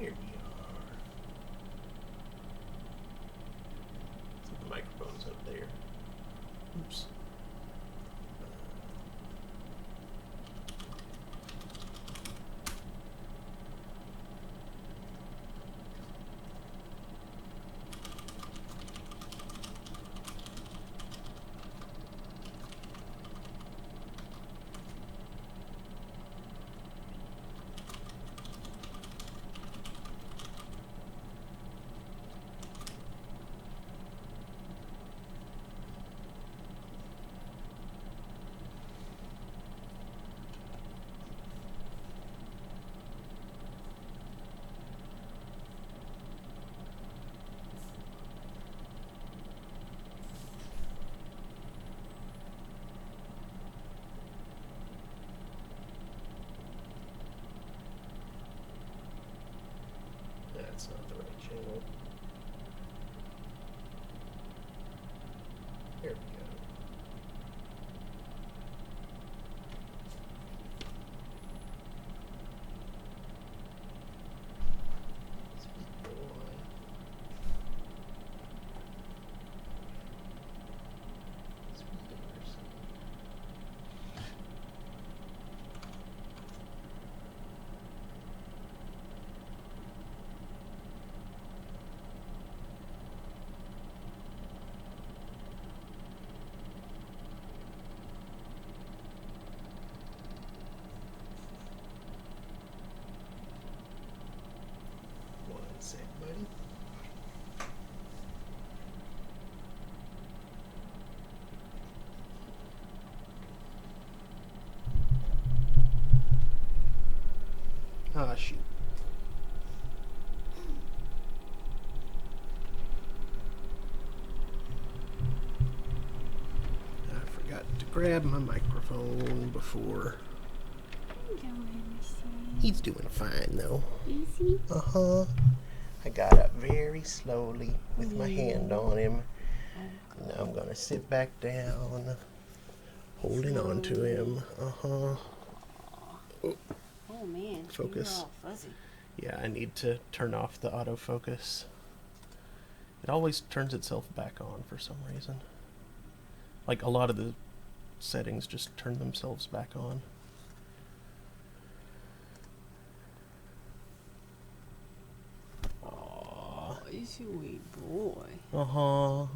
Here we are. So the microphone's up there. Oops. That's not the right channel. There we go. Sweet boy. Sweet Emerson. One sec, buddy. Ah, shoot. I forgot to grab my microphone before. He's doing fine, though. Easy. Uh-huh. I got up very slowly with my hand on him. Now I'm gonna sit back down, holding on to him. Uh-huh. Oh man, Focus. you're all fuzzy. Yeah, I need to turn off the autofocus. It always turns itself back on for some reason. Like, a lot of the settings just turn themselves back on. Aww. Oh, you sweet boy. Uh-huh.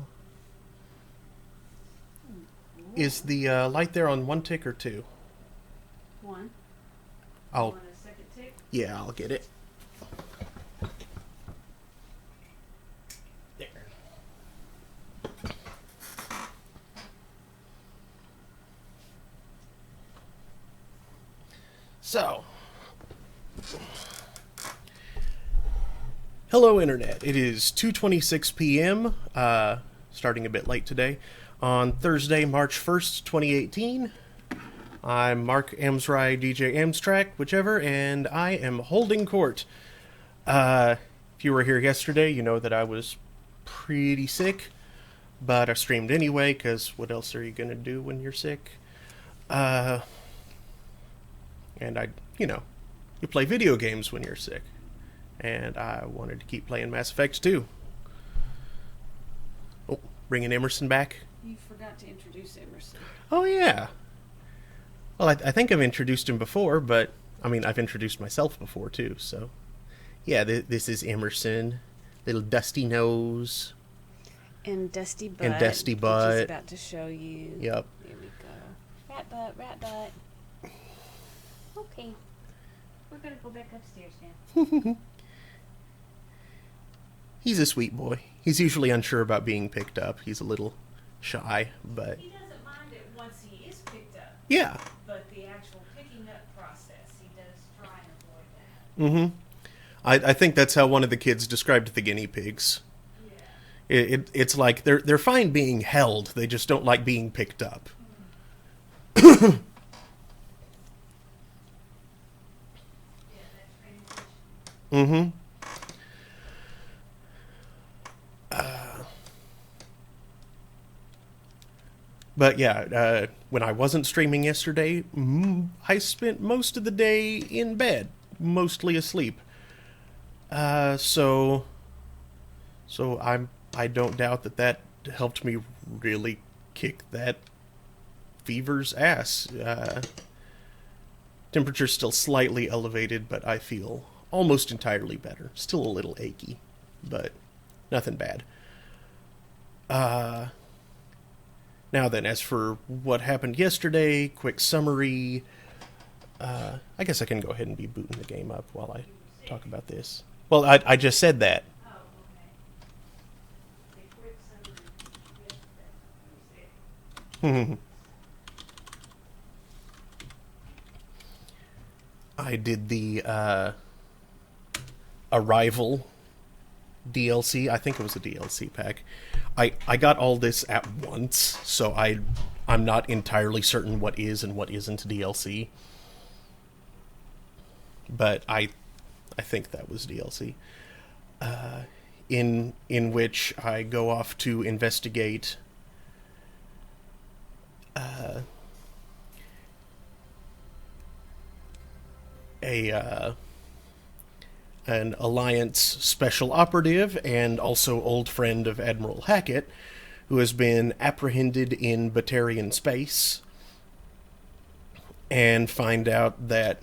Is the light there on one tick or two? One. I'll... Want a second tick? Yeah, I'll get it. There. So. Hello, Internet. It is 2:26 p.m., starting a bit late today, on Thursday, March 1st, 2018. I'm Mark Amsry, DJ Amstrack, whichever, and I am holding court. If you were here yesterday, you know that I was pretty sick, but I streamed anyway, because what else are you going to do when you're sick? And you play video games when you're sick. And I wanted to keep playing Mass Effect 2. Oh, bringing Emerson back. You forgot to introduce Emerson. Oh, yeah. Well, I think I've introduced him before, but, I mean, I've introduced myself before, too, so. Yeah, this is Emerson. Little Dusty Nose. And Dusty Butt. And Dusty Butt. Which is about to show you. Yep. There we go. Rat butt, rat butt. Okay. We're going to go back upstairs now. He's a sweet boy. He's usually unsure about being picked up. He's a little shy, but... He doesn't mind it once he is picked up. Yeah. But the actual picking up process, he does try and avoid that. Mm-hmm. I think that's how one of the kids described the guinea pigs. Yeah. It's like they're fine being held. They just don't like being picked up. Mm-hmm. Mm-hmm. But yeah, when I wasn't streaming yesterday, I spent most of the day in bed, mostly asleep. So I don't doubt that helped me really kick that fever's ass. Temperature's still slightly elevated, but I feel almost entirely better. Still a little achy, but nothing bad. Now then, as for what happened yesterday, quick summary. I guess I can go ahead and be booting the game up while I talk about this. Well, I just said that. I did the Arrival DLC. I think it was a DLC pack. I got all this at once, so I'm not entirely certain what is and what isn't DLC. But I think that was DLC. In which I go off to investigate an Alliance special operative and also old friend of Admiral Hackett, who has been apprehended in Batarian space, and find out that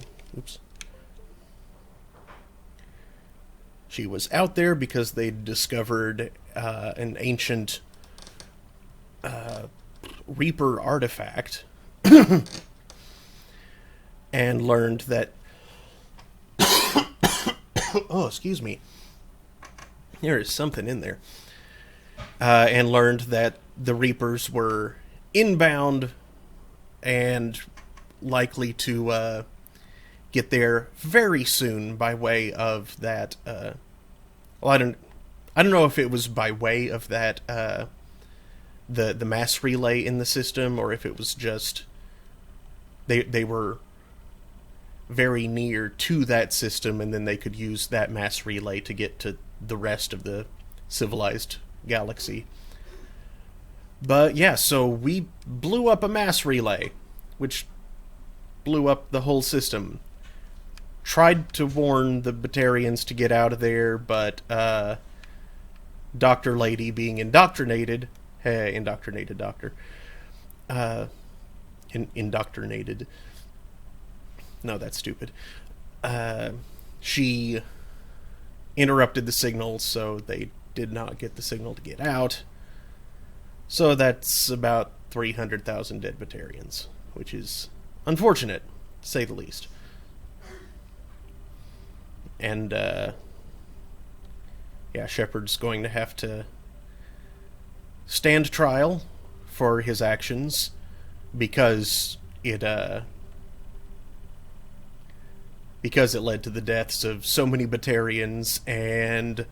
she was out there because they discovered an ancient Reaper artifact and learned that oh, excuse me. There is something in there. And learned that the Reapers were inbound and likely to get there very soon by way of that. Well, I don't know if it was by way of that the mass relay in the system, or if it was just they were very near to that system, and then they could use that mass relay to get to the rest of the civilized galaxy. But yeah, so we blew up a mass relay, which blew up the whole system. Tried to warn the Batarians to get out of there, but Dr. Lady, being indoctrinated, hey, indoctrinated doctor, indoctrinated, no, that's stupid. She interrupted the signal, so they did not get the signal to get out. So that's about 300,000 dead Batarians, which is unfortunate, to say the least. And, yeah, Shepard's going to have to stand trial for his actions because it led to the deaths of so many Batarians, and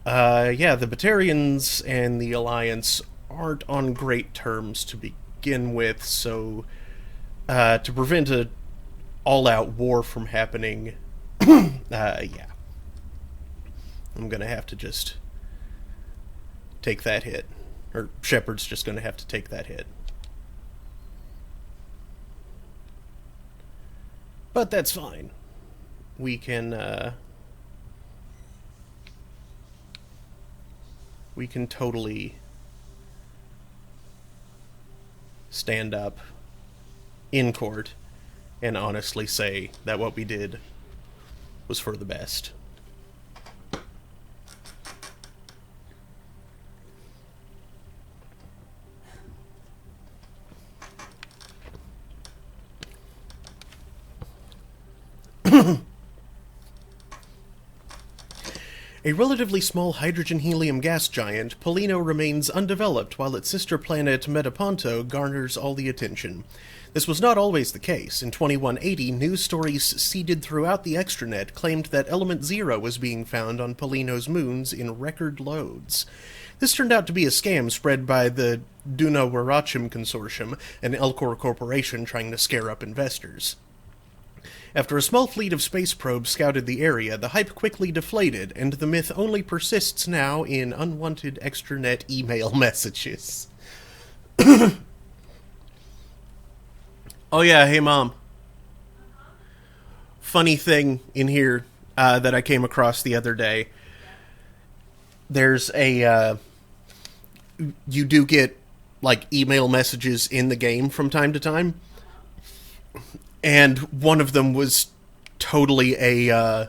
yeah, the Batarians and the Alliance aren't on great terms to begin with, so to prevent a all-out war from happening, yeah, I'm gonna have to just take that hit. Or Shepard's just gonna have to take that hit. But that's fine. We can totally stand up in court and honestly say that what we did was for the best. A relatively small hydrogen-helium gas giant, Polino remains undeveloped while its sister planet Metaponto garners all the attention. This was not always the case. In 2180, news stories seeded throughout the extranet claimed that Element Zero was being found on Polino's moons in record loads. This turned out to be a scam spread by the Duna Warachim Consortium, an Elcor corporation trying to scare up investors. After a small fleet of space probes scouted the area, the hype quickly deflated, and the myth only persists now in unwanted extranet email messages. Oh yeah, hey Mom. Funny thing in here, that I came across the other day. There's a you do get like email messages in the game from time to time, and one of them was totally a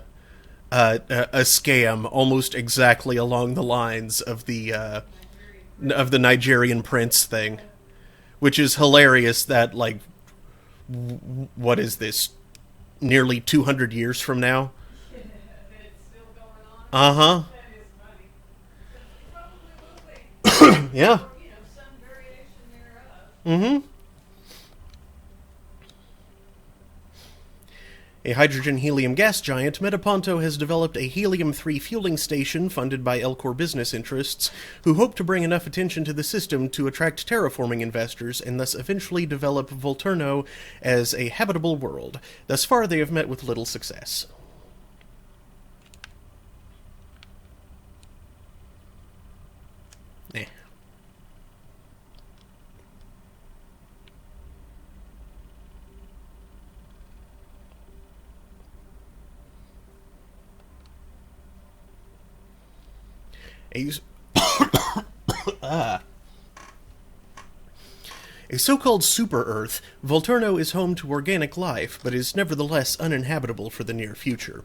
scam, almost exactly along the lines of the Nigerian prince thing, which is hilarious. That like, what is this? Nearly 200 years from now. Uh huh. Yeah. Mm hmm. A hydrogen-helium gas giant, Metaponto has developed a helium-3 fueling station funded by Elcor business interests, who hope to bring enough attention to the system to attract terraforming investors and thus eventually develop Volturno as a habitable world. Thus far, they have met with little success. Eh. A A so-called super-Earth, Volturno is home to organic life, but is nevertheless uninhabitable for the near future.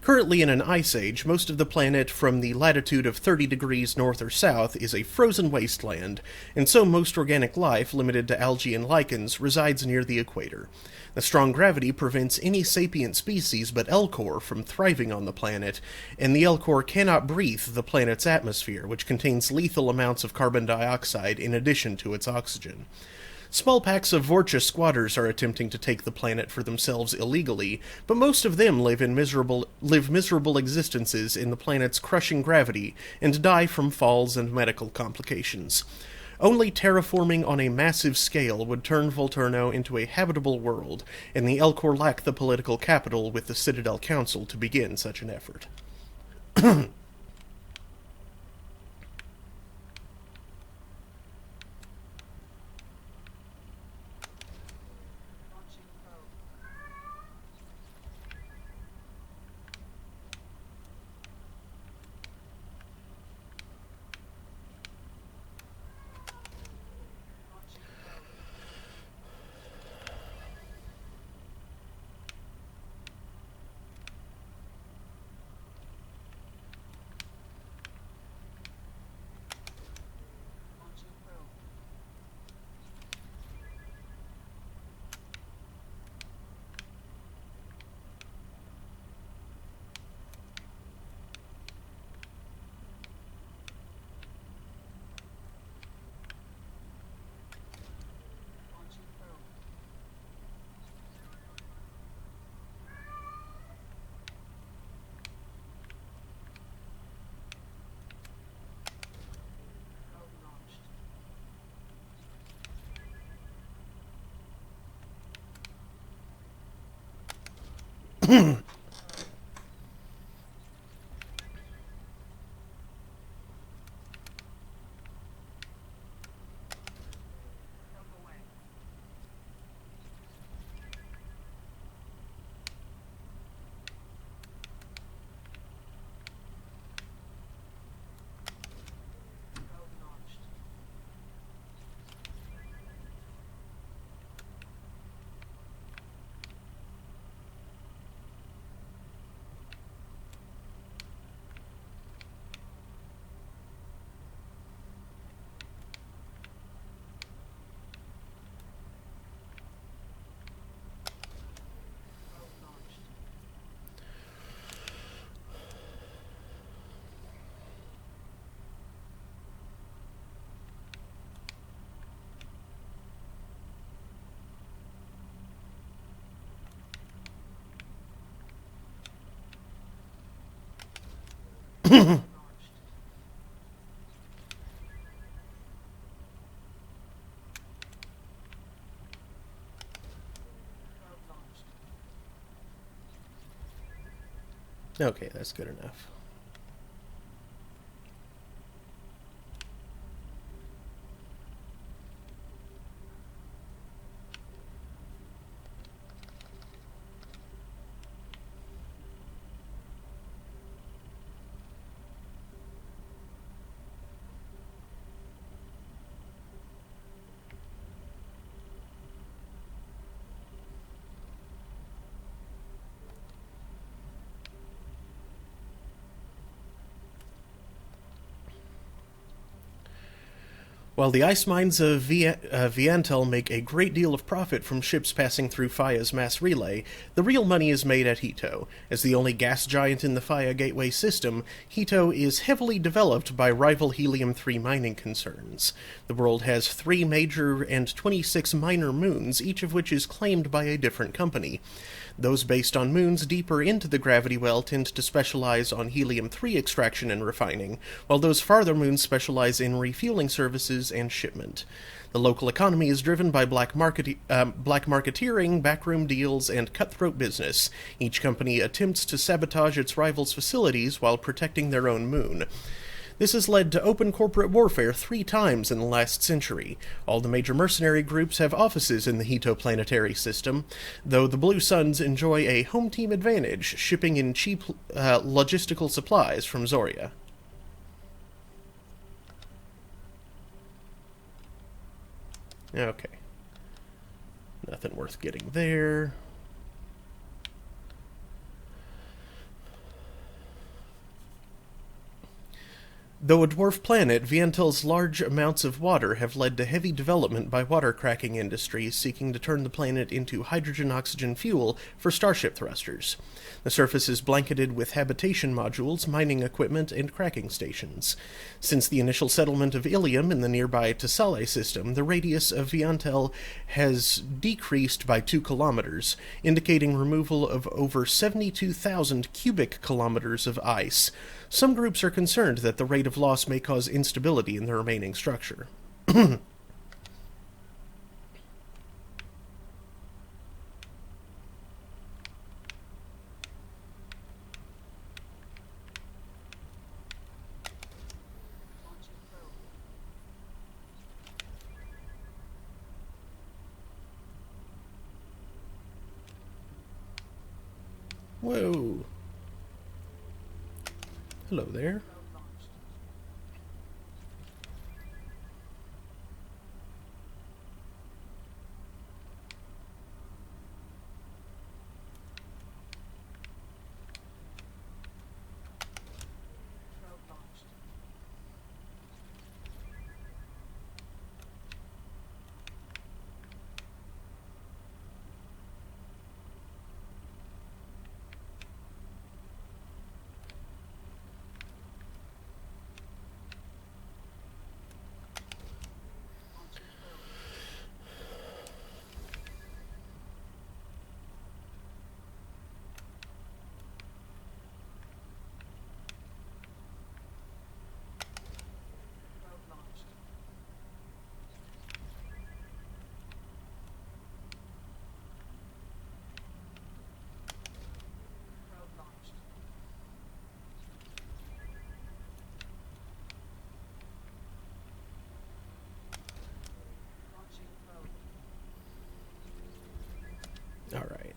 Currently in an ice age, most of the planet from the latitude of 30 degrees north or south is a frozen wasteland, and so most organic life, limited to algae and lichens, resides near the equator. The strong gravity prevents any sapient species but Elcor from thriving on the planet, and the Elcor cannot breathe the planet's atmosphere, which contains lethal amounts of carbon dioxide in addition to its oxygen. Small packs of Vorcha squatters are attempting to take the planet for themselves illegally, but most of them live miserable existences in the planet's crushing gravity and die from falls and medical complications. Only terraforming on a massive scale would turn Volturno into a habitable world, and the Elcor lack the political capital with the Citadel Council to begin such an effort. Okay, that's good enough. While the ice mines of Vientel make a great deal of profit from ships passing through Faya's mass relay, the real money is made at Hito. As the only gas giant in the Faya Gateway system, Hito is heavily developed by rival helium-3 mining concerns. The world has 3 major and 26 minor moons, each of which is claimed by a different company. Those based on moons deeper into the gravity well tend to specialize on helium-3 extraction and refining, while those farther moons specialize in refueling services and shipment. The local economy is driven by black marketeering, backroom deals, and cutthroat business. Each company attempts to sabotage its rivals' facilities while protecting their own moon. This has led to open corporate warfare 3 times in the last century. All the major mercenary groups have offices in the Hito planetary system, though the Blue Suns enjoy a home team advantage, shipping in cheap logistical supplies from Zoria. Okay. Nothing worth getting there. Though a dwarf planet, Vientel's large amounts of water have led to heavy development by water-cracking industries seeking to turn the planet into hydrogen-oxygen fuel for starship thrusters. The surface is blanketed with habitation modules, mining equipment, and cracking stations. Since the initial settlement of Ilium in the nearby Tessale system, the radius of Vientel has decreased by 2 kilometers, indicating removal of over 72,000 cubic kilometers of ice. Some groups are concerned that the rate of loss may cause instability in the remaining structure. Whoa. Hello there. All right.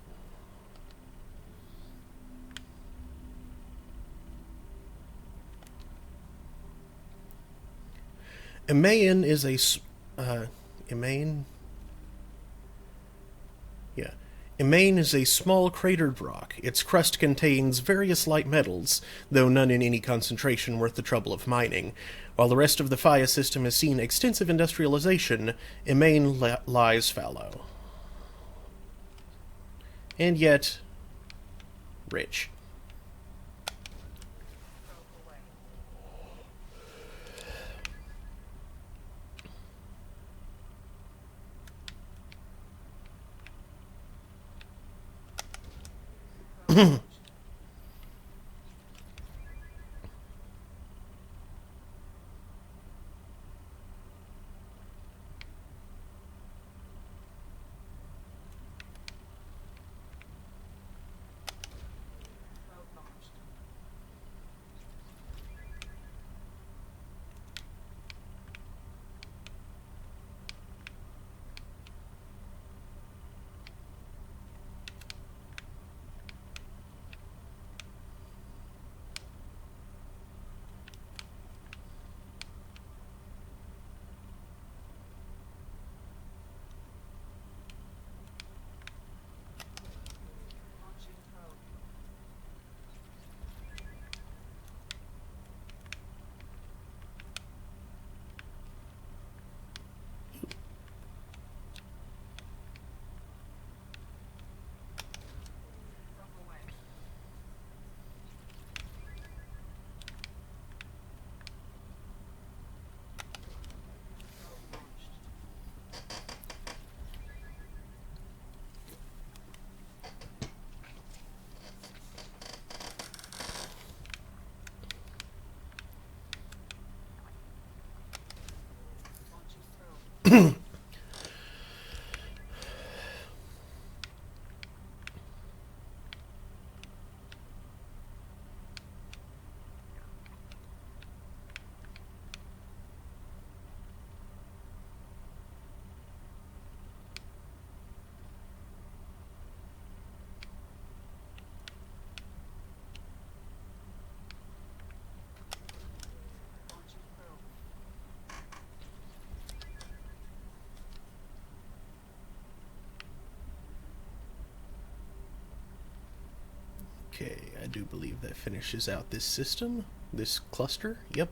Imain is a Imain. Yeah. Imain is a small cratered rock. Its crust contains various light metals, though none in any concentration worth the trouble of mining. While the rest of the Faya system has seen extensive industrialization, Imain lies fallow. And yet, rich. Okay, I do believe that finishes out this system, this cluster. Yep.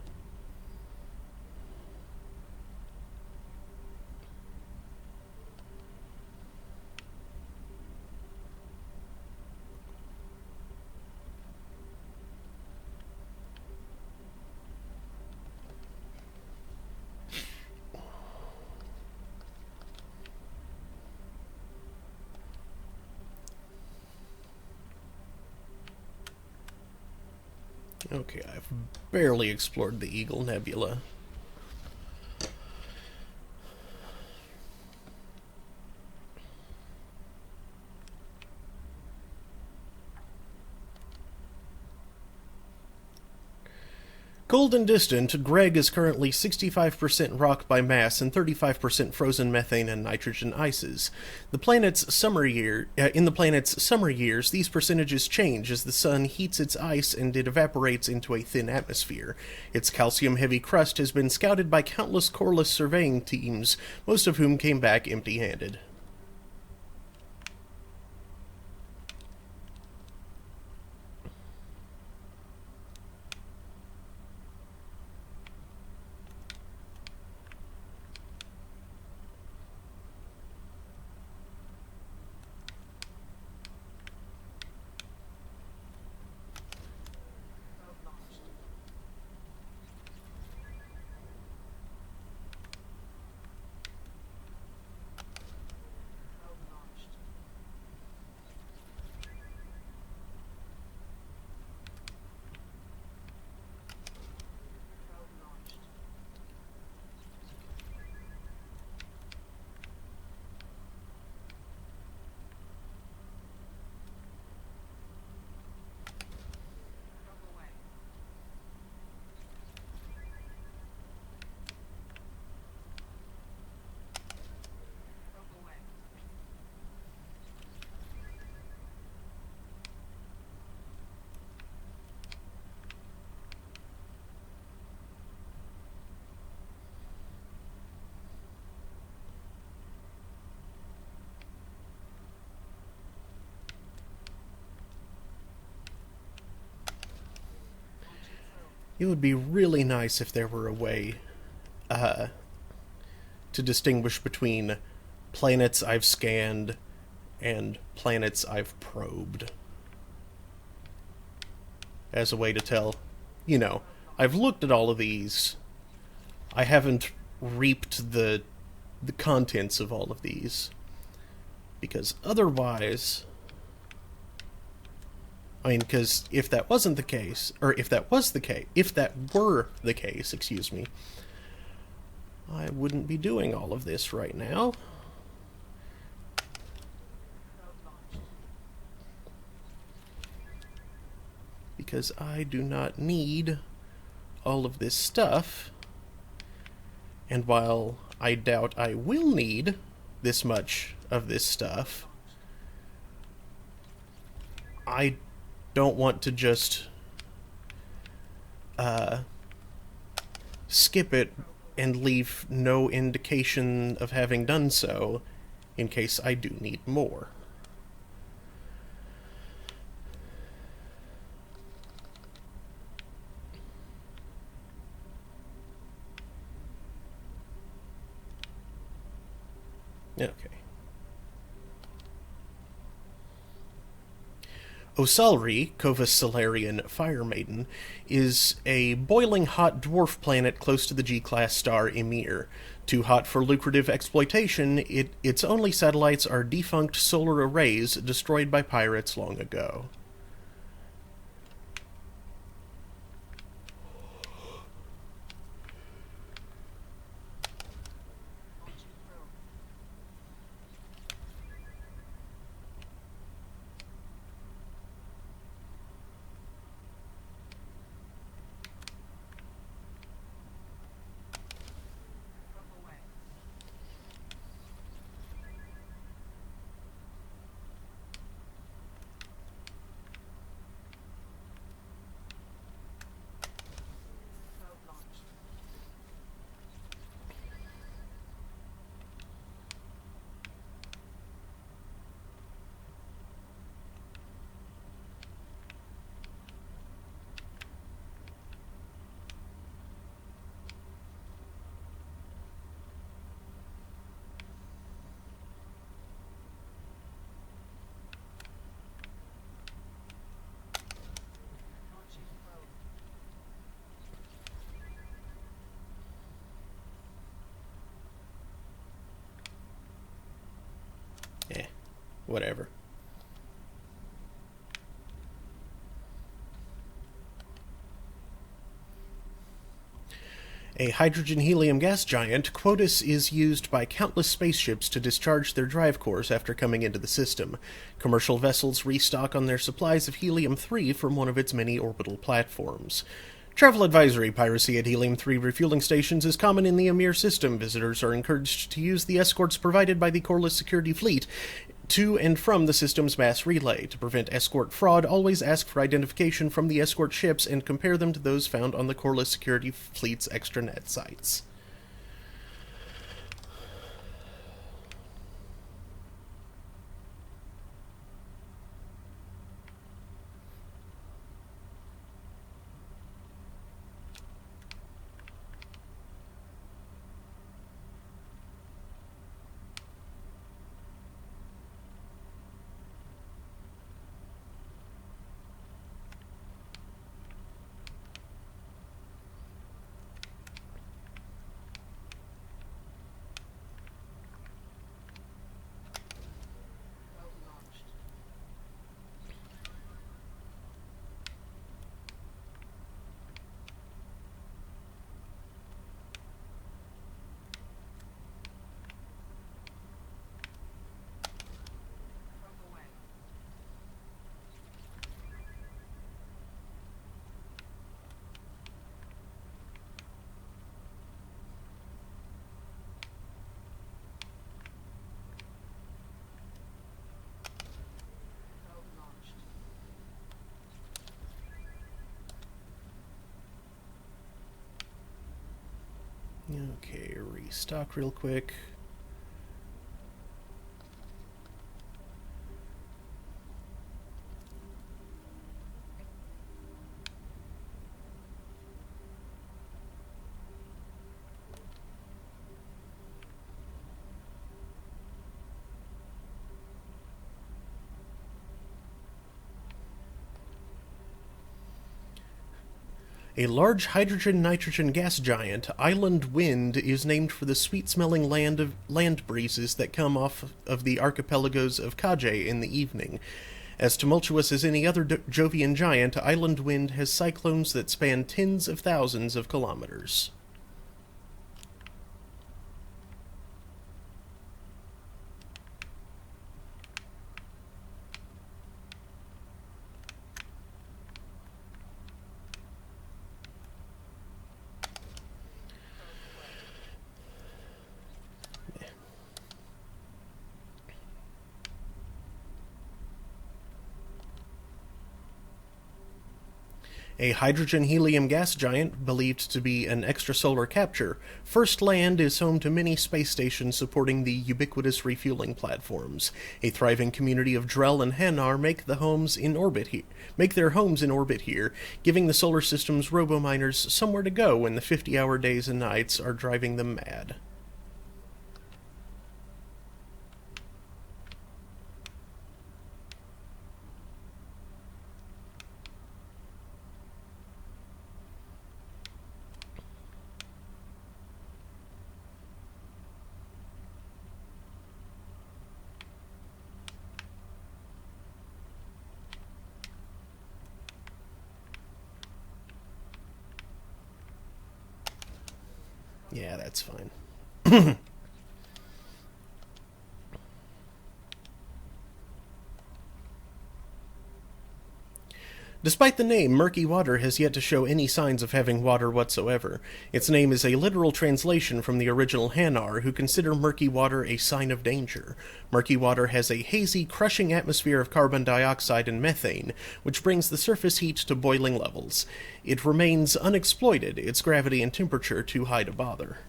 Okay, I've barely explored the Eagle Nebula. Cold and distant, Greg is currently 65% rock by mass and 35% frozen methane and nitrogen ices. In the planet's summer years, these percentages change as the sun heats its ice and it evaporates into a thin atmosphere. Its calcium-heavy crust has been scouted by countless coreless surveying teams, most of whom came back empty-handed. It would be really nice if there were a way to distinguish between planets I've scanned and planets I've probed. As a way to tell, I've looked at all of these. I haven't reaped the contents of all of these. Because otherwise, because if that wasn't the case, or if that were the case, excuse me, I wouldn't be doing all of this right now. Because I do not need all of this stuff. And while I doubt I will need this much of this stuff, I don't want to just skip it and leave no indication of having done so in case I do need more. Okay. Osalri, Covus Solarian Fire Maiden, is a boiling hot dwarf planet close to the G-class star Ymir. Too hot for lucrative exploitation, its only satellites are defunct solar arrays destroyed by pirates long ago. whatever. A hydrogen-helium gas giant, Quotus is used by countless spaceships to discharge their drive cores after coming into the system. Commercial vessels restock on their supplies of helium-3 from one of its many orbital platforms. Travel advisory: piracy at helium-3 refueling stations is common in the Amir system. Visitors are encouraged to use the escorts provided by the Corliss security fleet to and from the system's mass relay. To prevent escort fraud, always ask for identification from the escort ships and compare them to those found on the Corliss security fleet's extranet sites. Okay, restock real quick. A large hydrogen-nitrogen gas giant, Island Wind, is named for the sweet-smelling land breezes that come off of the archipelagos of Kajay in the evening. As tumultuous as any other Jovian giant, Island Wind has cyclones that span tens of thousands of kilometers. A hydrogen-helium gas giant believed to be an extrasolar capture, First Land is home to many space stations supporting the ubiquitous refueling platforms. A thriving community of Drell and Hanar make their homes in orbit here, giving the solar system's robo-miners somewhere to go when the 50-hour days and nights are driving them mad. Yeah, that's fine. Despite the name, Murky Water has yet to show any signs of having water whatsoever. Its name is a literal translation from the original Hanar, who consider murky water a sign of danger. Murky water has a hazy, crushing atmosphere of carbon dioxide and methane, which brings the surface heat to boiling levels. It remains unexploited, its gravity and temperature too high to bother.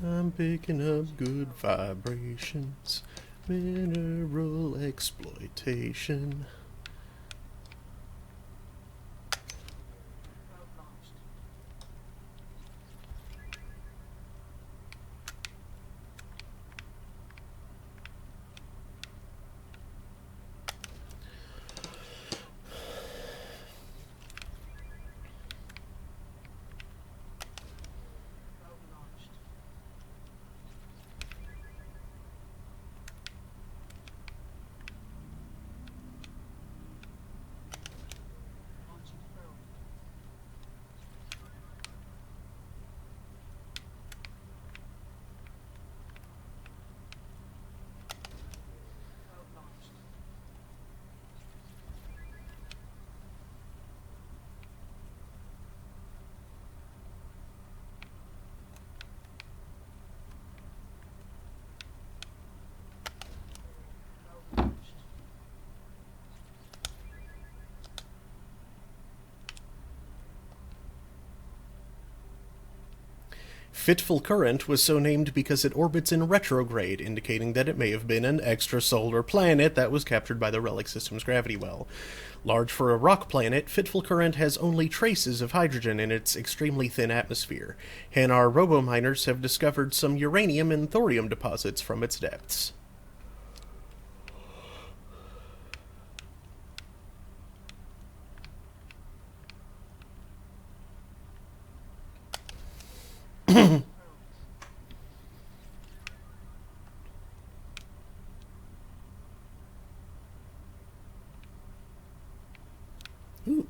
I'm picking up good vibrations. Mineral exploitation. Fitful Current was so named because it orbits in retrograde, indicating that it may have been an extrasolar planet that was captured by the relic system's gravity well. Large for a rock planet, Fitful Current has only traces of hydrogen in its extremely thin atmosphere. Hanar robominers have discovered some uranium and thorium deposits from its depths. Ooh.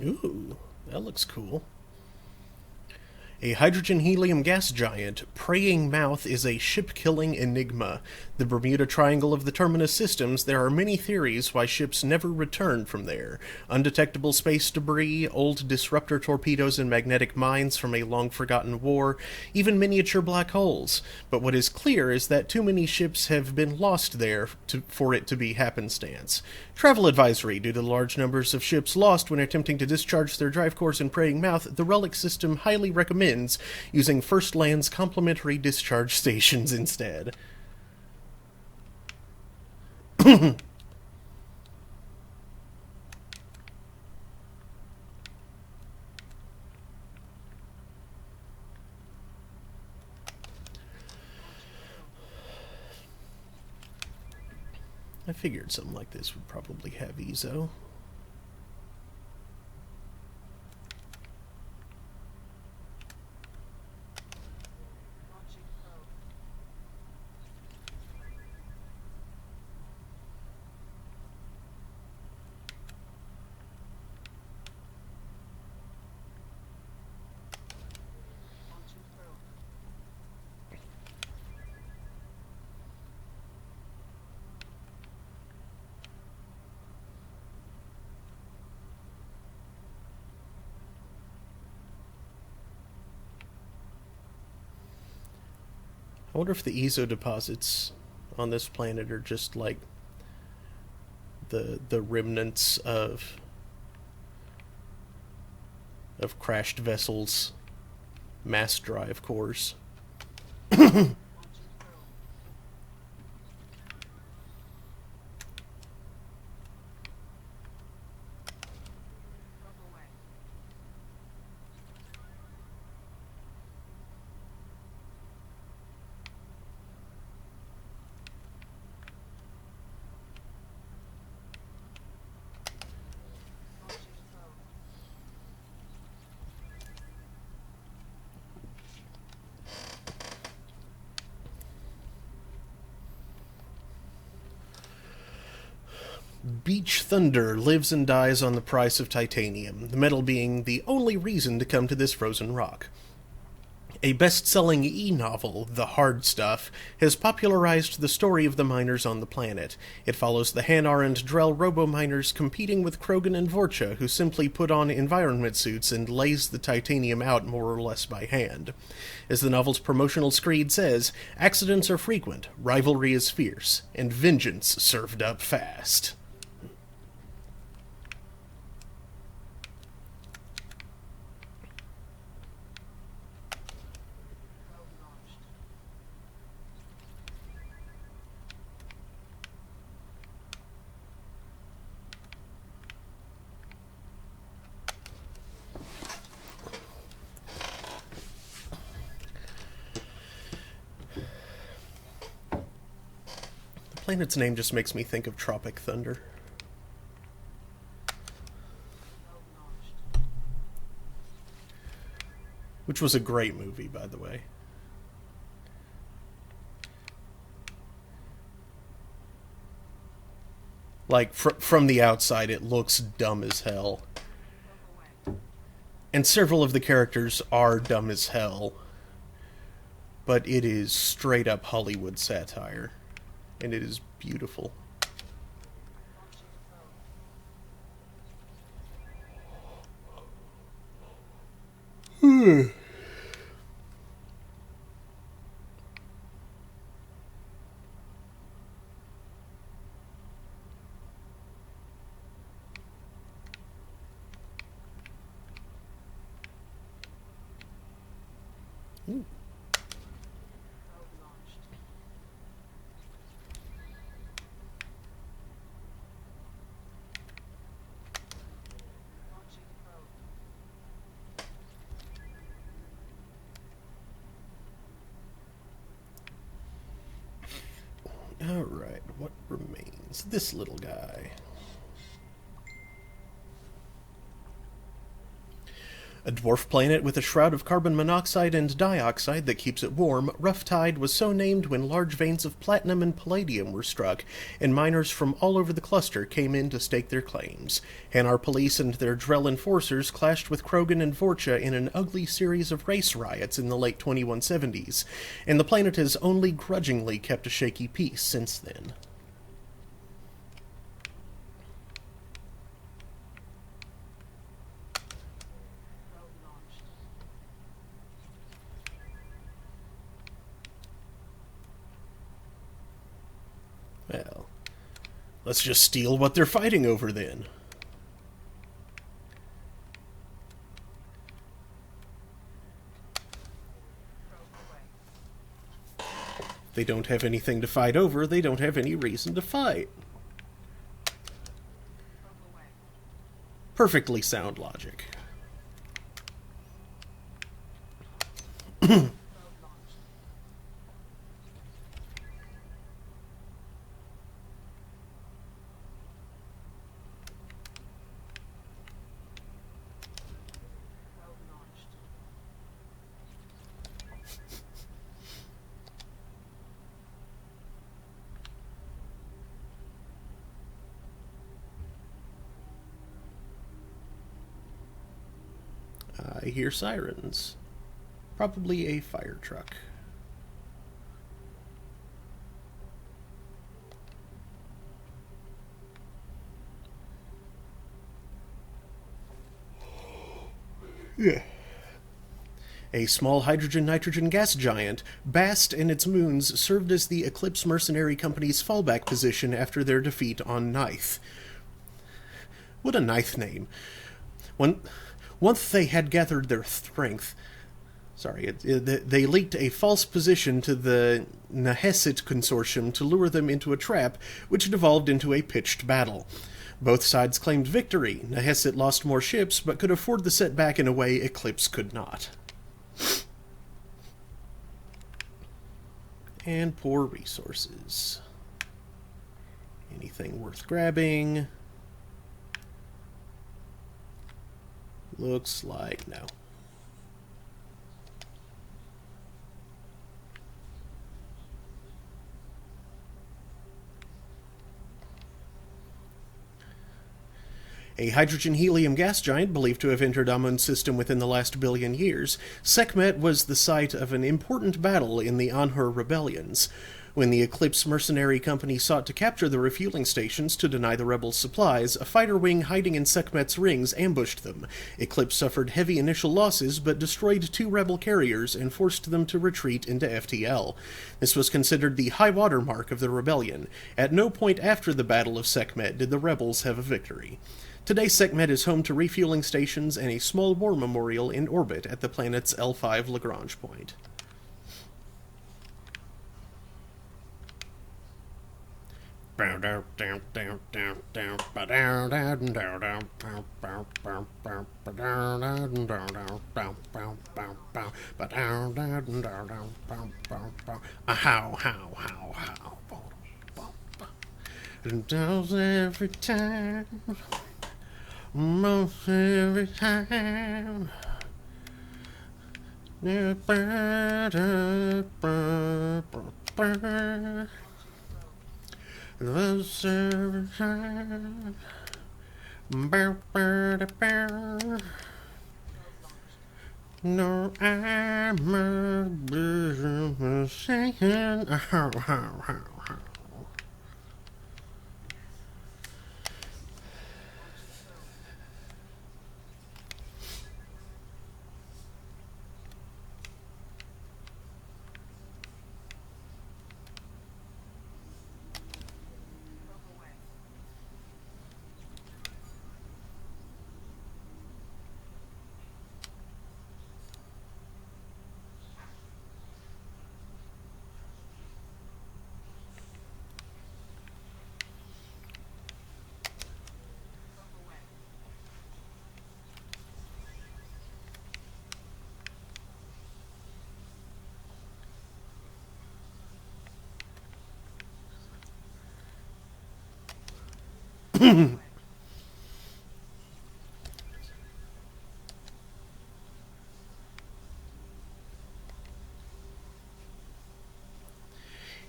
Ooh, that looks cool. A hydrogen-helium gas giant, Praying Mouth is a ship-killing enigma. The Bermuda Triangle of the Terminus systems, there are many theories why ships never return from there. Undetectable space debris, old disruptor torpedoes and magnetic mines from a long-forgotten war, even miniature black holes. But what is clear is that too many ships have been lost there for it to be happenstance. Travel advisory: due to the large numbers of ships lost when attempting to discharge their drive cores in Praying Mouth, the relic system highly recommends using First Land's complementary discharge stations instead. I figured something like this would probably have EZO. I wonder if the EZO deposits on this planet are just like the remnants of crashed vessels, mass drive cores. Beach Thunder lives and dies on the price of titanium, the metal being the only reason to come to this frozen rock. A best-selling e-novel, The Hard Stuff, has popularized the story of the miners on the planet. It follows the Hanar and Drell robo-miners competing with Krogan and Vorcha, who simply put on environment suits and laze the titanium out more or less by hand. As the novel's promotional screed says, accidents are frequent, rivalry is fierce, and vengeance served up fast. The planet's name just makes me think of Tropic Thunder. Which was a great movie, by the way. Like, from the outside, it looks dumb as hell. And several of the characters are dumb as hell. But it is straight up Hollywood satire. And it is beautiful. Ooh. Alright, what remains? This little guy. A dwarf planet with a shroud of carbon monoxide and dioxide that keeps it warm, Rough Tide was so named when large veins of platinum and palladium were struck, and miners from all over the cluster came in to stake their claims. Hanar police and their Drell enforcers clashed with Krogan and Vorcha in an ugly series of race riots in the late 2170s, and the planet has only grudgingly kept a shaky peace since then. Well, let's just steal what they're fighting over then. They don't have anything to fight over, they don't have any reason to fight. Perfectly sound logic. I hear sirens. Probably a fire truck. Yeah. A small hydrogen-nitrogen gas giant, Bast and its moons served as the Eclipse Mercenary Company's fallback position after their defeat on Nith. What a Nith name. Once they had gathered their strength, they leaked a false position to the Nehesset Consortium to lure them into a trap, which devolved into a pitched battle. Both sides claimed victory. Nehesset lost more ships, but could afford the setback in a way Eclipse could not. And poor resources. Anything worth grabbing? Looks like no. A hydrogen-helium gas giant believed to have entered Amun's system within the last billion years, Sekhmet was the site of an important battle in the Anhur rebellions. When the Eclipse Mercenary Company sought to capture the refueling stations to deny the rebels supplies, a fighter wing hiding in Sekhmet's rings ambushed them. Eclipse suffered heavy initial losses, but destroyed 2 rebel carriers and forced them to retreat into FTL. This was considered the high water mark of the rebellion. At no point after the Battle of Sekhmet did the rebels have a victory. Today, Sekhmet is home to refueling stations and a small war memorial in orbit at the planet's L5 Lagrange point. Every time. Most every time. Most every time. No, I'm a business saying.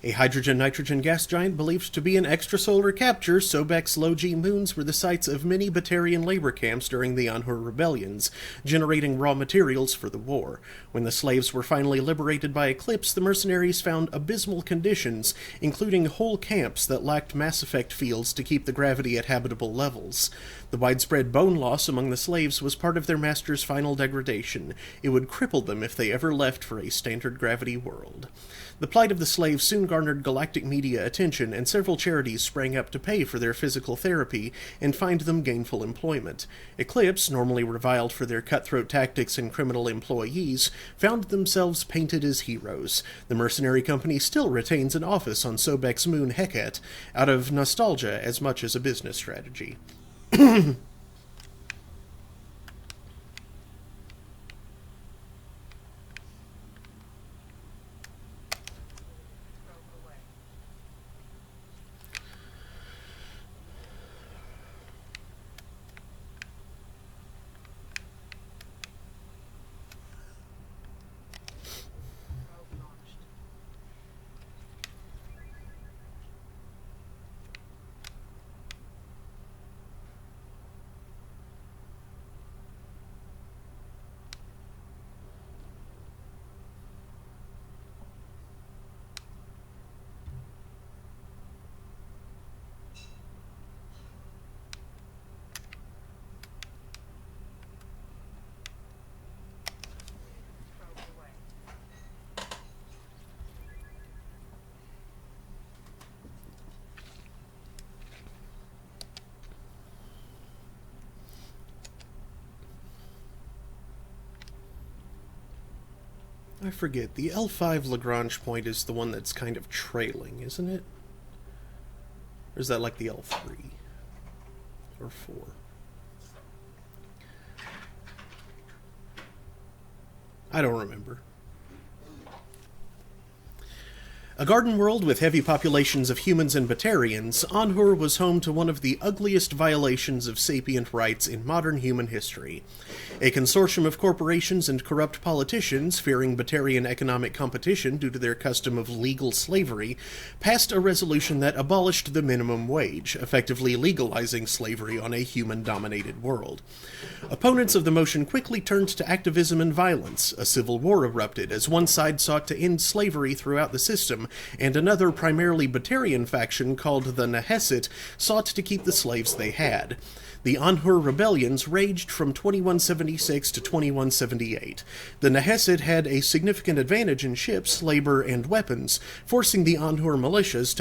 A hydrogen-nitrogen gas giant believed to be an extrasolar capture, Sobek's low-G moons were the sites of many Batarian labor camps during the Anhur rebellions, generating raw materials for the war. When the slaves were finally liberated by Eclipse, the mercenaries found abysmal conditions, including whole camps that lacked mass effect fields to keep the gravity at habitable levels. The widespread bone loss among the slaves was part of their master's final degradation. It would cripple them if they ever left for a standard gravity world. The plight of the slaves soon garnered galactic media attention, and several charities sprang up to pay for their physical therapy and find them gainful employment. Eclipse, normally reviled for their cutthroat tactics and criminal employees, found themselves painted as heroes. The mercenary company still retains an office on Sobek's moon Heket, out of nostalgia as much as a business strategy. I forget. The L5 Lagrange point is the one that's kind of trailing, isn't it? Or is that like the L3? Or 4? I don't remember. A garden world with heavy populations of humans and Batarians, Anhur was home to one of the ugliest violations of sapient rights in modern human history. A consortium of corporations and corrupt politicians, fearing Batarian economic competition due to their custom of legal slavery, passed a resolution that abolished the minimum wage, effectively legalizing slavery on a human-dominated world. Opponents of the motion quickly turned to activism and violence. A civil war erupted as one side sought to end slavery throughout the system, and another primarily Batarian faction called the Nehesit sought to keep the slaves they had. The Anhur rebellions raged from 2176 to 2178. The Nehesit had a significant advantage in ships, labor, and weapons, forcing the Anhur militias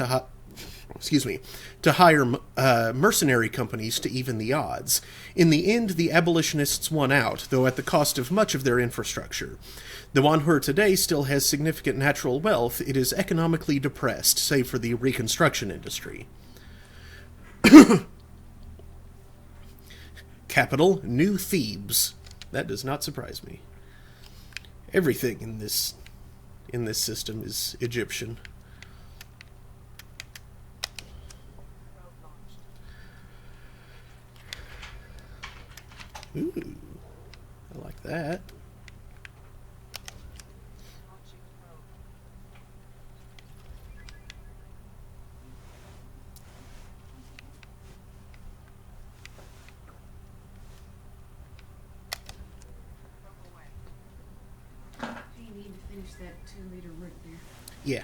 to hire mercenary companies to even the odds. In the end, the abolitionists won out, though at the cost of much of their infrastructure. Though Anhur today still has significant natural wealth, it is economically depressed, save for the reconstruction industry. Capital, New Thebes. That does not surprise me. Everything in this system is Egyptian. Ooh, I like that. You need to finish that 2-liter root there. Yeah.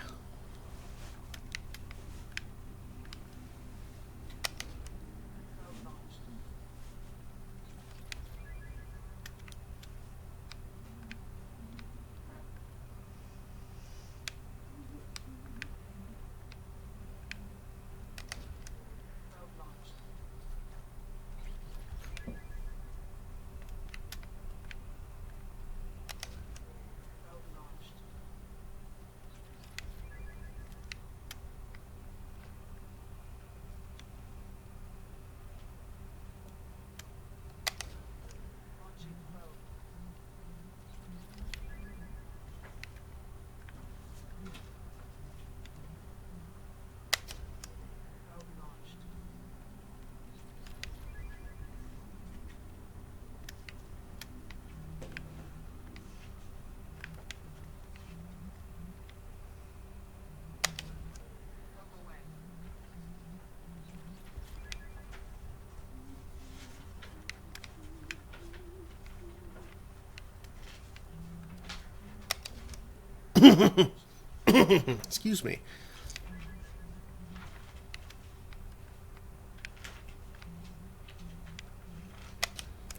Excuse me.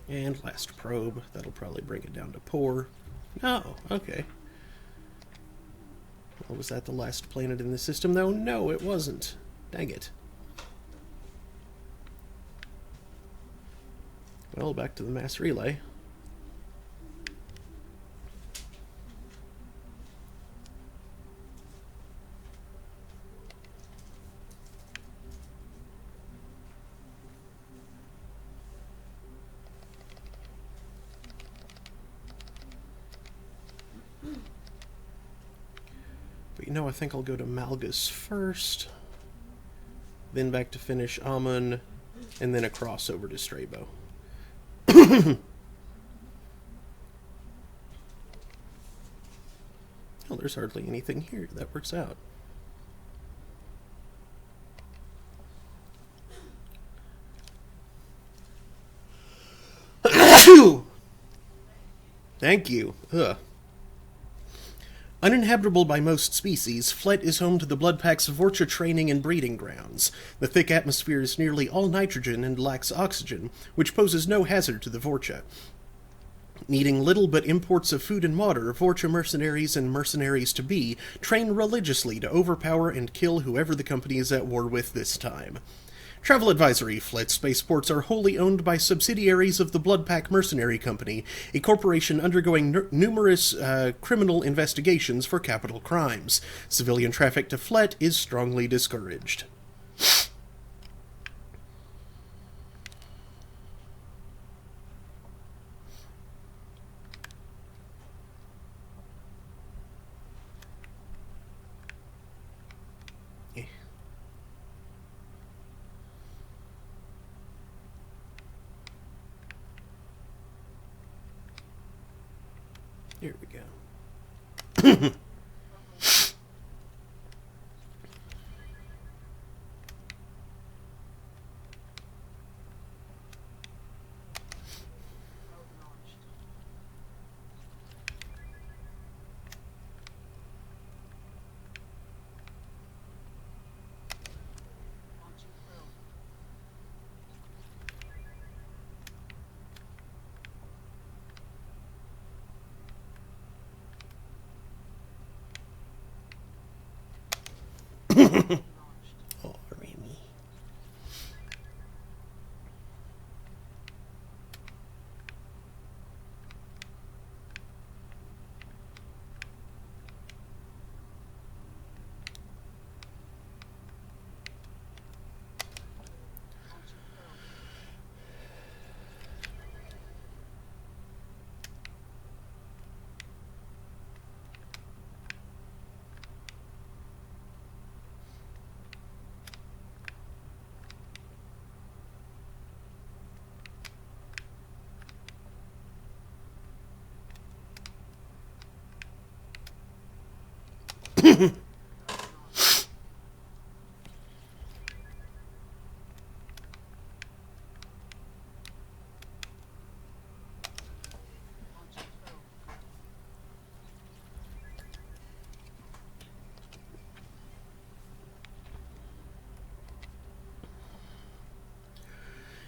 And last probe. That'll probably bring it down to poor. No, okay. Well, was that the last planet in the system, though? No, it wasn't. Dang it. Well, back to the mass relay. But you know, I think I'll go to Malgus first, then back to finish Amun, and then across over to Strabo. Oh, there's hardly anything here. That works out. Thank you. Ugh. Uninhabitable by most species, Flet is home to the Bloodpack's Vorcha training and breeding grounds. The thick atmosphere is nearly all nitrogen and lacks oxygen, which poses no hazard to the Vorcha. Needing little but imports of food and water, Vorcha mercenaries and mercenaries-to-be train religiously to overpower and kill whoever the company is at war with this time. Travel advisory: Flight spaceports are wholly owned by subsidiaries of the Bloodpack Mercenary Company, a corporation undergoing numerous criminal investigations for capital crimes. Civilian traffic to Flet is strongly discouraged. Here we go. Oh, Remy.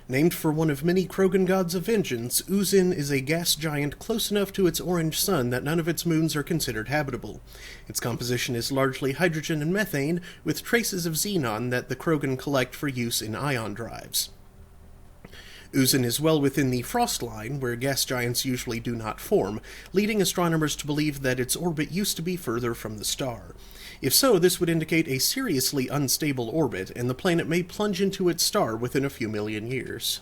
Named for one of many Krogan gods of vengeance, Uzin is a gas giant close enough to its orange sun that none of its moons are considered habitable. Its composition is largely hydrogen and methane, with traces of xenon that the Krogan collect for use in ion drives. Uzin is well within the frost line, where gas giants usually do not form, leading astronomers to believe that its orbit used to be further from the star. If so, this would indicate a seriously unstable orbit, and the planet may plunge into its star within a few million years.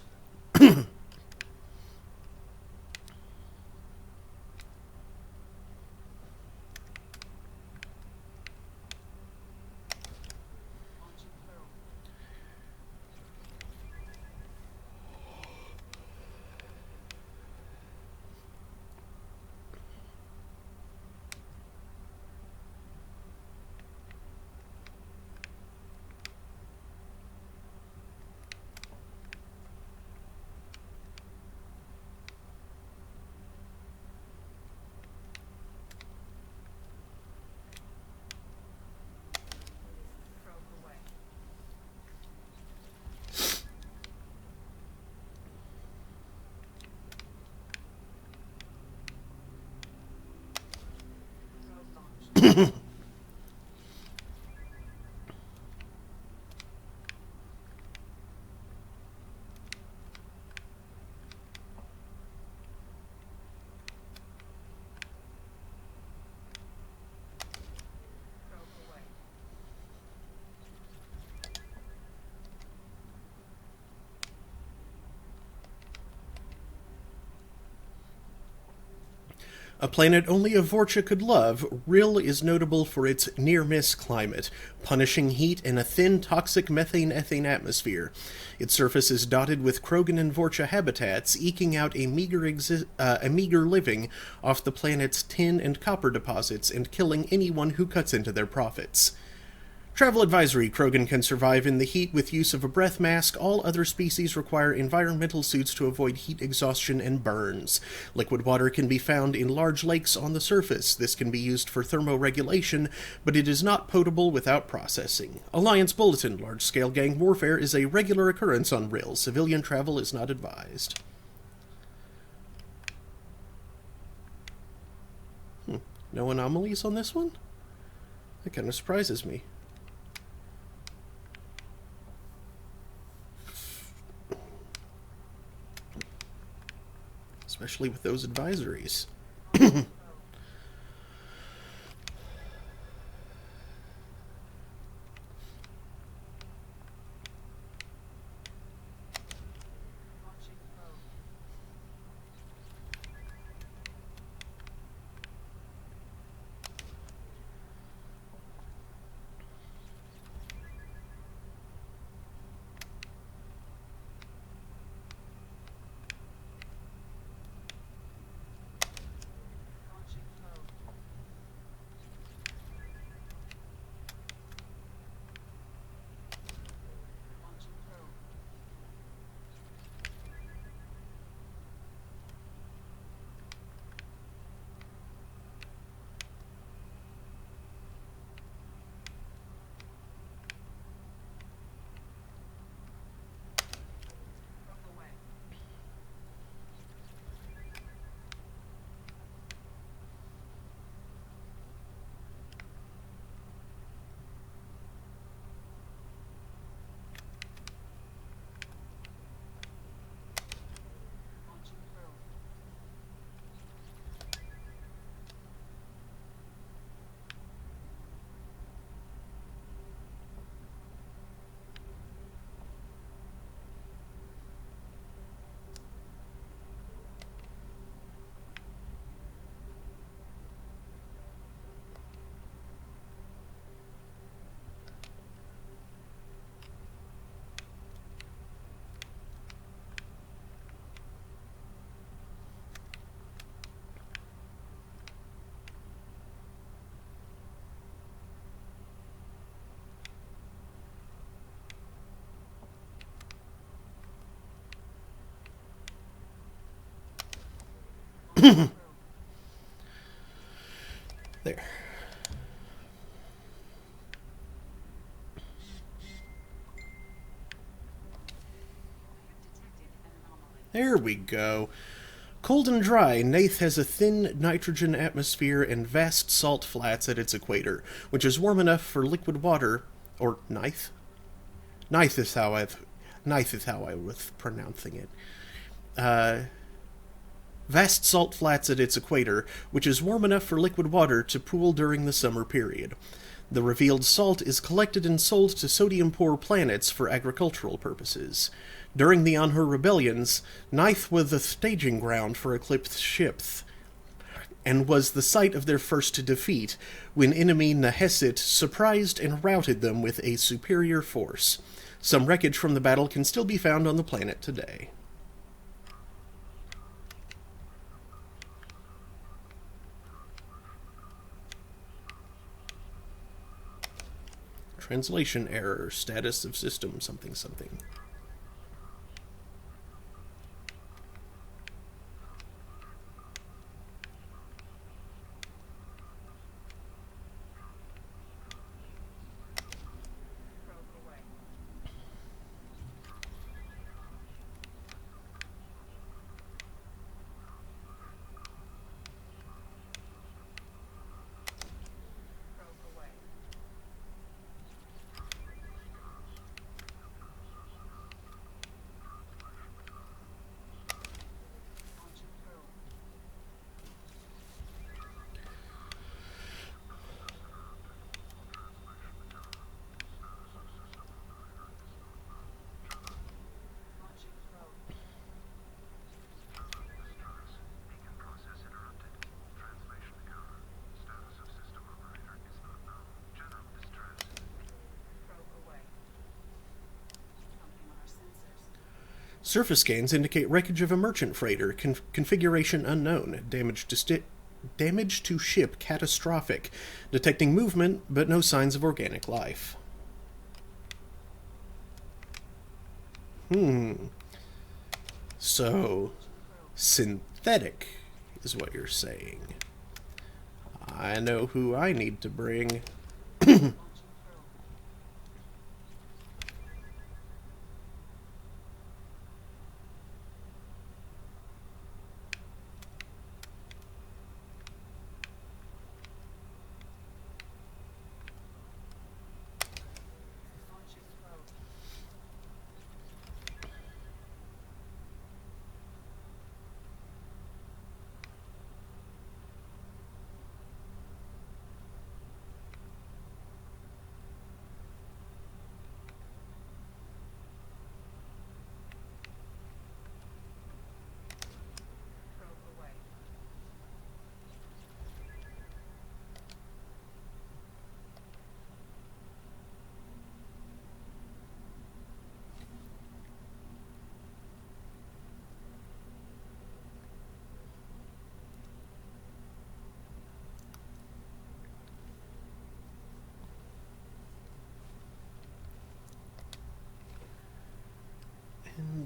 A planet only a Vorcha could love, Rill is notable for its near-miss climate, punishing heat and a thin, toxic methane-ethane atmosphere. Its surface is dotted with Krogan and Vorcha habitats, eking out a meager living off the planet's tin and copper deposits and killing anyone who cuts into their profits. Travel advisory: Krogan can survive in the heat with use of a breath mask. All other species require environmental suits to avoid heat exhaustion and burns. Liquid water can be found in large lakes on the surface. This can be used for thermoregulation, but it is not potable without processing. Alliance Bulletin: large-scale gang warfare is a regular occurrence on Rill. Civilian travel is not advised. No anomalies on this one? That kind of surprises me. especially with those advisories. There. There we go. Cold and dry, Nath has a thin nitrogen atmosphere and vast salt flats at its equator, which is warm enough for liquid water, or Nath? Nath is how I was pronouncing it. Vast salt flats at its equator, which is warm enough for liquid water to pool during the summer period. The revealed salt is collected and sold to sodium-poor planets for agricultural purposes. During the Anhur rebellions, Neith was the staging ground for Eclipse ships, and was the site of their first defeat, when enemy Nehesset surprised and routed them with a superior force. Some wreckage from the battle can still be found on the planet today. Translation error, status of system, something something. Surface scans indicate wreckage of a merchant freighter, configuration unknown, damage to ship catastrophic, detecting movement but no signs of organic life. So, synthetic is what you're saying. I know who I need to bring.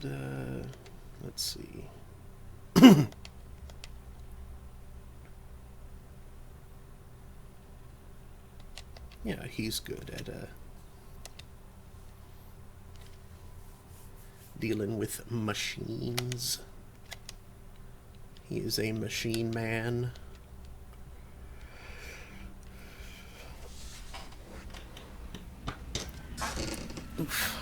And, let's see. Yeah, he's good at, dealing with machines. He is a machine man. Oof.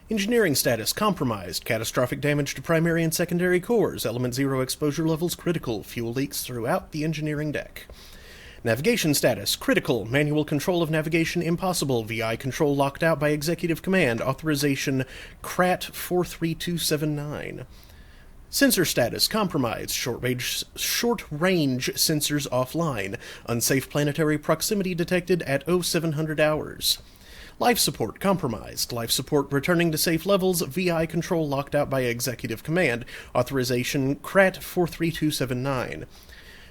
Engineering status compromised. Catastrophic damage to primary and secondary cores. Element 0 exposure levels critical. Fuel leaks throughout the engineering deck. Navigation status critical. Manual control of navigation impossible. VI control locked out by executive command. Authorization CRAT 43279. Sensor status compromised. Short range sensors offline. Unsafe planetary proximity detected at 0700 hours. Life support compromised. Life support returning to safe levels. VI control locked out by executive command. Authorization CRAT 43279.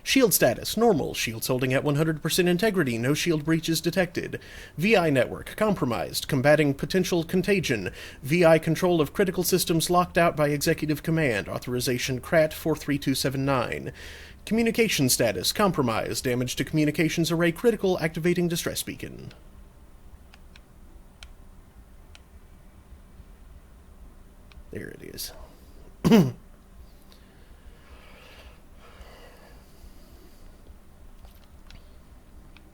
Shield status normal. Shields holding at 100% integrity. No shield breaches detected. VI network compromised. Combating potential contagion. VI control of critical systems locked out by executive command. Authorization CRAT 43279. Communication status compromised. Damage to communications array critical. Activating distress beacon. There it is.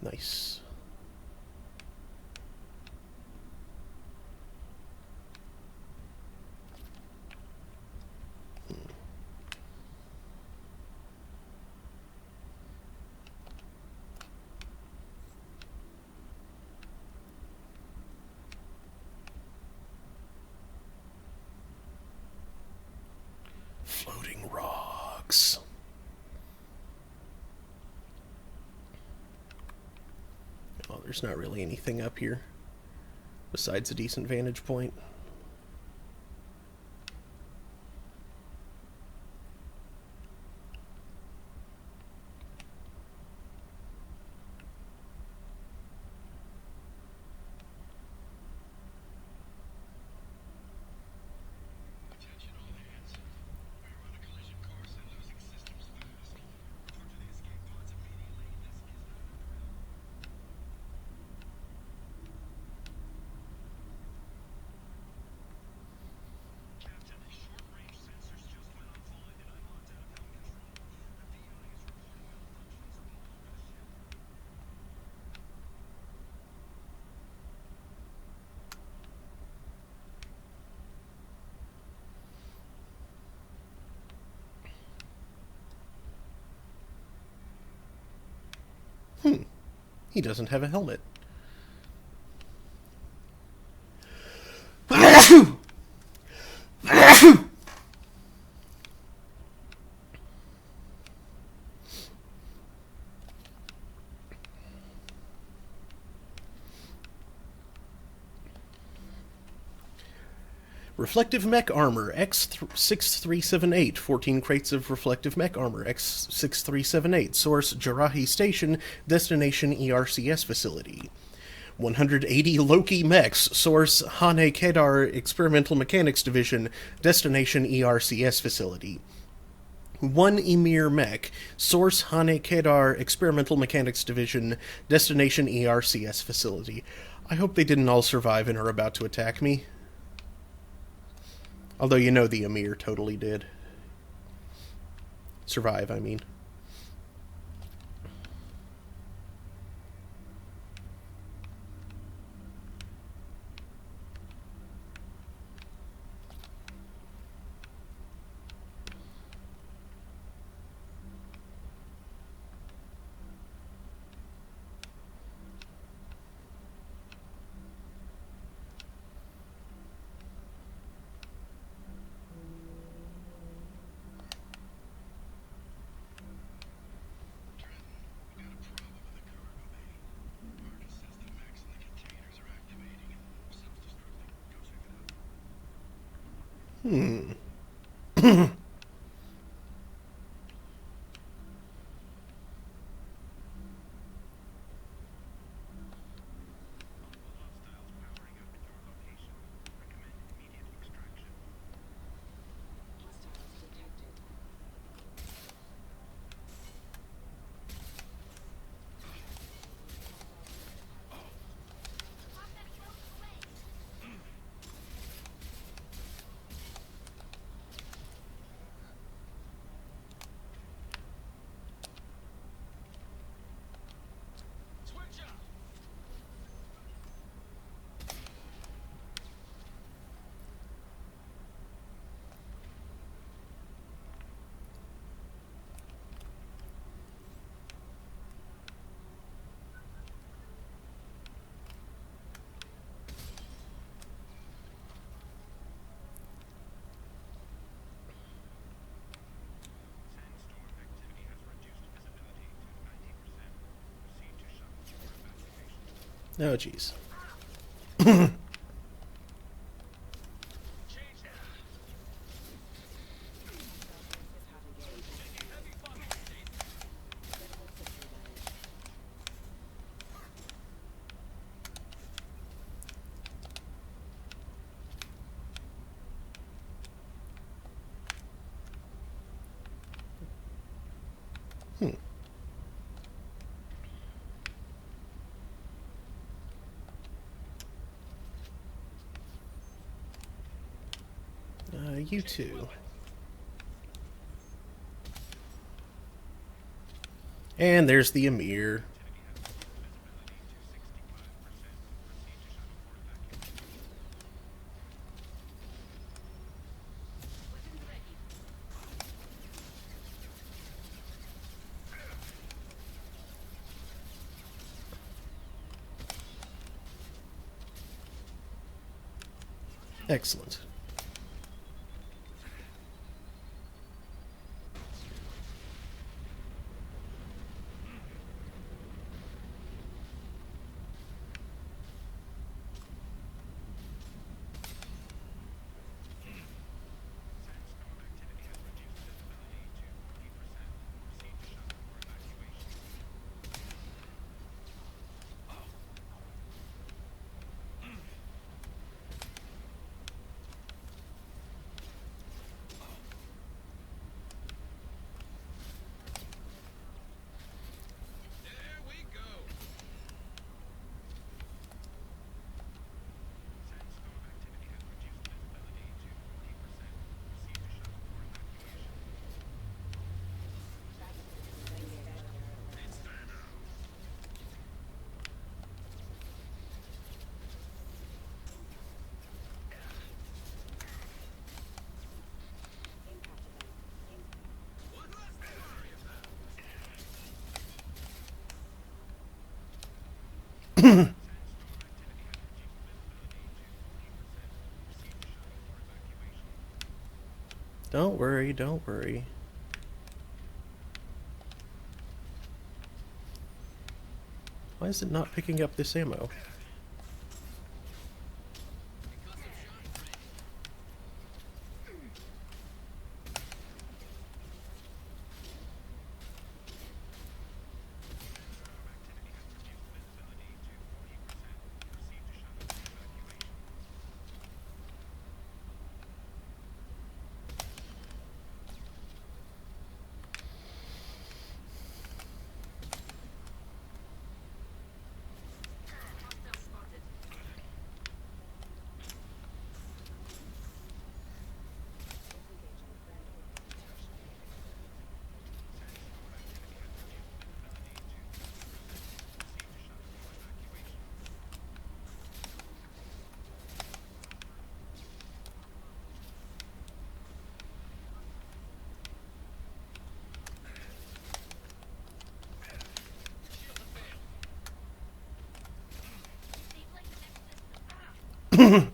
Nice. Floating rocks. Oh, there's not really anything up here besides a decent vantage point. He doesn't have a helmet. Reflective mech armor, X6378. 14 crates of reflective mech armor, X6378. Source, Jarahi Station. Destination, ERCS facility. 180 Loki mechs. Source: Hane Kedar Experimental Mechanics Division. Destination: ERCS facility. 1 Emir mech. Source: Hane Kedar Experimental Mechanics Division. Destination: ERCS facility. I hope they didn't all survive and are about to attack me. Although you know the Emir totally did. Survive, I mean. Oh, jeez. You two. And there's the Emir. Excellent. Don't worry, don't worry. Why is it not picking up this ammo? Ooh.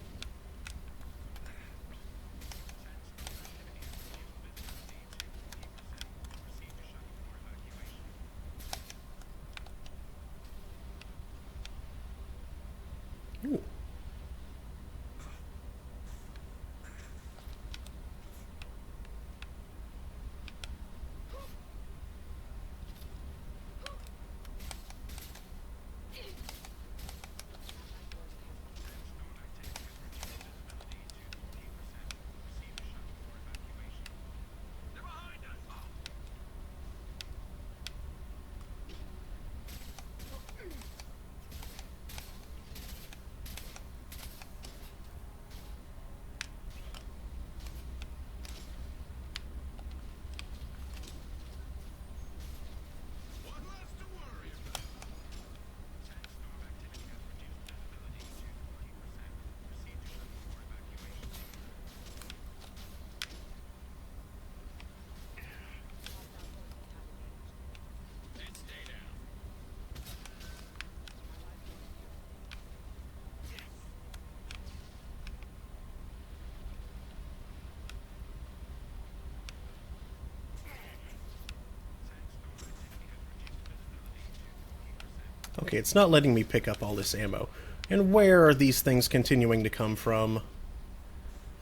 Okay, it's not letting me pick up all this ammo. And where are these things continuing to come from?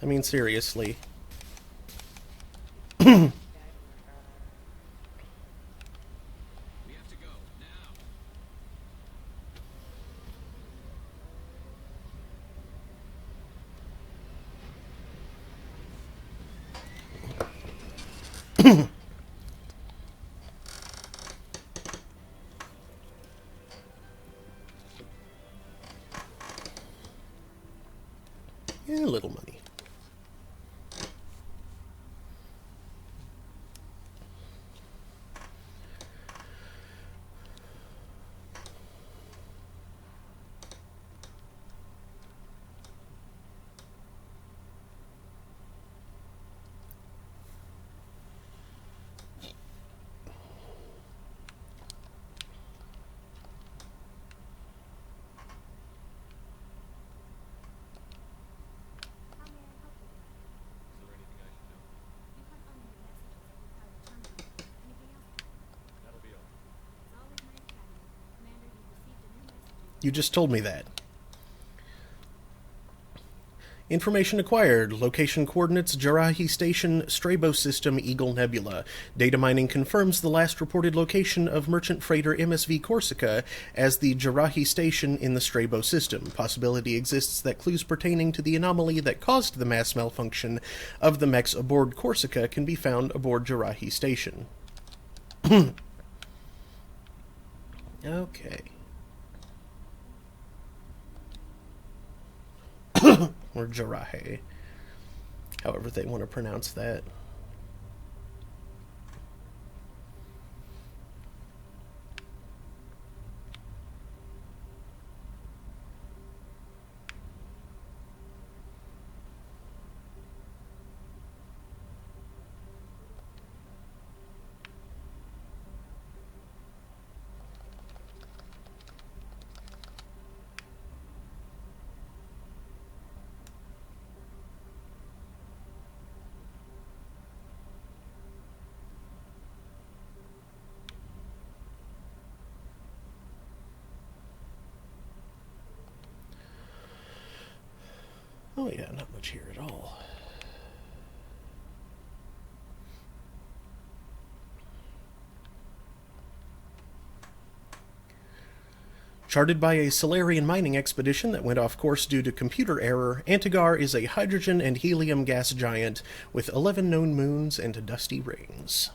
I mean, seriously. Yeah, a little money. You just told me that. Information acquired. Location coordinates Jarahi Station, Strabo System, Eagle Nebula. Data mining confirms the last reported location of merchant freighter MSV Corsica as the Jarahi Station in the Strabo System. Possibility exists that clues pertaining to the anomaly that caused the mass malfunction of the mechs aboard Corsica can be found aboard Jarahi Station. Okay. Or Jarahe. However they want to pronounce that. Oh yeah, not much here at all. Charted by a Solarian mining expedition that went off course due to computer error, Antigar is a hydrogen and helium gas giant with 11 known moons and dusty rings.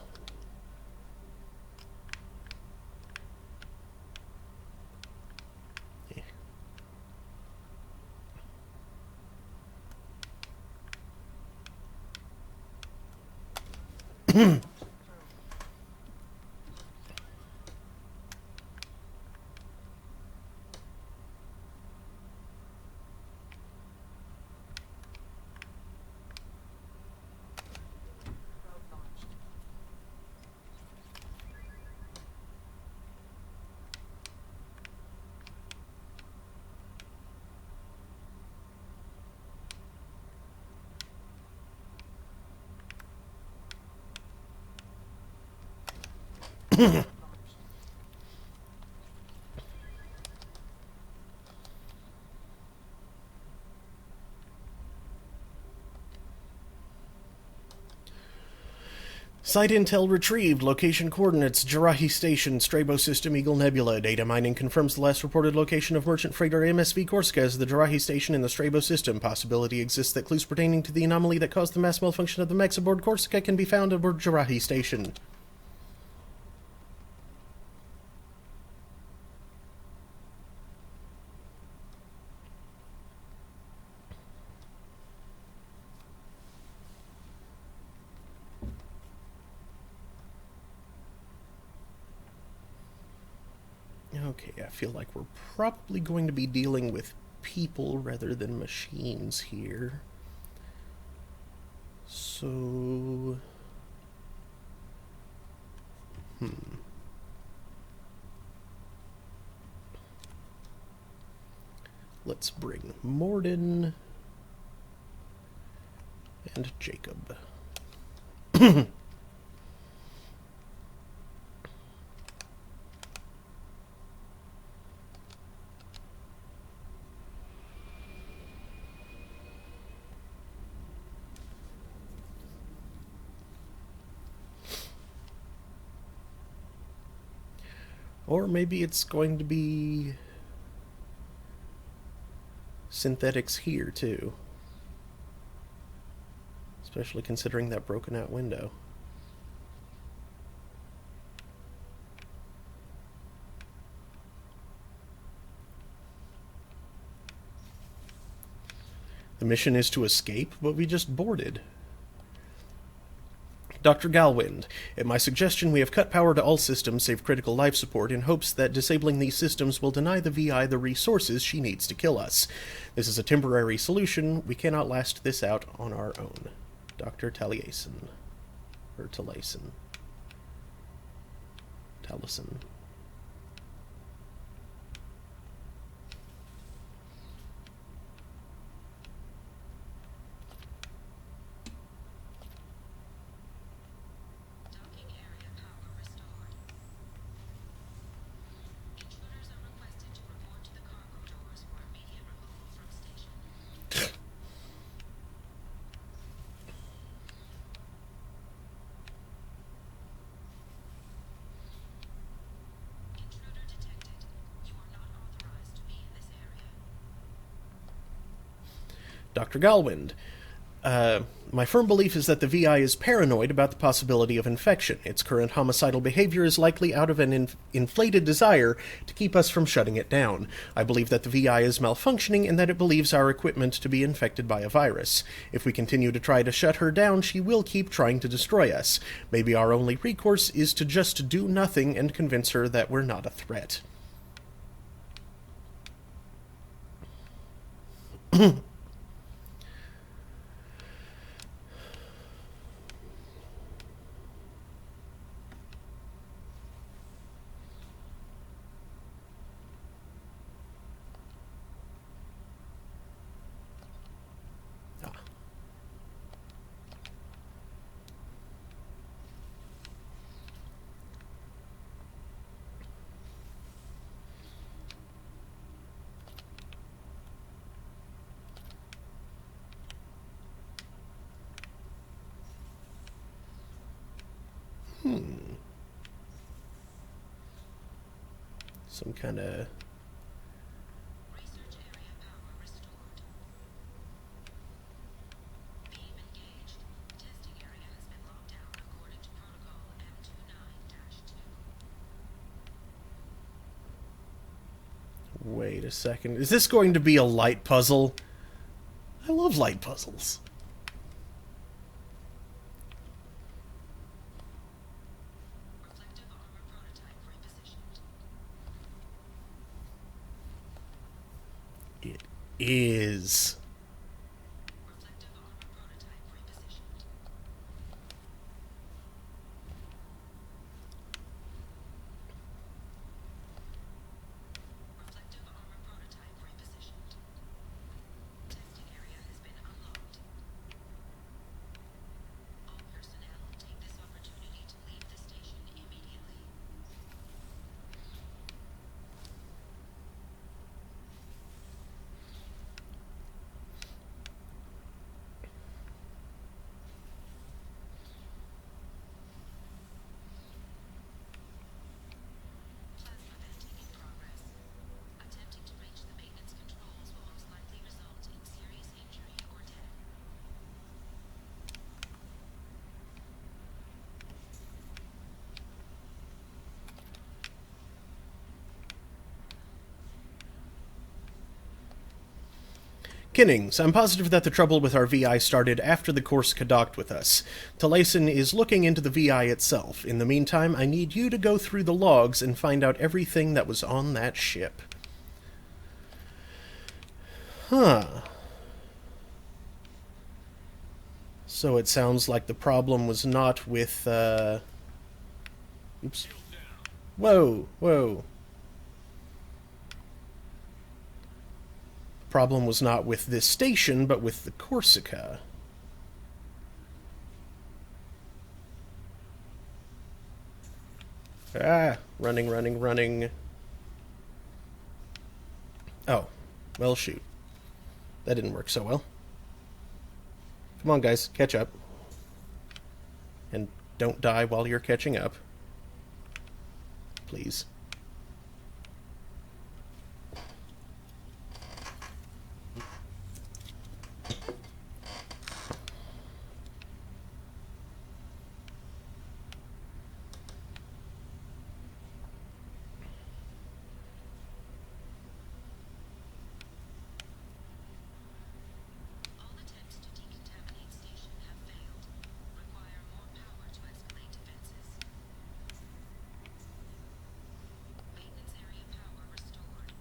Site intel retrieved. Location coordinates: Jarahi Station, Strabo System, Eagle Nebula. Data mining confirms the last reported location of merchant freighter MSV Corsica as the Jarahi Station in the Strabo System. Possibility exists that clues pertaining to the anomaly that caused the mass malfunction of the mechs aboard Corsica can be found aboard Jarahi Station. Okay, I feel like we're probably going to be dealing with people rather than machines here. So... Let's bring Morden and Jacob. Or maybe it's going to be synthetics here, too. Especially considering that broken out window. The mission is to escape, but we just boarded. Dr. Galwind, at my suggestion, we have cut power to all systems save critical life support in hopes that disabling these systems will deny the VI the resources she needs to kill us. This is a temporary solution. We cannot last this out on our own. Dr. Taliesin. Or Taliesin. Taliesin. Dr. Galwind. My firm belief is that the VI is paranoid about the possibility of infection. Its current homicidal behavior is likely out of an inflated desire to keep us from shutting it down. I believe that the VI is malfunctioning and that it believes our equipment to be infected by a virus. If we continue to try to shut her down, she will keep trying to destroy us. Maybe our only recourse is to just do nothing and convince her that we're not a threat. Some kind of... Research area power restored. Beam engaged. Testing area has been locked down according to protocol M29-2. Wait a second. Is this going to be a light puzzle? I love light puzzles. Reflective armor prototype repositioned. It is. Reflective armor prototype repositioned. Reflective armor prototype repositioned. Testing area has been unlocked. All personnel take this opportunity to leave the station immediately. Beginnings. I'm positive that the trouble with our VI started after the Corsica docked with us. Talason is looking into the VI itself. In the meantime, I need you to go through the logs and find out everything that was on that ship. Huh. So it sounds like the problem was not with, Oops. Whoa, whoa. Problem was not with this station, but with the Corsica. Ah, running, running, running. Oh, well, shoot. That didn't work so well. Come on, guys, catch up. And don't die while you're catching up. Please. All attempts to decontaminate station have failed. Require more power to escalate defenses. Maintenance area power restored.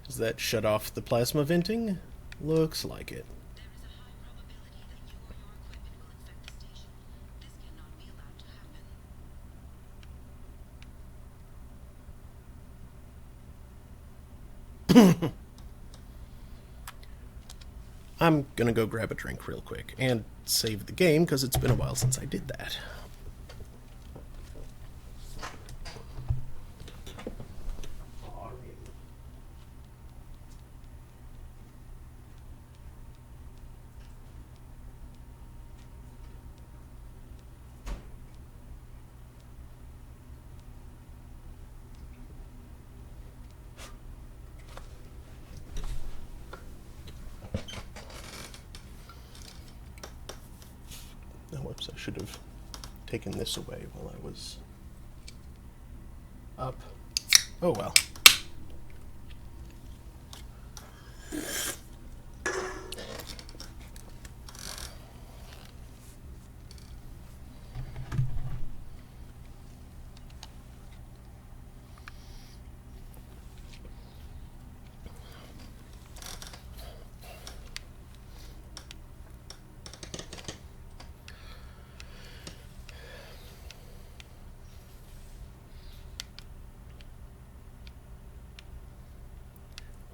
Does that shut off the plasma venting? Looks like it. There is a high probability that you or your equipment will infect the station. This cannot be allowed to happen. I'm gonna go grab a drink real quick and save the game because it's been a while since I did that. Oh, whoops, I should have taken this away while I was up. Oh well.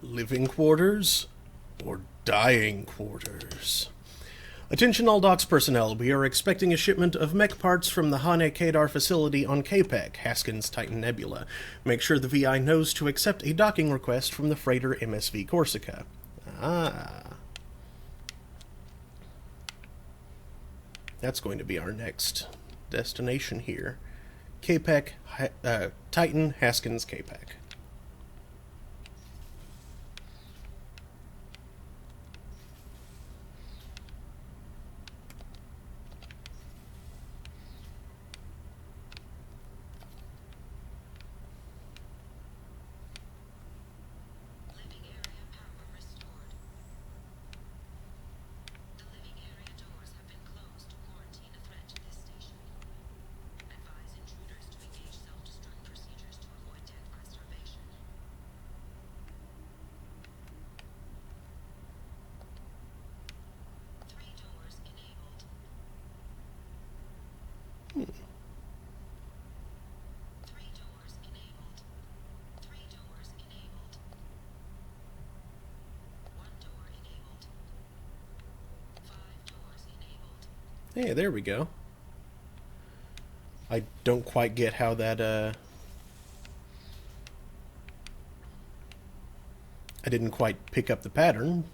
Living quarters or dying quarters? Attention all docks personnel, we are expecting a shipment of mech parts from the Hane Kadar facility on KPEC, Haskins Titan Nebula. Make sure the VI knows to accept a docking request from the freighter MSV Corsica. Ah. That's going to be our next destination here. KPEC, Titan, Haskins, KPEC. Living area power restored. The living area doors have been closed to quarantine a threat to this station. Advise intruders to engage self-destruct procedures to avoid death by starvation. Three doors enabled. Three doors enabled. Three doors enabled. One door enabled. Five doors enabled. Hey, there we go. I don't quite get how that, I didn't quite pick up the pattern.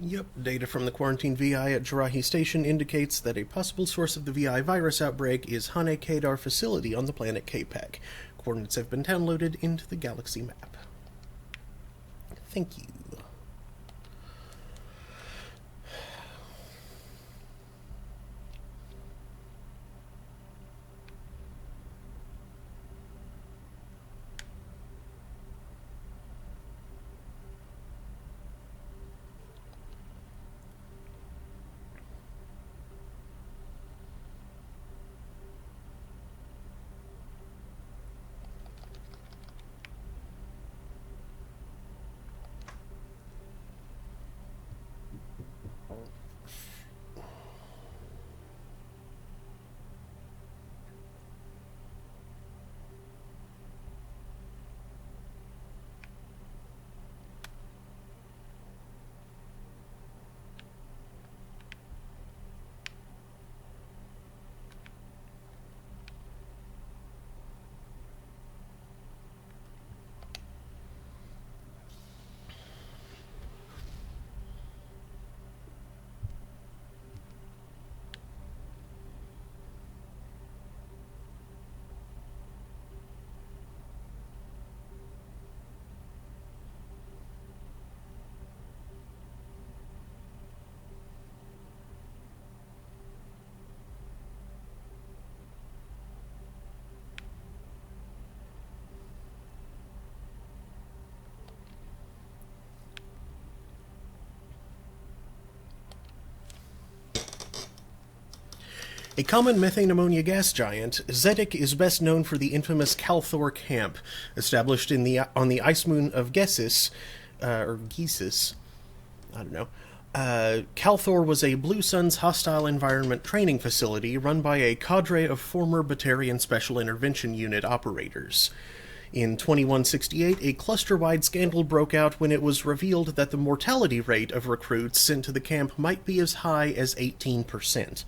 Yep, data from the quarantine VI at Jarahi Station indicates that a possible source of the VI virus outbreak is Hane Kadar facility on the planet Kapek. Coordinates have been downloaded into the galaxy map. Thank you. A common methane ammonia gas giant, Zedek is best known for the infamous Calthor camp, established on the ice moon of Gessis, or Geesis. I don't know. Calthor was a Blue Sun's hostile environment training facility run by a cadre of former Batarian Special Intervention Unit operators. In 2168, a cluster-wide scandal broke out when it was revealed that the mortality rate of recruits sent to the camp might be as high as 18%.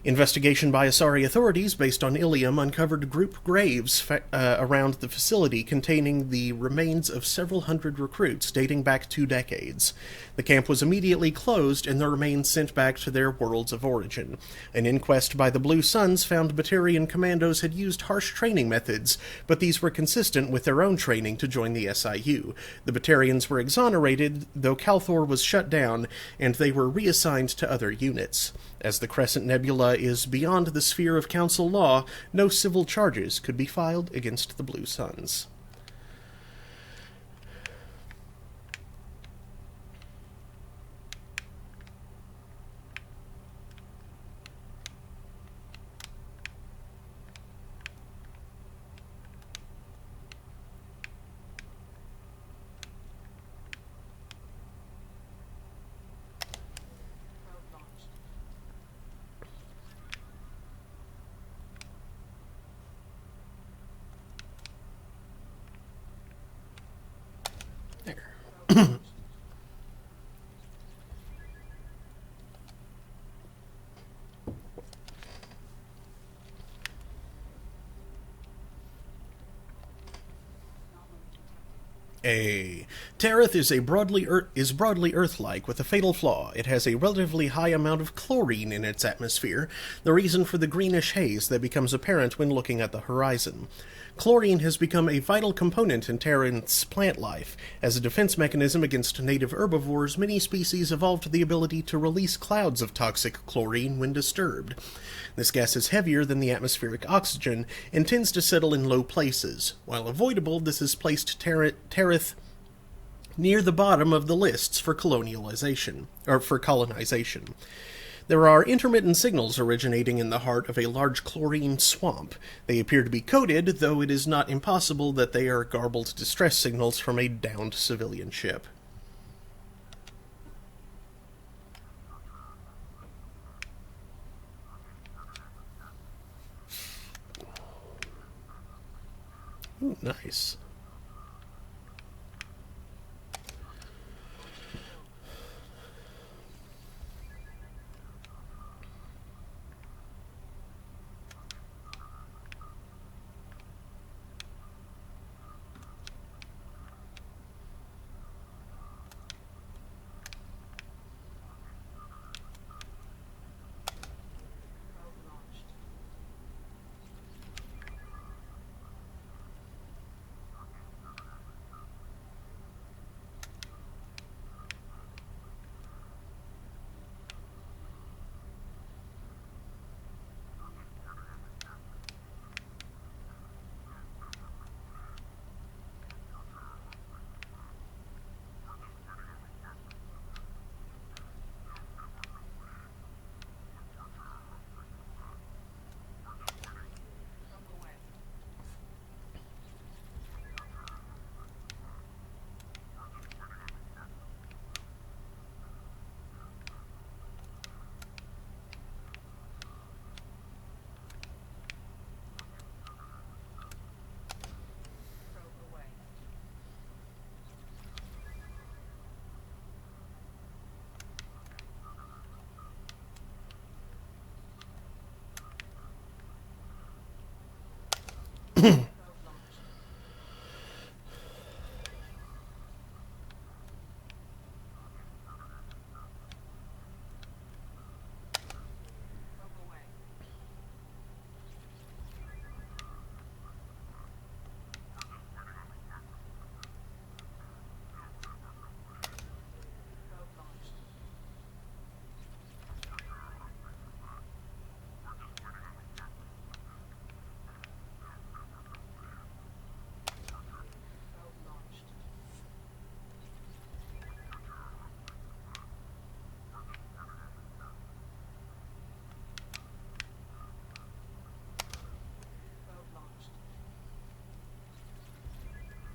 Investigation by Asari authorities based on Ilium uncovered group graves around the facility containing the remains of several hundred recruits dating back 2 decades. The camp was immediately closed and the remains sent back to their worlds of origin. An inquest by the Blue Suns found Batarian commandos had used harsh training methods, but these were consistent with their own training to join the SIU. The Batarians were exonerated, though Calthor was shut down, and they were reassigned to other units. As the Crescent Nebula is beyond the sphere of council law, no civil charges could be filed against the Blue Suns. Tereth is broadly Earth-like, with a fatal flaw. It has a relatively high amount of chlorine in its atmosphere, the reason for the greenish haze that becomes apparent when looking at the horizon. Chlorine has become a vital component in Tereth's plant life. As a defense mechanism against native herbivores, many species evolved the ability to release clouds of toxic chlorine when disturbed. This gas is heavier than the atmospheric oxygen and tends to settle in low places. While avoidable, this has placed Tereth near the bottom of the lists for colonization. There are intermittent signals originating in the heart of a large chlorine swamp. They appear to be coded, though it is not impossible that they are garbled distress signals from a downed civilian ship. Ooh, nice.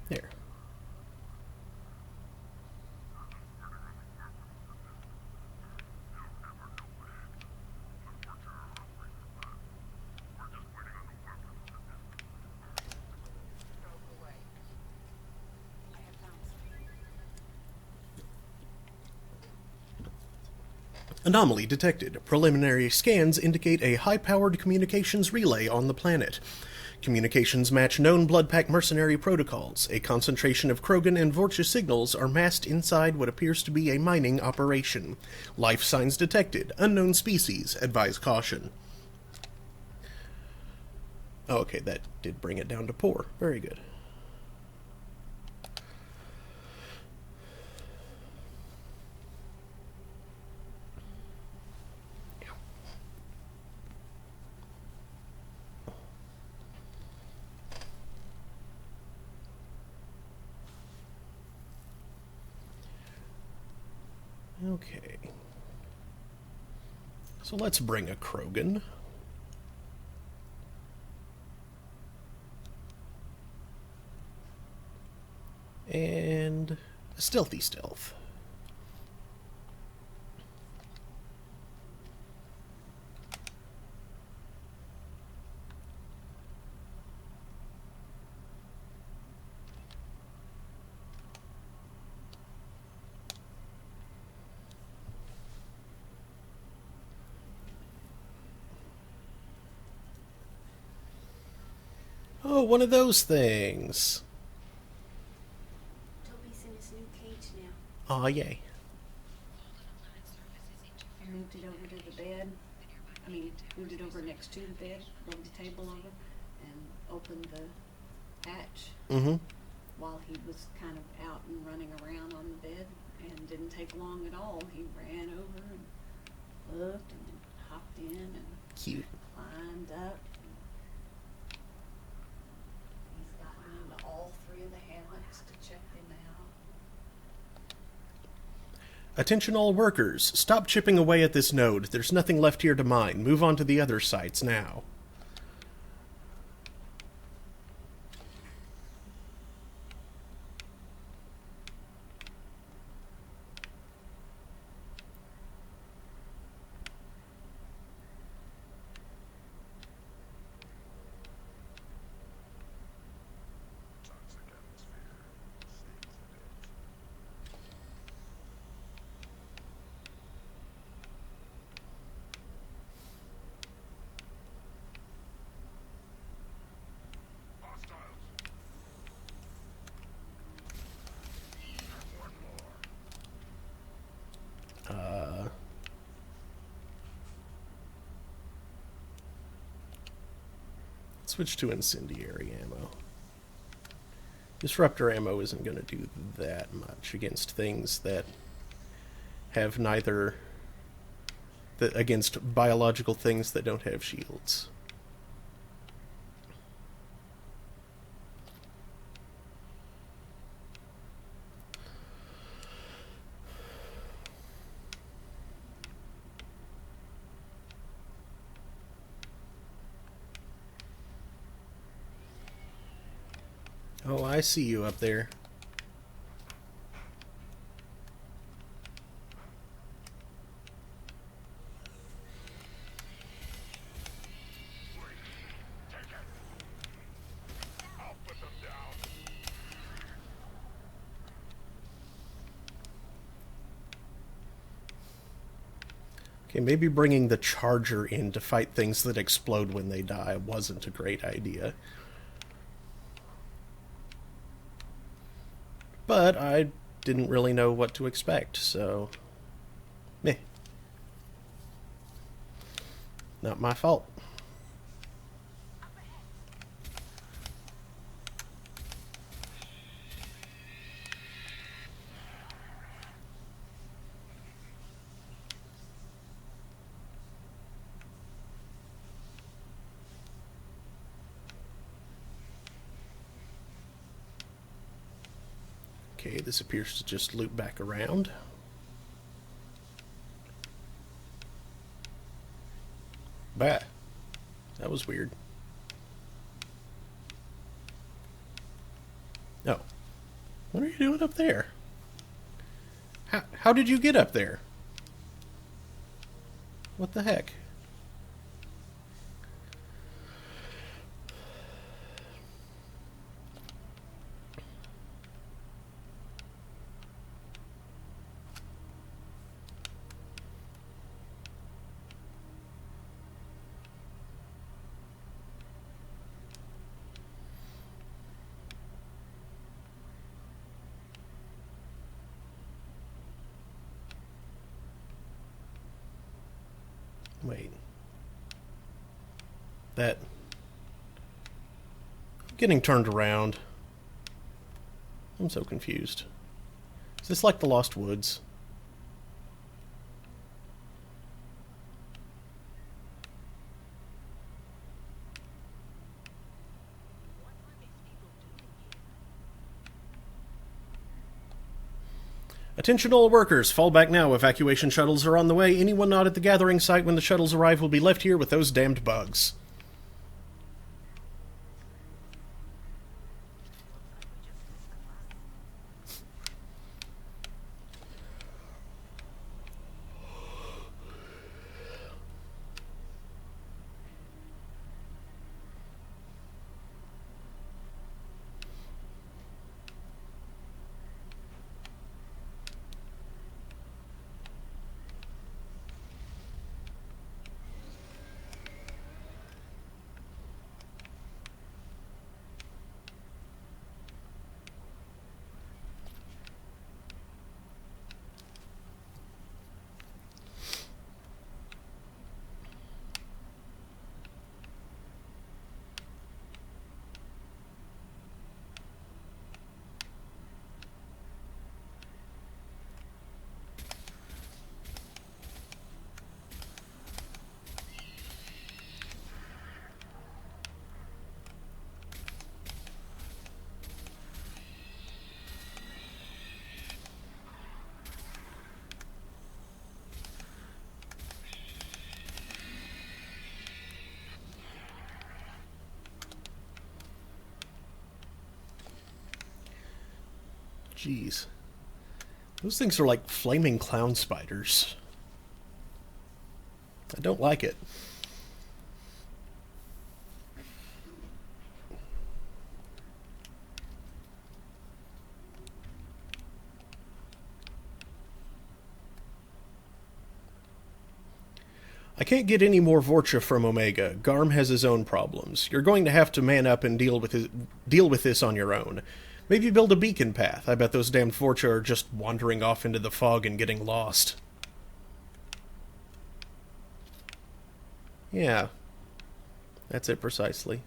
There. Anomaly detected. Preliminary scans indicate a high-powered communications relay on the planet. Communications match known Bloodpack mercenary protocols. A concentration of Krogan and Vorcha signals are massed inside what appears to be a mining operation. Life signs detected. Unknown species. Advise caution. Oh, okay, that did bring it down to poor. Very good. Okay. So let's bring a Krogan. And a stealthy stealth. Oh, one of those things. Toby's in his new cage now. Aw, yay. I moved it over to the bed. Moved it over next to the bed, rolled the table over, and opened the hatch Mm-hmm. while he was kind of out and running around on the bed. And didn't take long at all. He ran over and looked and then hopped in and Cute. climbed up. He's gotten into all three of the hammocks to check them out. Attention all workers. Stop chipping away at this node. There's nothing left here to mine. Move on to the other sites now. Switch to incendiary ammo. Disruptor ammo isn't going to do that much against things that have neither... against biological things that don't have shields. Oh, I see you up there. Okay, maybe bringing the charger in to fight things that explode when they die wasn't a great idea. but I didn't really know what to expect, so meh. Not my fault. Okay, this appears to just loop back around. Bah. That was weird. Oh. What are you doing up there? How did you get up there? What the heck? Wait. That... Getting turned around. I'm so confused. Is this like the Lost Woods? Attention all workers, fall back now. Evacuation shuttles are on the way. Anyone not at the gathering site when the shuttles arrive will be left here with those damned bugs. Jeez. Those things are like flaming clown spiders. I don't like it. I can't get any more Vorcha from Omega. Garm has his own problems. You're going to have to man up and deal with this on your own. Maybe build a beacon path. I bet those damned Vorcha are just wandering off into the fog and getting lost. Yeah. That's it precisely.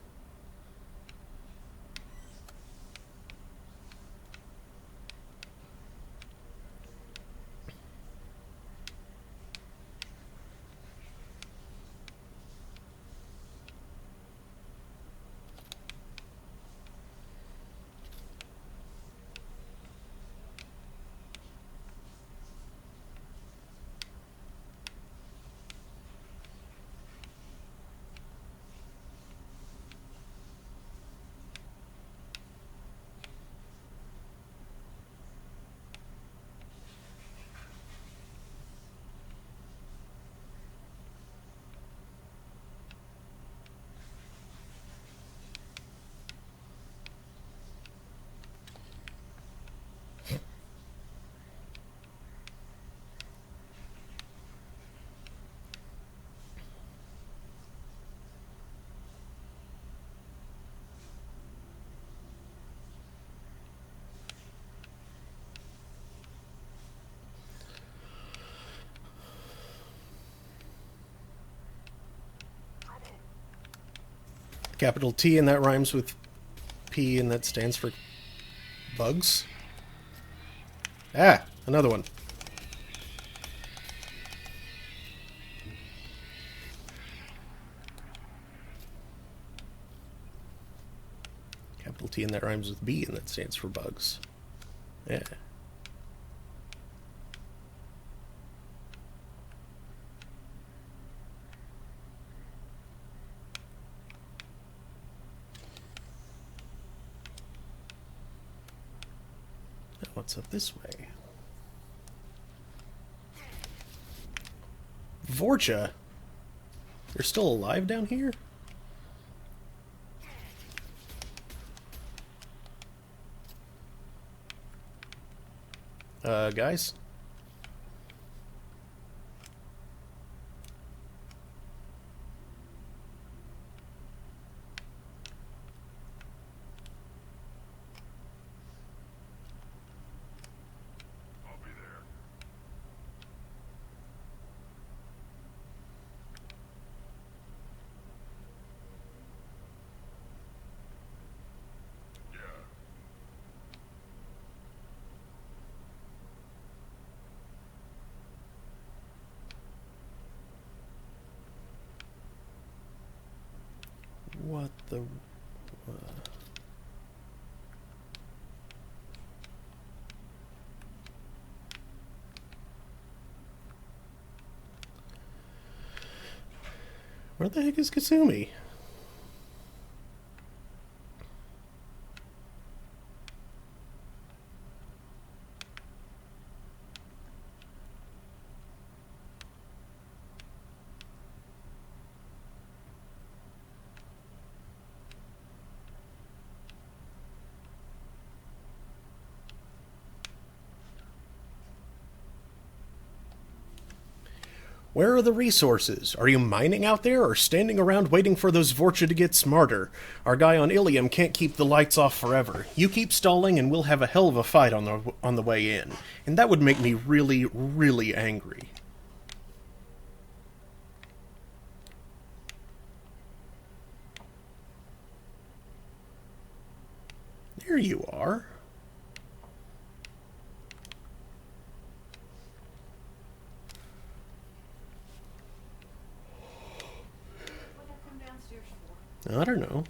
Capital T, and that rhymes with P, and that stands for bugs. Ah, another one. Capital T, and that rhymes with B, and that stands for bugs. Yeah. Now what's up this way? Vorcha? They're still alive down here? Guys? I'll be there. Yeah. What the... Where the heck is Kasumi? Where are the resources? Are you mining out there or standing around waiting for those Vorcha to get smarter? Our guy on Ilium can't keep the lights off forever. You keep stalling and we'll have a hell of a fight on the way in. And that would make me really, really angry. There you are. What did I come downstairs for? I don't know.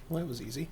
Well, that was easy.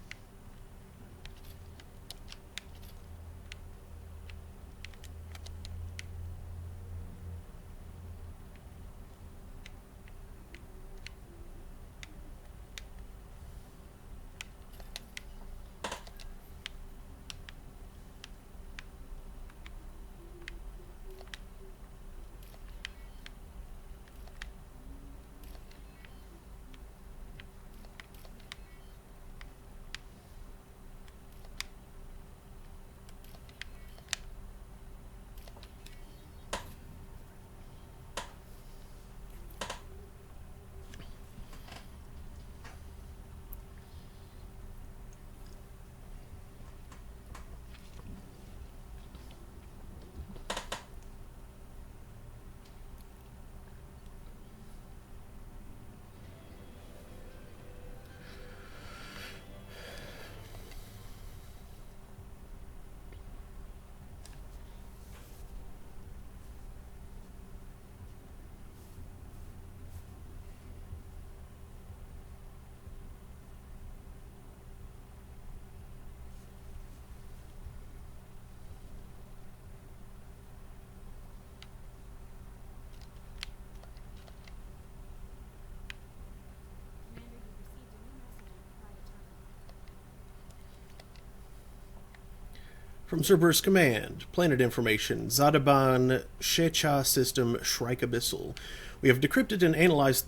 From Cerberus Command, Planet Information, Zadaban Shecha System Shrike Abyssal. We have decrypted and analyzed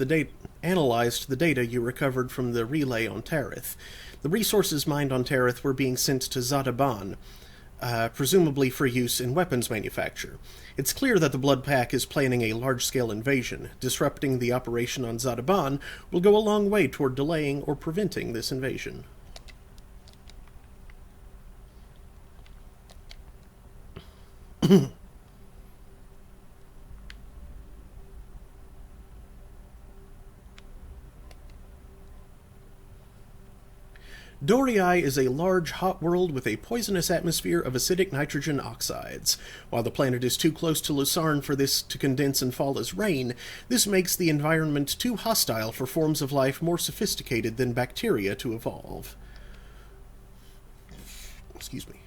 the data you recovered from the relay on Tarith. The resources mined on Tarith were being sent to Zadaban, presumably for use in weapons manufacture. It's clear that the Blood Pack is planning a large-scale invasion. Disrupting the operation on Zadaban will go a long way toward delaying or preventing this invasion. Dorii is a large, hot world with a poisonous atmosphere of acidic nitrogen oxides. While the planet is too close to Lucerne for this to condense and fall as rain, this makes the environment too hostile for forms of life more sophisticated than bacteria to evolve. Excuse me.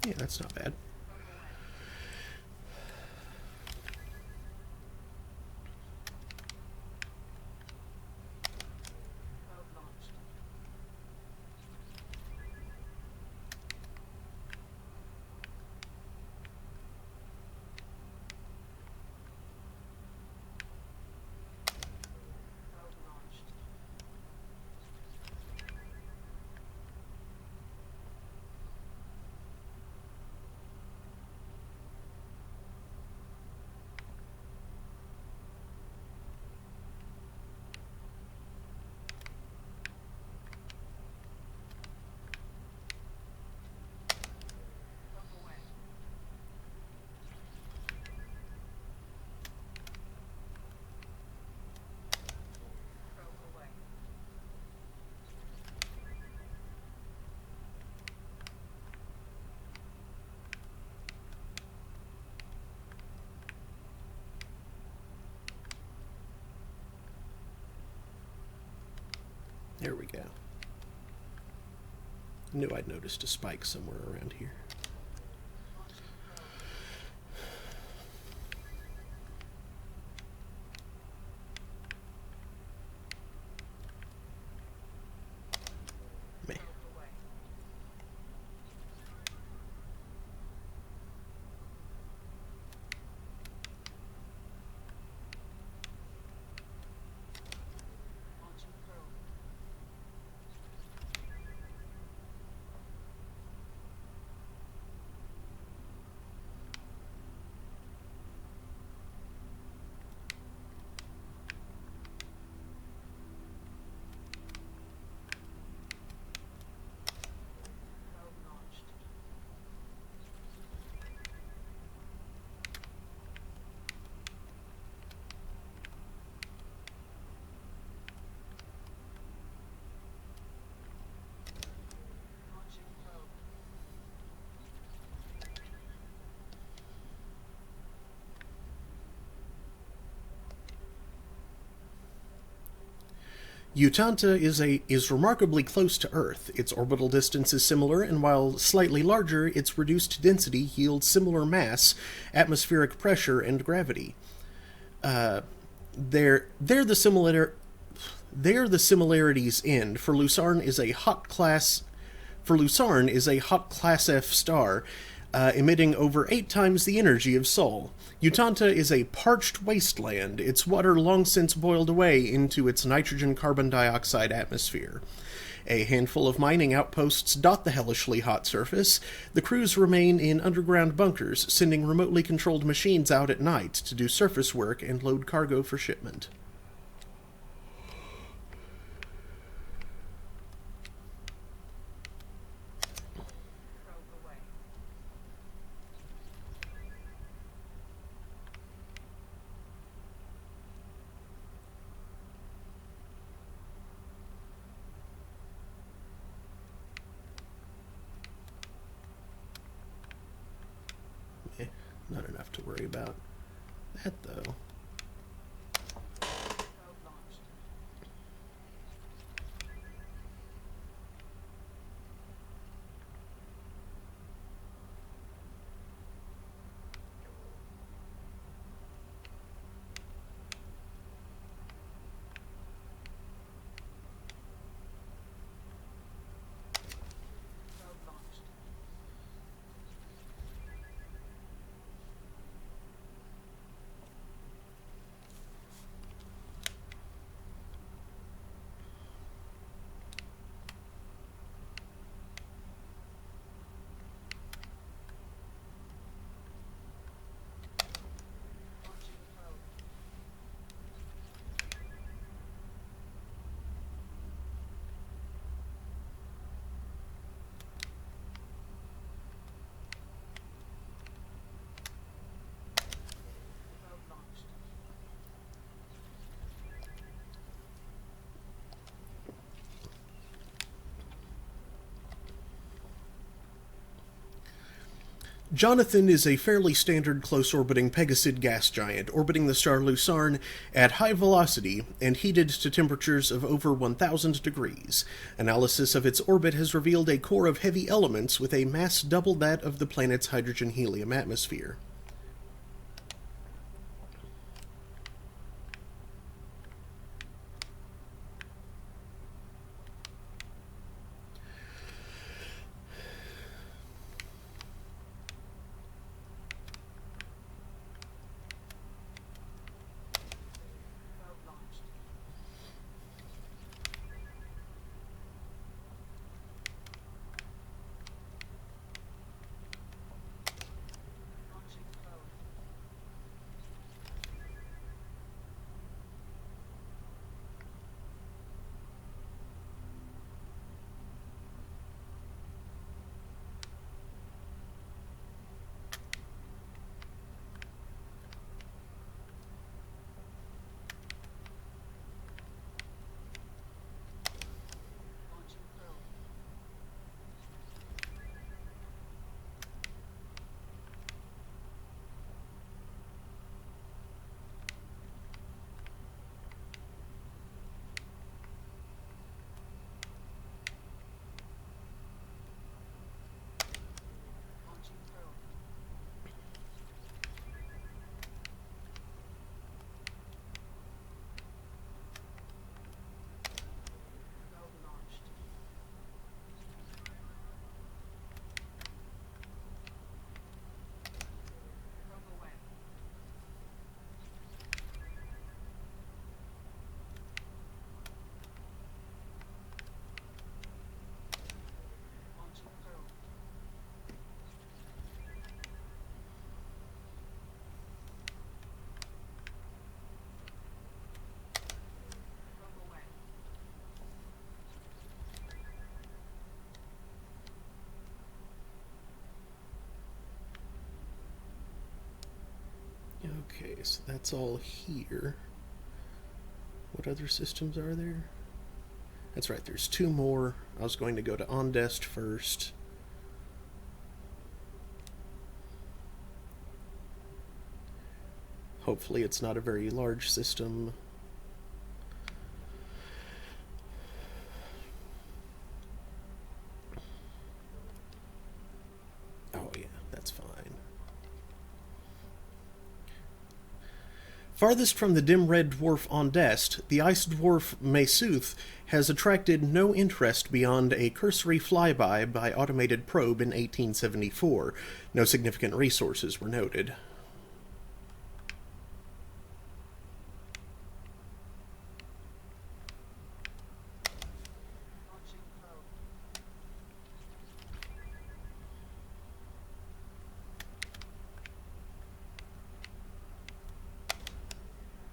Yeah, that's not bad. There we go. Knew I'd noticed a spike somewhere around here. Meh. Utanta is remarkably close to Earth. Its orbital distance is similar, and while slightly larger, its reduced density yields similar mass, atmospheric pressure, and gravity. There the similarities end. For Lucerne is a hot class F star, emitting over 8 times the energy of Sol. Utanta is a parched wasteland, its water long since boiled away into its nitrogen carbon dioxide atmosphere. A handful of mining outposts dot the hellishly hot surface. The crews remain in underground bunkers, sending remotely controlled machines out at night to do surface work and load cargo for shipment. Not enough to worry about. That, though. Jonathan is a fairly standard close-orbiting Pegasid gas giant, orbiting the star Lucerne at high velocity and heated to temperatures of over 1,000 degrees. Analysis of its orbit has revealed a core of heavy elements with a mass double that of the planet's hydrogen-helium atmosphere. Probe launched. Launching probe. Launching probe. Launching probe. Probe launched. Probe away. Launching probe. Probe away. Okay, so that's all here. What other systems are there? That's right, there's two more. I was going to go to Ondest first. Hopefully it's not a very large system. Oh yeah, that's fine. Farthest from the dim red dwarf Ondest, the ice dwarf Mesuth has attracted no interest beyond a cursory flyby by automated probe in 1874. No significant resources were noted. Launching probe.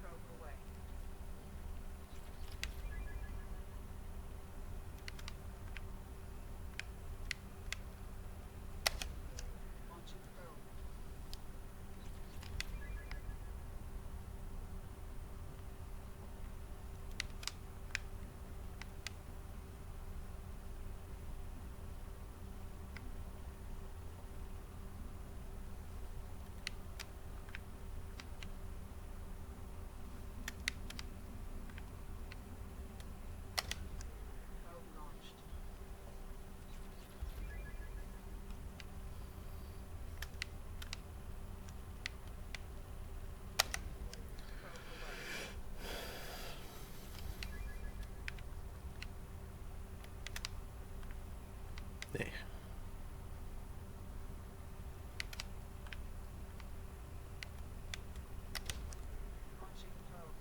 Probe away. Launching probe. Probe launched. Probe away. There. Launching probe.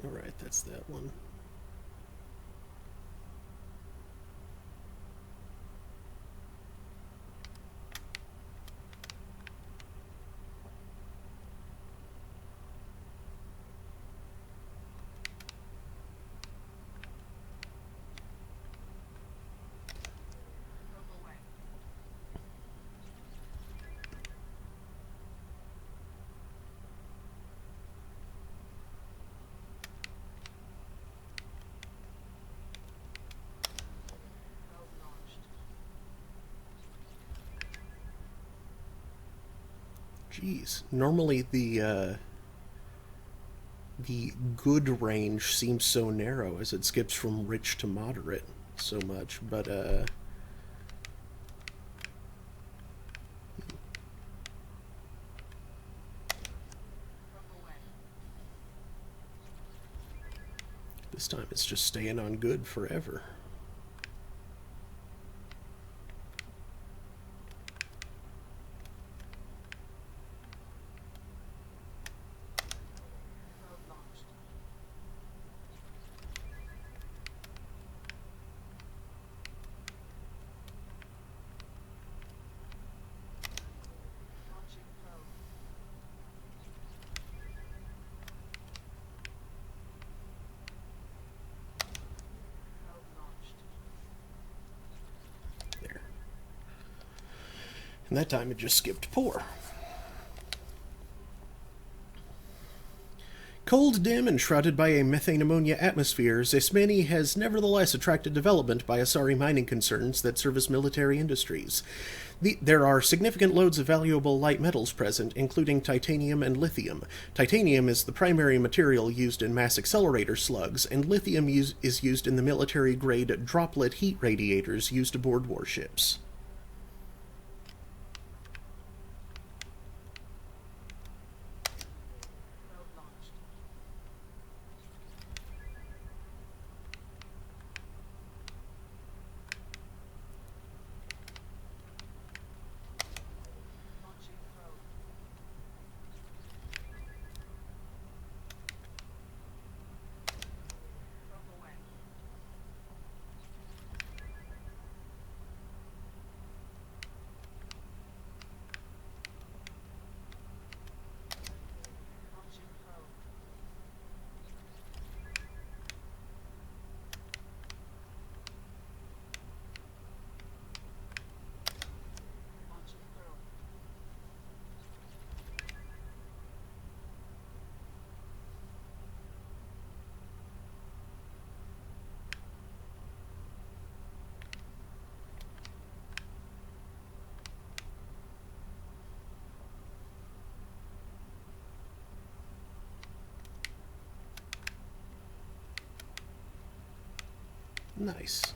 Alright, that's that one. Probe away. Jeez. Normally the good range seems so narrow as it skips from rich to moderate so much, but this time it's just staying on good forever. There. And that time it just skipped poor. Cold, dim, and shrouded by a methane ammonia atmosphere, Zesmani has nevertheless attracted development by Asari mining concerns that service military industries. There are significant loads of valuable light metals present, including titanium and lithium. Titanium is the primary material used in mass accelerator slugs, and lithium is used in the military-grade droplet heat radiators used aboard warships. Nice.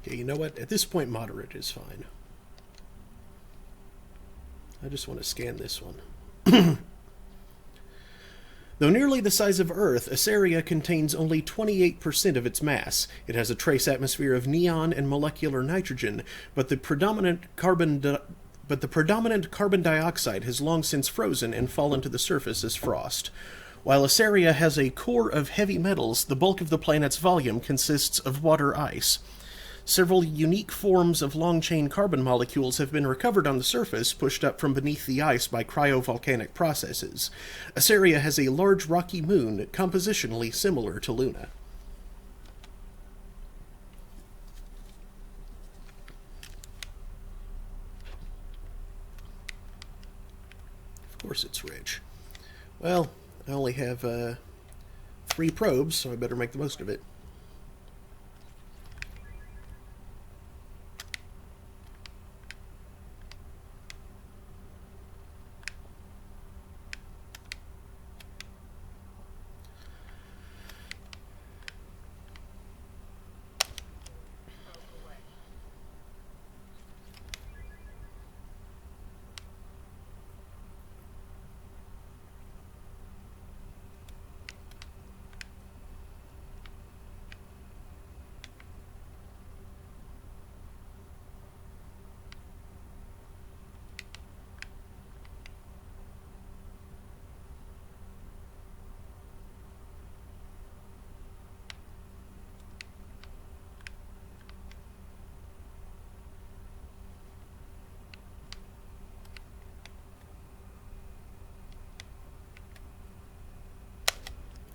Okay, you know what? At this point, moderate is fine. I just want to scan this one. Though nearly the size of Earth, Asaria contains only 28% of its mass. It has a trace atmosphere of neon and molecular nitrogen, but the predominant carbon dioxide has long since frozen and fallen to the surface as frost. While Asaria has a core of heavy metals, the bulk of the planet's volume consists of water ice. Several unique forms of long-chain carbon molecules have been recovered on the surface, pushed up from beneath the ice by cryovolcanic processes. Asaria has a large rocky moon, compositionally similar to Luna. course it's rich. Well, I only have 3 probes, so I better make the most of it.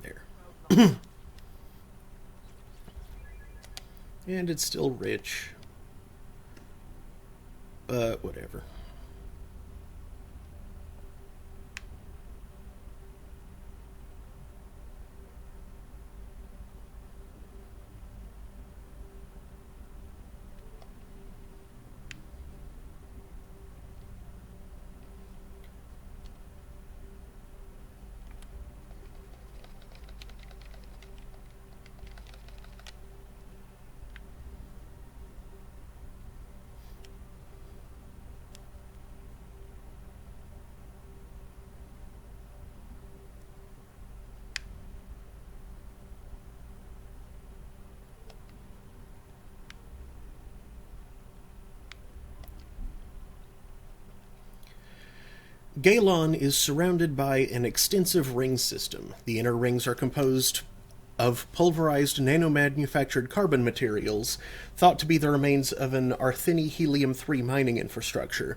There. And it's still rich. But whatever. Galon is surrounded by an extensive ring system. The inner rings are composed of pulverized nano-manufactured carbon materials, thought to be the remains of an Arthini helium-3 mining infrastructure.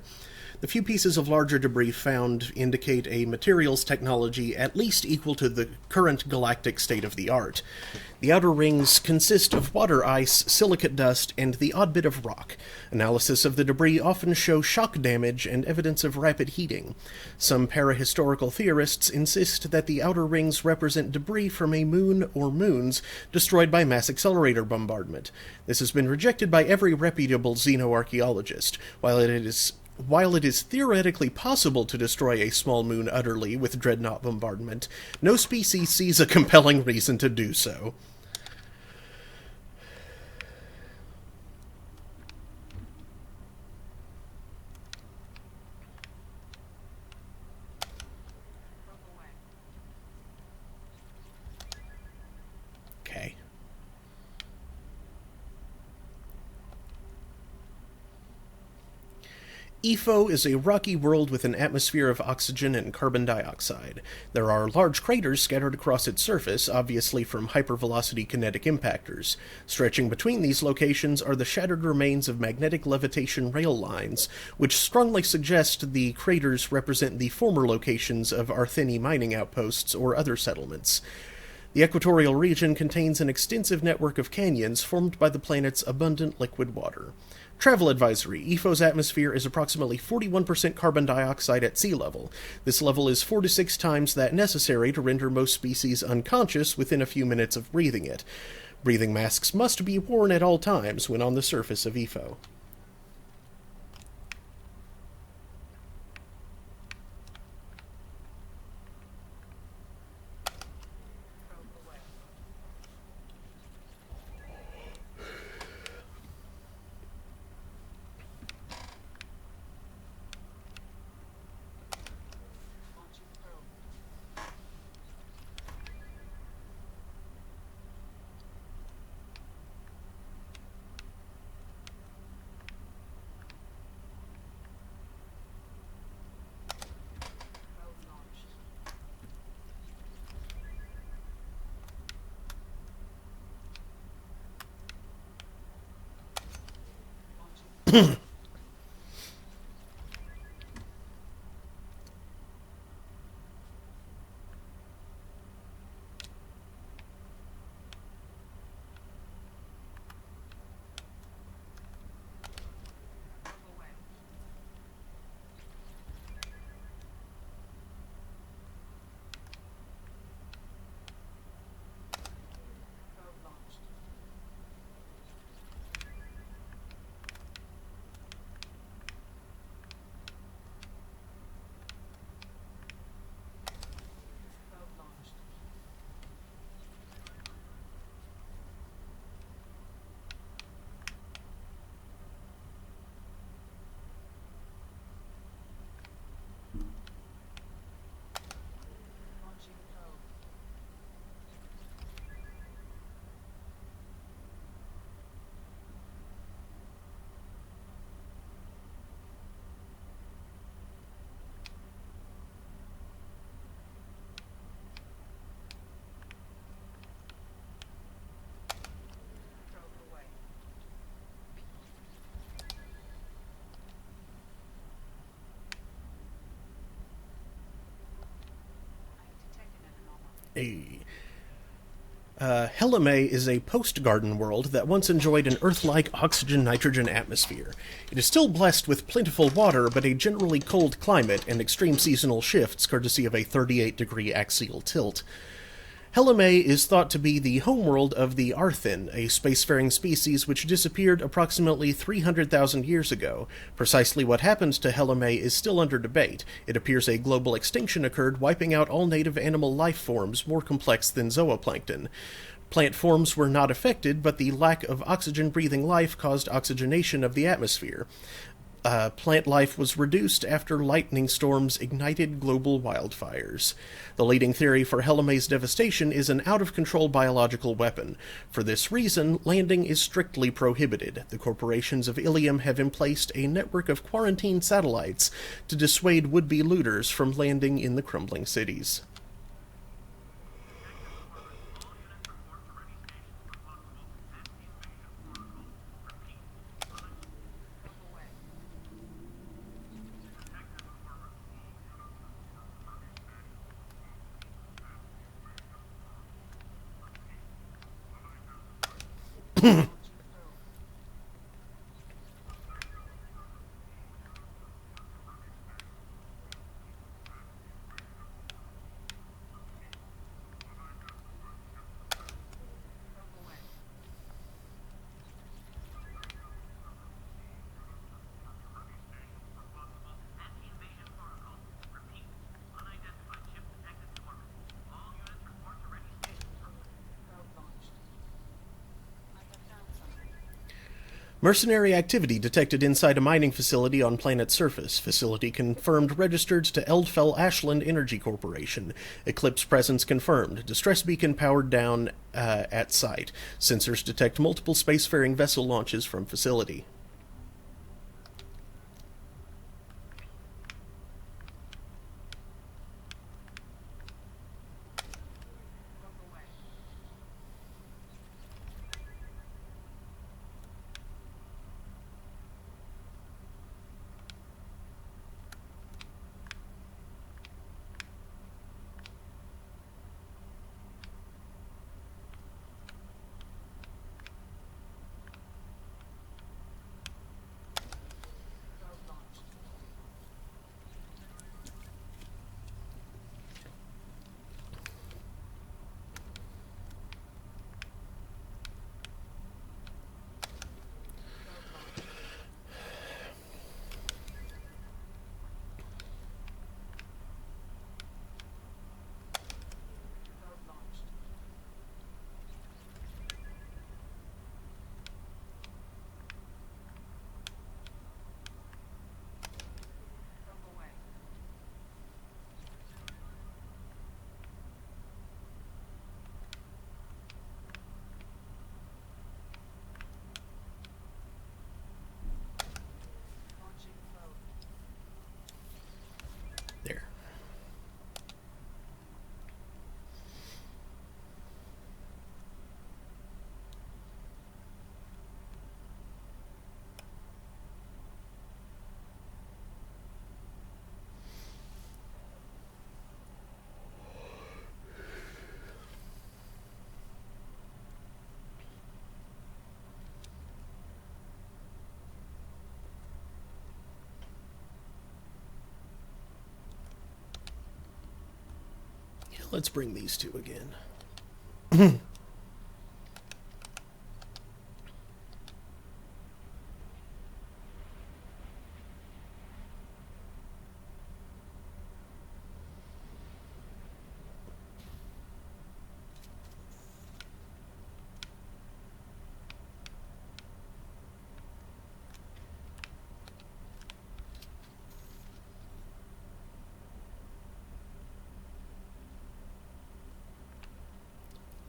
The few pieces of larger debris found indicate a materials technology at least equal to the current galactic state-of-the-art. The outer rings consist of water ice, silicate dust, and the odd bit of rock. Analysis of the debris often show shock damage and evidence of rapid heating. Some parahistorical theorists insist that the outer rings represent debris from a moon or moons destroyed by mass accelerator bombardment. This has been rejected by every reputable xenoarchaeologist. While it is theoretically possible to destroy a small moon utterly with dreadnought bombardment, no species sees a compelling reason to do so. Okay. Ifo is a rocky world with an atmosphere of oxygen and carbon dioxide. There are large craters scattered across its surface, obviously from hypervelocity kinetic impactors. Stretching between these locations are the shattered remains of magnetic levitation rail lines, which strongly suggest the craters represent the former locations of Arthini mining outposts or other settlements. The equatorial region contains an extensive network of canyons formed by the planet's abundant liquid water. Travel advisory. Ifo's atmosphere is approximately 41% carbon dioxide at sea level. This level is 4 to 6 times that necessary to render most species unconscious within a few minutes of breathing it. Breathing masks must be worn at all times when on the surface of Ifo. A Helime is a post-garden world that once enjoyed an Earth-like oxygen-nitrogen atmosphere. It is still blessed with plentiful water, but a generally cold climate and extreme seasonal shifts courtesy of a 38-degree axial tilt. Helime is thought to be the homeworld of the Arthin, a spacefaring species which disappeared approximately 300,000 years ago. Precisely what happened to Helime is still under debate. It appears a global extinction occurred, wiping out all native animal life forms more complex than zooplankton. Plant forms were not affected, but the lack of oxygen-breathing life caused oxygenation of the atmosphere. Plant life was reduced after lightning storms ignited global wildfires. The leading theory for Helime's devastation is an out-of-control biological weapon. For this reason, landing is strictly prohibited. The corporations of Ilium have emplaced a network of quarantine satellites to dissuade would-be looters from landing in the crumbling cities. Mercenary activity detected inside a mining facility on planet's surface. Facility confirmed registered to Eldfell Ashland Energy Corporation. Eclipse presence confirmed. Distress beacon powered down at site. Sensors detect multiple spacefaring vessel launches from facility. There. Let's bring these two again.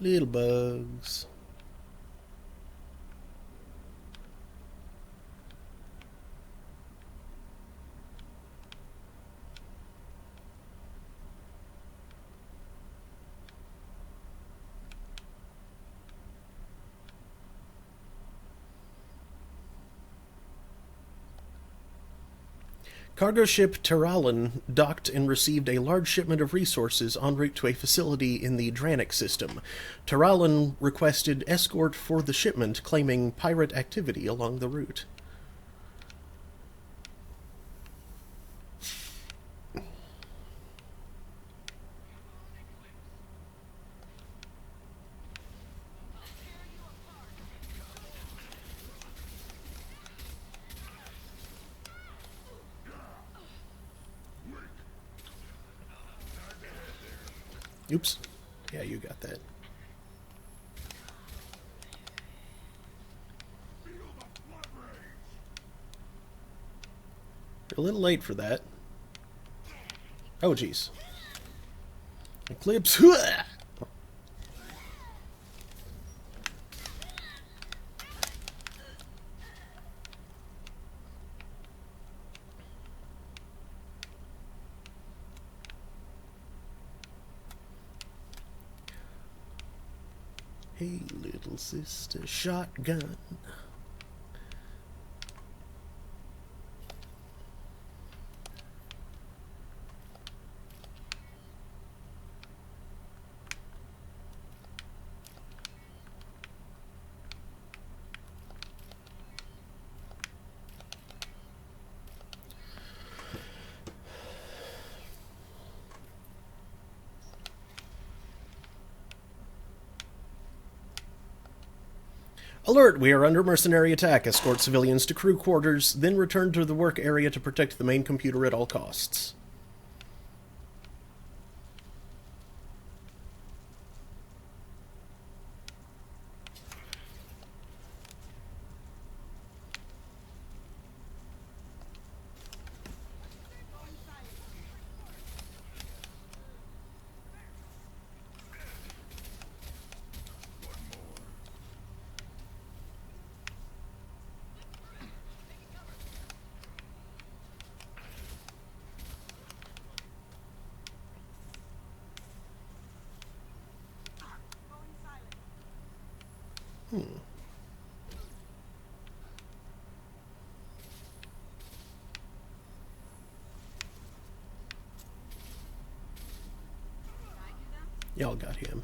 Little bugs. Cargo ship Terralan docked and received a large shipment of resources en route to a facility in the Dranic system. Terralan requested escort for the shipment, claiming pirate activity along the route. Oops. Yeah, you got that. You're a little late for that. Oh, jeez. Eclipse. Hey, little sister, shotgun. Alert! We are under mercenary attack. Escort civilians to crew quarters, then return to the work area to protect the main computer at all costs. Y'all got him.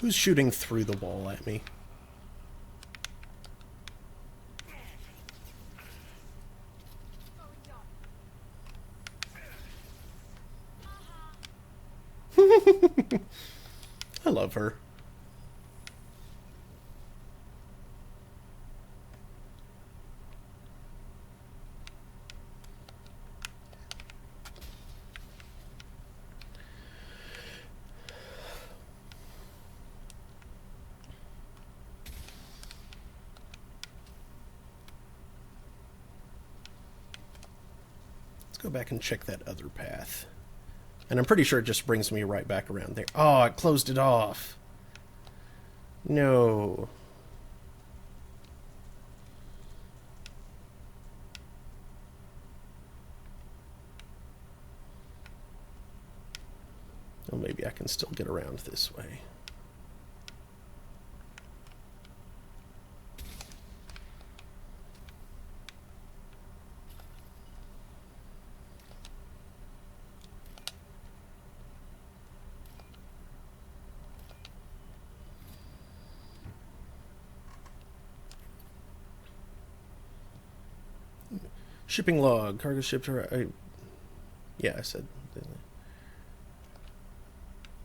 Who's shooting through the wall at me? I love her. Go back and check that other path. And I'm pretty sure it just brings me right back around there. Oh, it closed it off. No. Well, maybe I can still get around this way. Shipping log, cargo ship to... yeah, I said...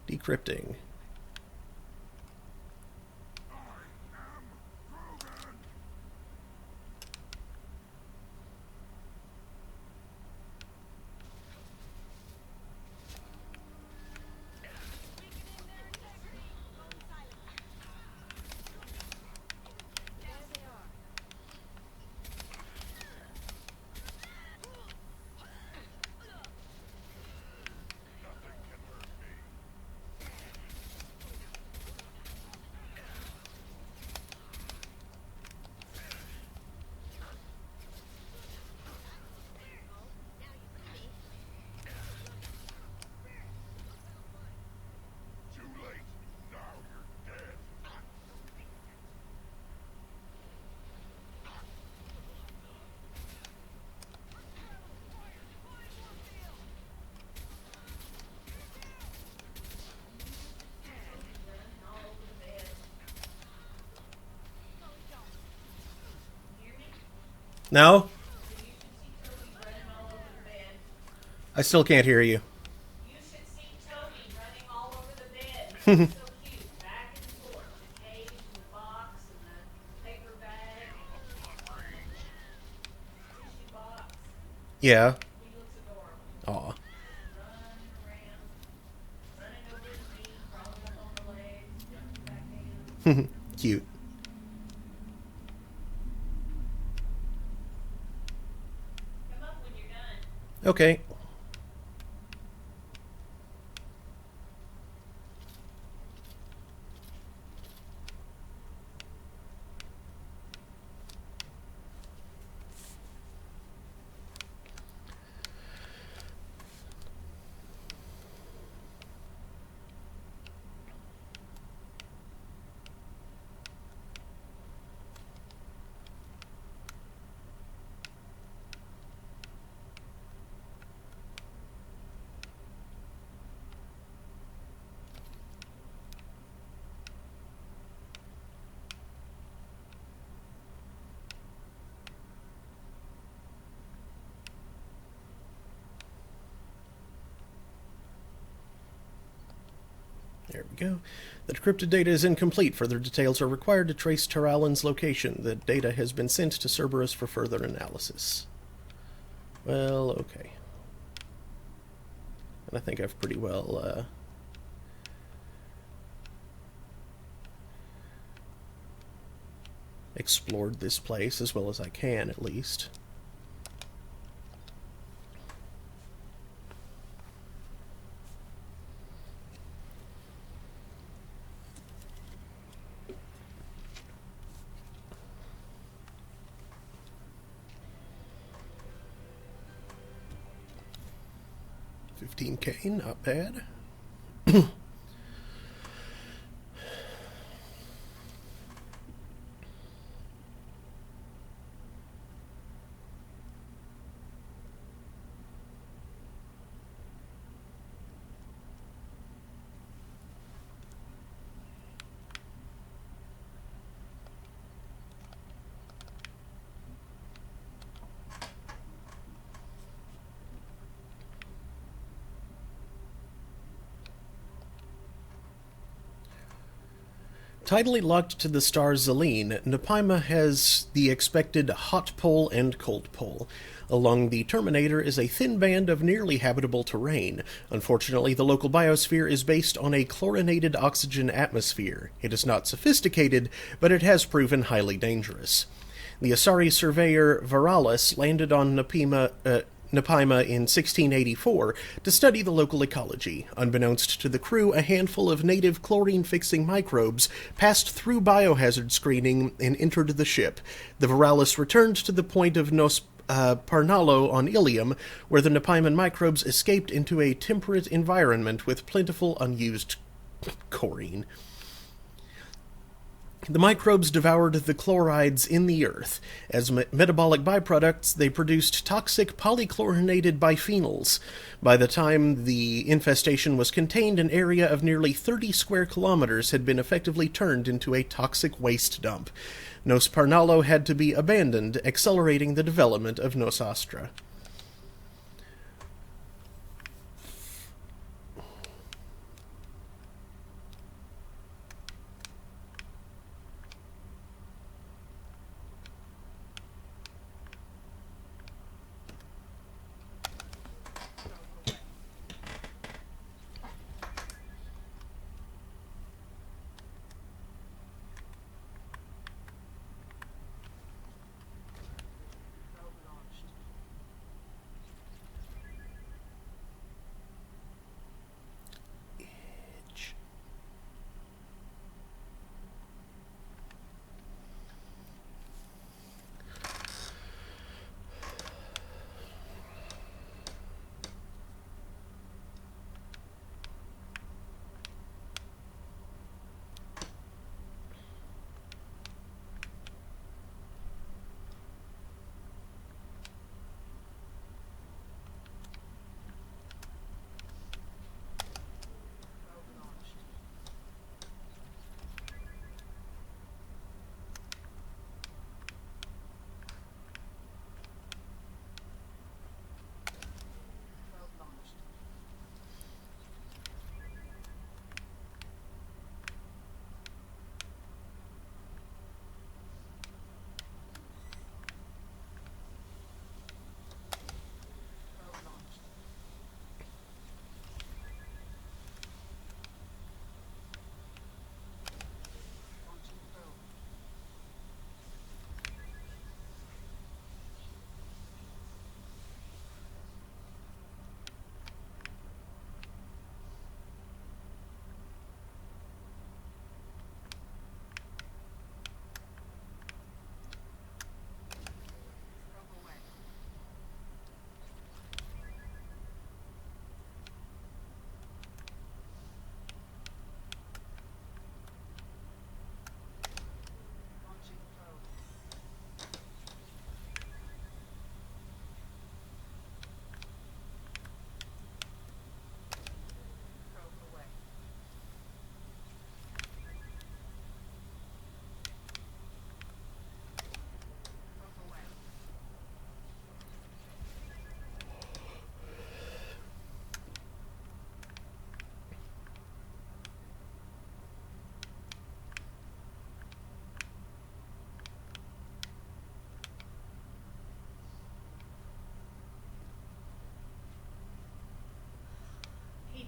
decrypting. No? So you should see Toby running all over the bed. I still can't hear you. You should see Toby running all over the bed. He's so cute. Back and forth. The cage and the box and the paper bag and tissue box. Yeah. He looks adorable. Aw. Just running around, running over his knee, crawling up on the legs, jumping back down. Cute. Come up when you're done. Okay. There we go. The decrypted data is incomplete. Further details are required to trace Taralan's location. The data has been sent to Cerberus for further analysis. Well, okay. And I think I've pretty well explored this place as well as I can, at least. $15K, not bad. Tidally locked to the star Zelene, Nepaima has the expected hot pole and cold pole. Along the Terminator is a thin band of nearly habitable terrain. Unfortunately, the local biosphere is based on a chlorinated oxygen atmosphere. It is not sophisticated, but it has proven highly dangerous. The Asari surveyor Viralis landed on Nepaima in 1684 to study the local ecology. Unbeknownst to the crew, a handful of native chlorine-fixing microbes passed through biohazard screening and entered the ship. The Viralis returned to the point of Nos Parnalo on Ilium, where the Nepaiman microbes escaped into a temperate environment with plentiful unused chlorine. The microbes devoured the chlorides in the earth. As metabolic byproducts, they produced toxic polychlorinated biphenyls. By the time the infestation was contained, an area of nearly 30 square kilometers had been effectively turned into a toxic waste dump. Nos Parnalo had to be abandoned, accelerating the development of Nos Astra.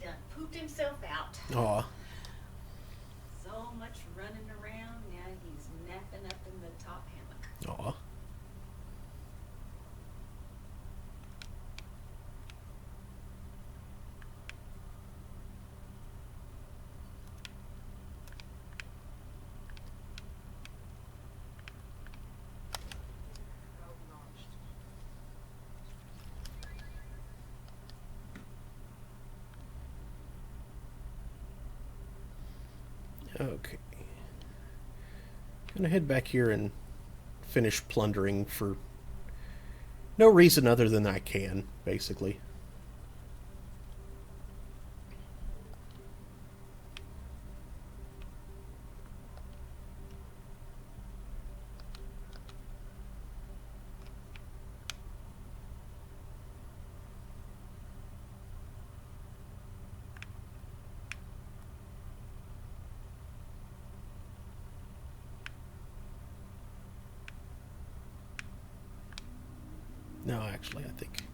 done pooped himself out. Aw. So much running around, now he's napping up in the top hammock. Aw. Okay. Gonna head back here and finish plundering for no reason other than I can, basically. No, actually, I think.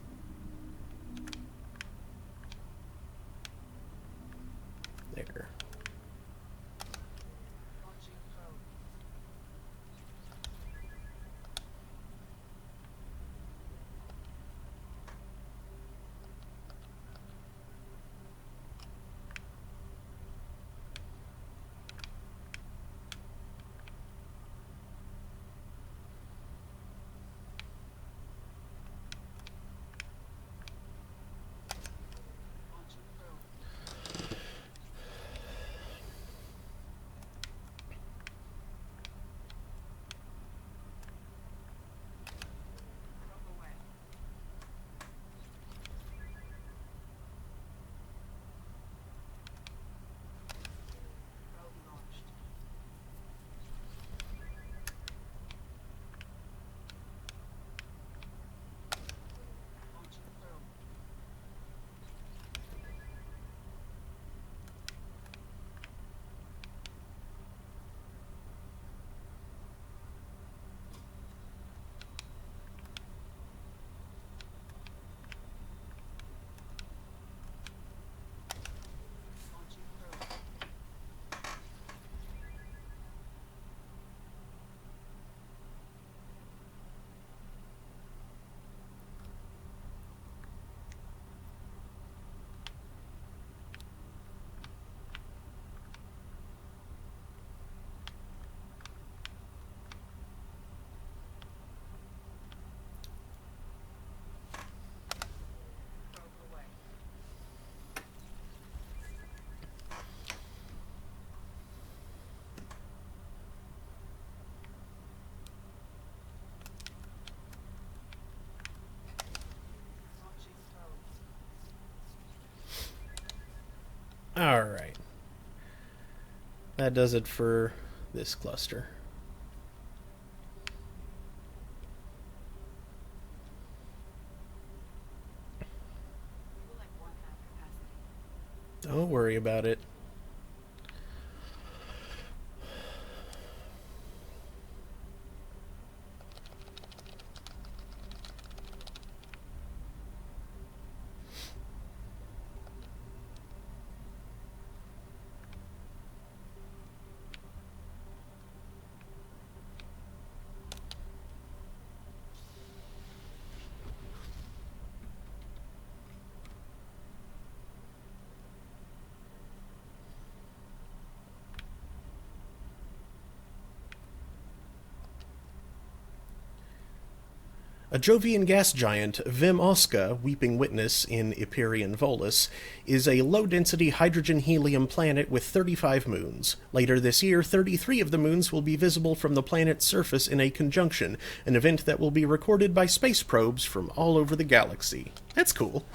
There. Alright. That does it for this cluster. Don't worry about it. A Jovian gas giant, Vim Osca, Weeping Witness in Hyperion Volus, is a low-density hydrogen-helium planet with 35 moons. Later this year, 33 of the moons will be visible from the planet's surface in a conjunction, an event that will be recorded by space probes from all over the galaxy. That's cool.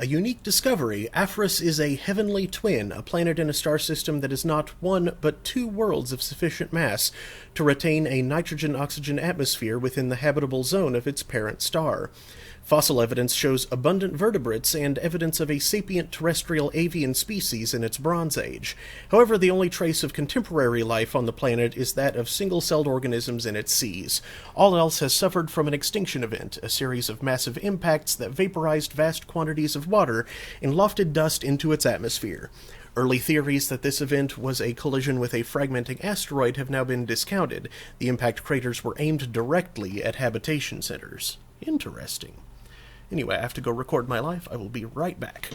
A unique discovery, Aphros is a heavenly twin, a planet in a star system that has not one but two worlds of sufficient mass to retain a nitrogen-oxygen atmosphere within the habitable zone of its parent star. Fossil evidence shows abundant vertebrates and evidence of a sapient terrestrial avian species in its Bronze Age. However, the only trace of contemporary life on the planet is that of single-celled organisms in its seas. All else has suffered from an extinction event, a series of massive impacts that vaporized vast quantities of water and lofted dust into its atmosphere. Early theories that this event was a collision with a fragmenting asteroid have now been discounted. The impact craters were aimed directly at habitation centers. Interesting. Anyway, I have to go record my life. I will be right back.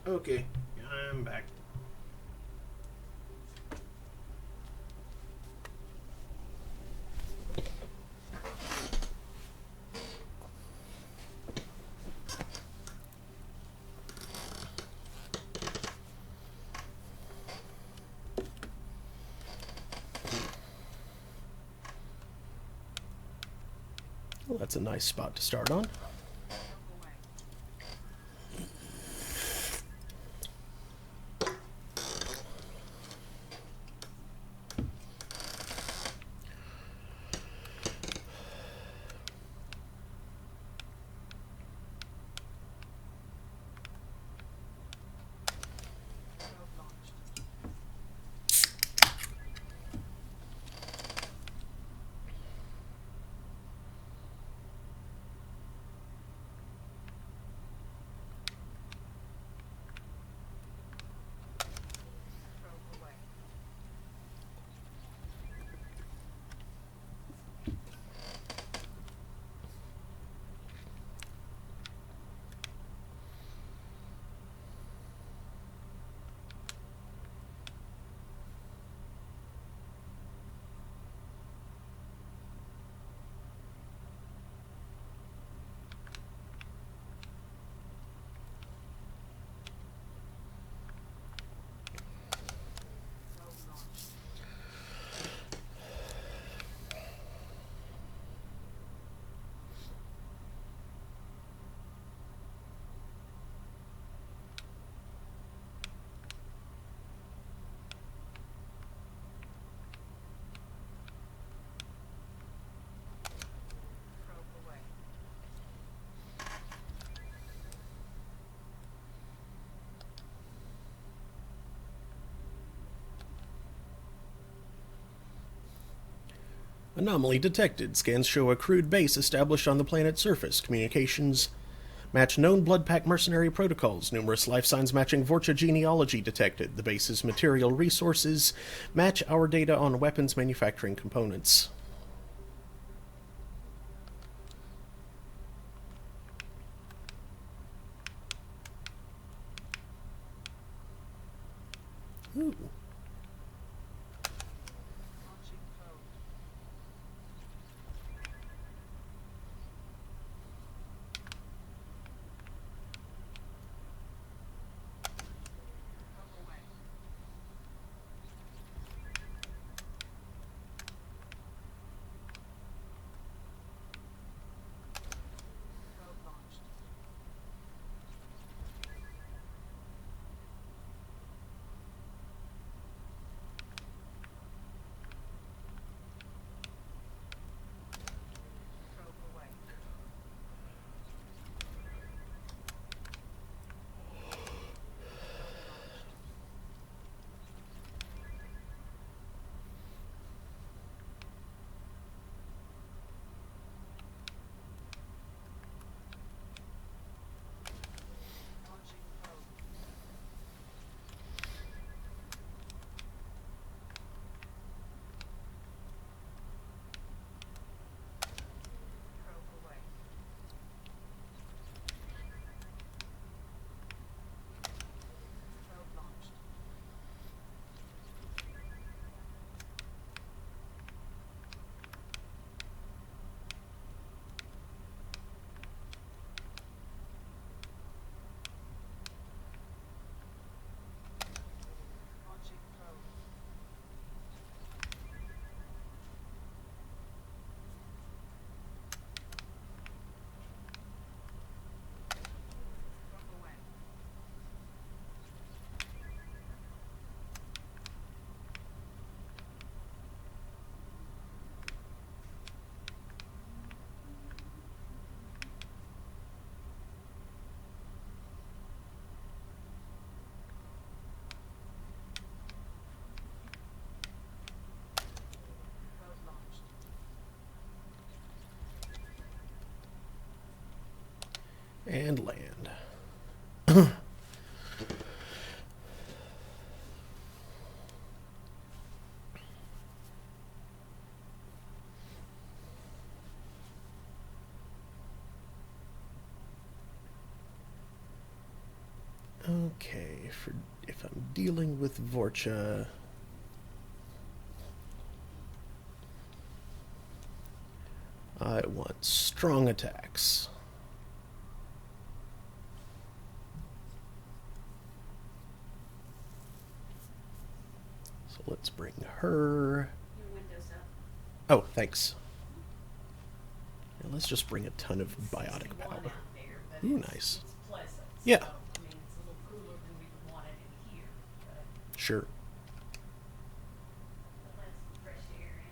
Okay, I'm back. Well, that's a nice spot to start on. Anomaly detected. Scans show a crude base established on the planet's surface. Communications match known blood pack mercenary protocols. Numerous life signs matching Vorcha genealogy detected. The base's material resources match our data on weapons manufacturing components. Ooh. And land. Okay, if I'm dealing with Vorcha, I want strong attacks. So let's bring her. Your window's up. Oh, thanks. Yeah, let's just bring a ton of biotic power. Out there, but Ooh, it's- nice. It's pleasant. Yeah. So, I mean, it's a little cooler than we would want it in here, but Sure. let some fresh air in.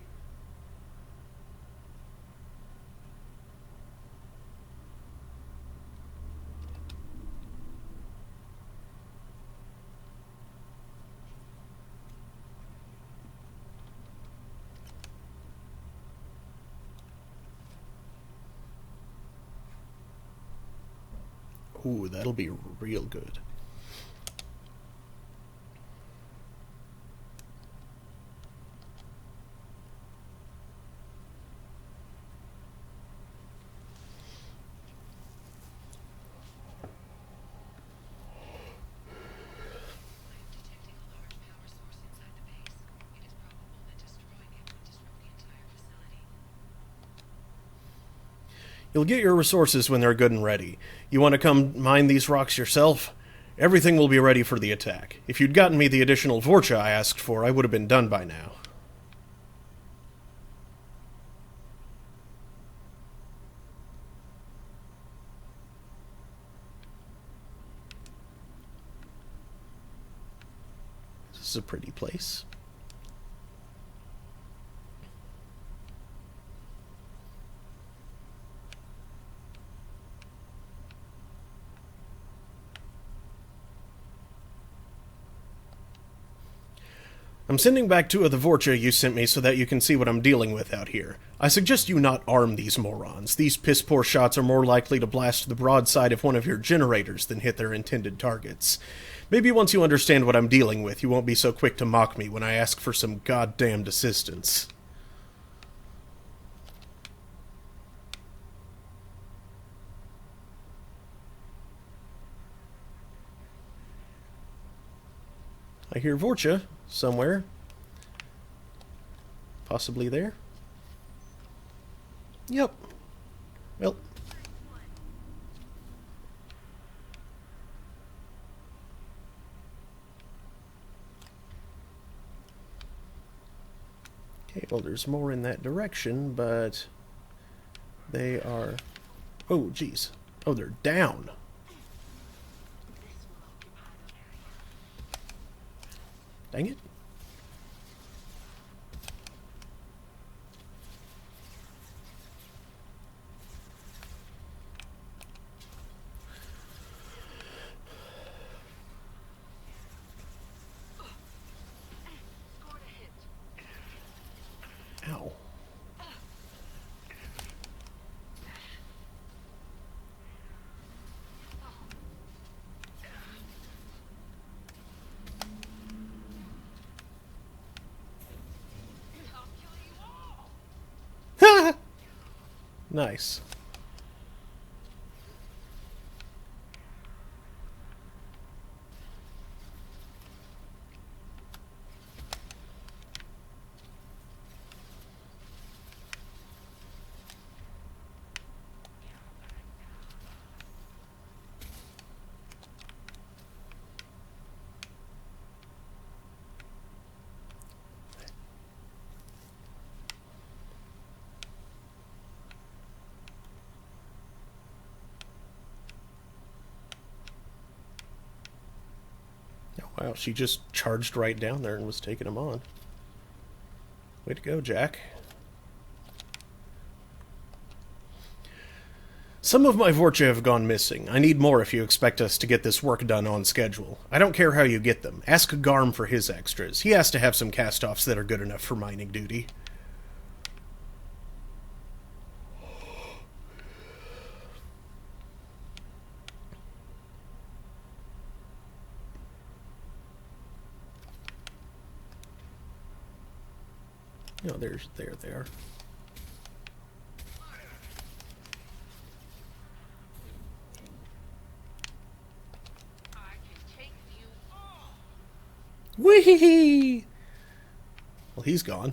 Ooh, that'll be real good. Detecting a large power source inside the base. It is probable that destroying it would disrupt the entire facility. You'll get your resources when they're good and ready. You want to come mine these rocks yourself? Everything will be ready for the attack. If you'd gotten me the additional Vorcha I asked for, I would have been done by now. This is a pretty place. I'm sending back 2 of the Vorcha you sent me so that you can see what I'm dealing with out here. I suggest you not arm these morons. These piss-poor shots are more likely to blast the broadside of one of your generators than hit their intended targets. Maybe once you understand what I'm dealing with, you won't be so quick to mock me when I ask for some goddamned assistance. I hear Vorcha somewhere. Possibly there. Yep. Well. Okay, well, there's more in that direction, but they are... Oh, geez. Oh, they're down. Dang it. Ow. Nice. Oh, wow, she just charged right down there and was taking him on. Way to go, Jack. Some of my Vorcha have gone missing. I need more if you expect us to get this work done on schedule. I don't care how you get them. Ask Garm for his extras. He has to have some cast-offs that are good enough for mining duty. No, there they are. I can take you all. Whee! Well, he's gone.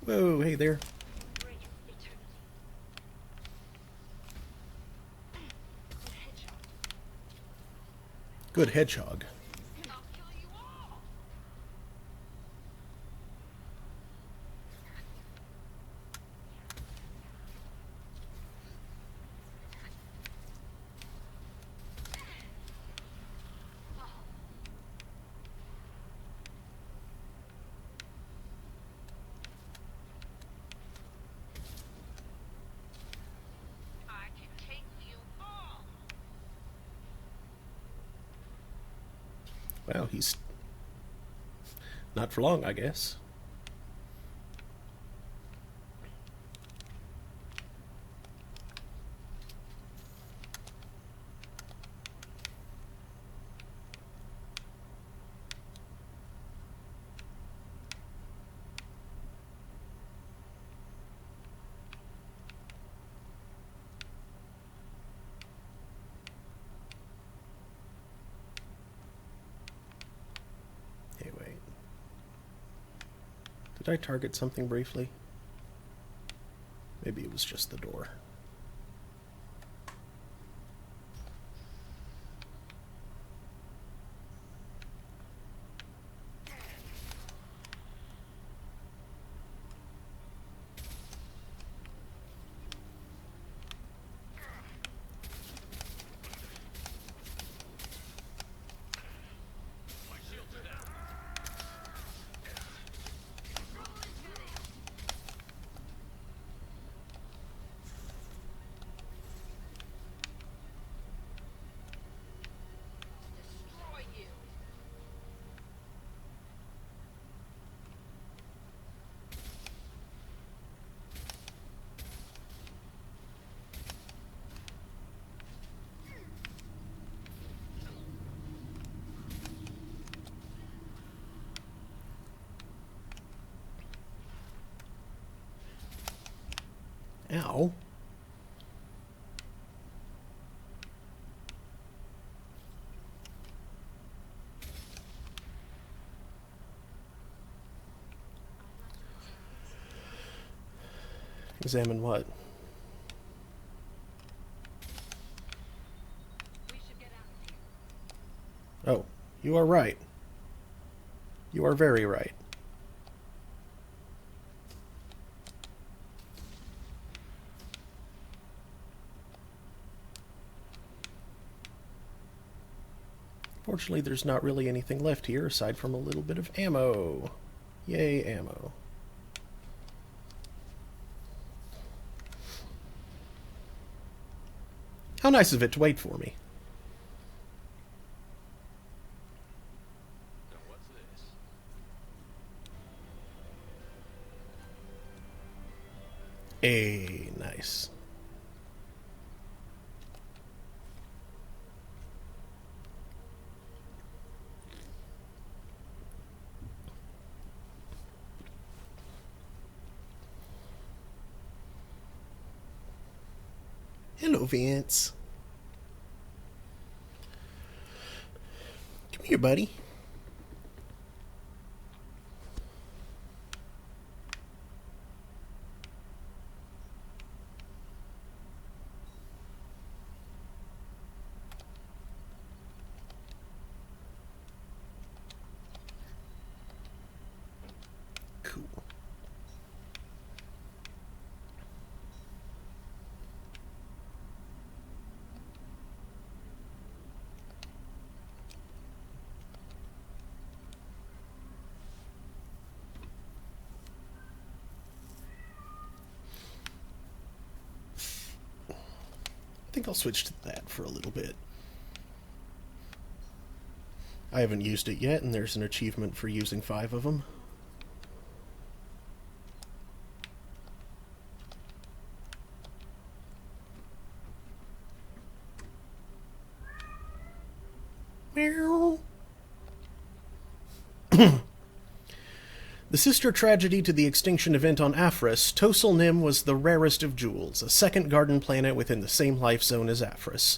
Whoa, hey there. Bring eternity. Good hedgehog. I'll kill you all. Well, he's not for long, I guess. Hey, wait. Did I target something briefly? Maybe it was just the door. Destroy you. Ow. Examine what? We should get out of here. Oh, you are right. You are very right. Fortunately, there's not really anything left here aside from a little bit of ammo. Yay, ammo. How nice of it to wait for me. Now what's this? Nice. Hello, Vince. Come here, buddy. Cool. I think I'll switch to that for a little bit. I haven't used it yet, and there's an achievement for using 5 of them. Meow. The sister tragedy to the extinction event on Aphris, Tosel Nim was the rarest of jewels, a second garden planet within the same life zone as Aphris.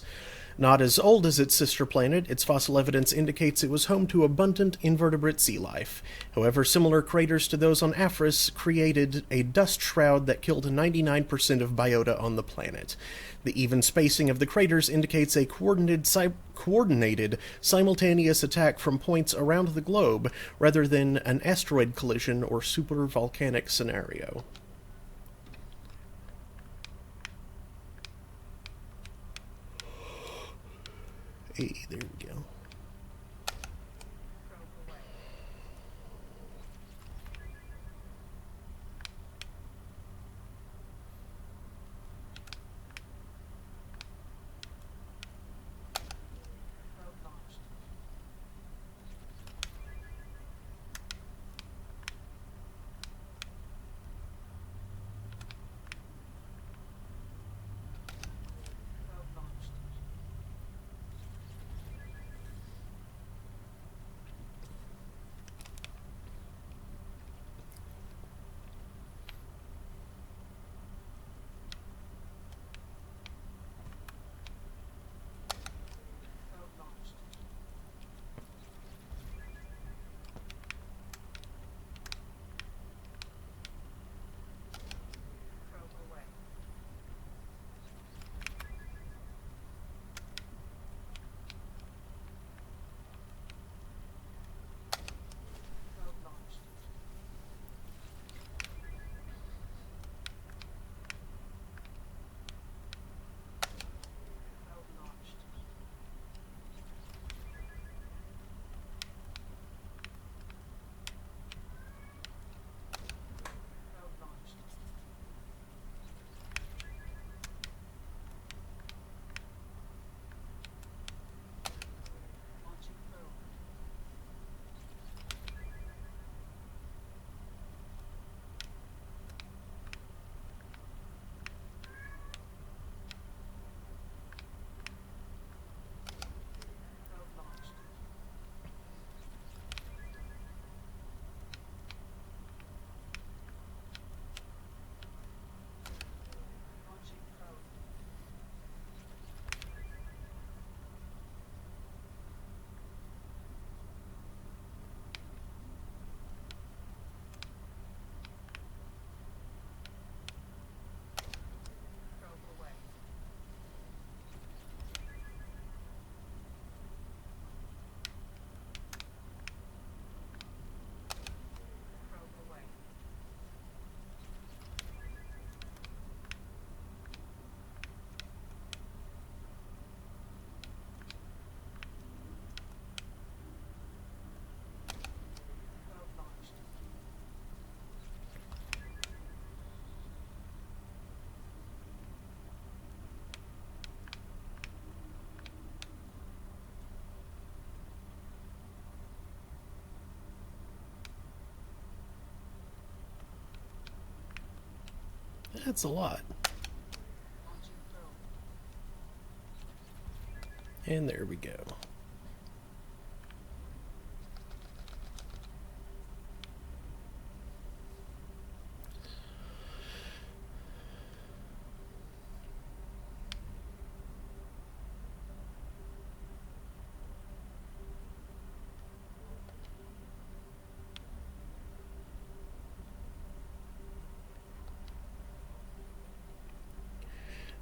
Not as old as its sister planet, its fossil evidence indicates it was home to abundant invertebrate sea life. However, similar craters to those on Aphris created a dust shroud that killed 99% of biota on the planet. The even spacing of the craters indicates a coordinated, simultaneous attack from points around the globe, rather than an asteroid collision or supervolcanic scenario. Hey, there we go. That's a lot. And there we go.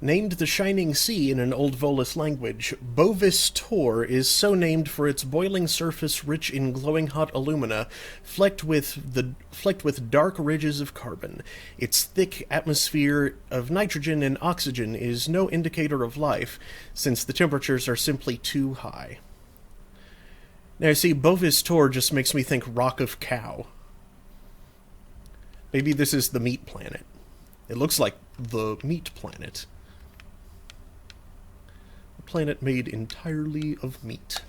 Named the Shining Sea in an Old Volus language, Bovis Tor is so named for its boiling surface rich in glowing hot alumina, flecked with dark ridges of carbon. Its thick atmosphere of nitrogen and oxygen is no indicator of life, since the temperatures are simply too high. Now, see, Bovis Tor just makes me think Rock of Cow. Maybe this is the meat planet. It looks like the meat planet. Planet made entirely of meat.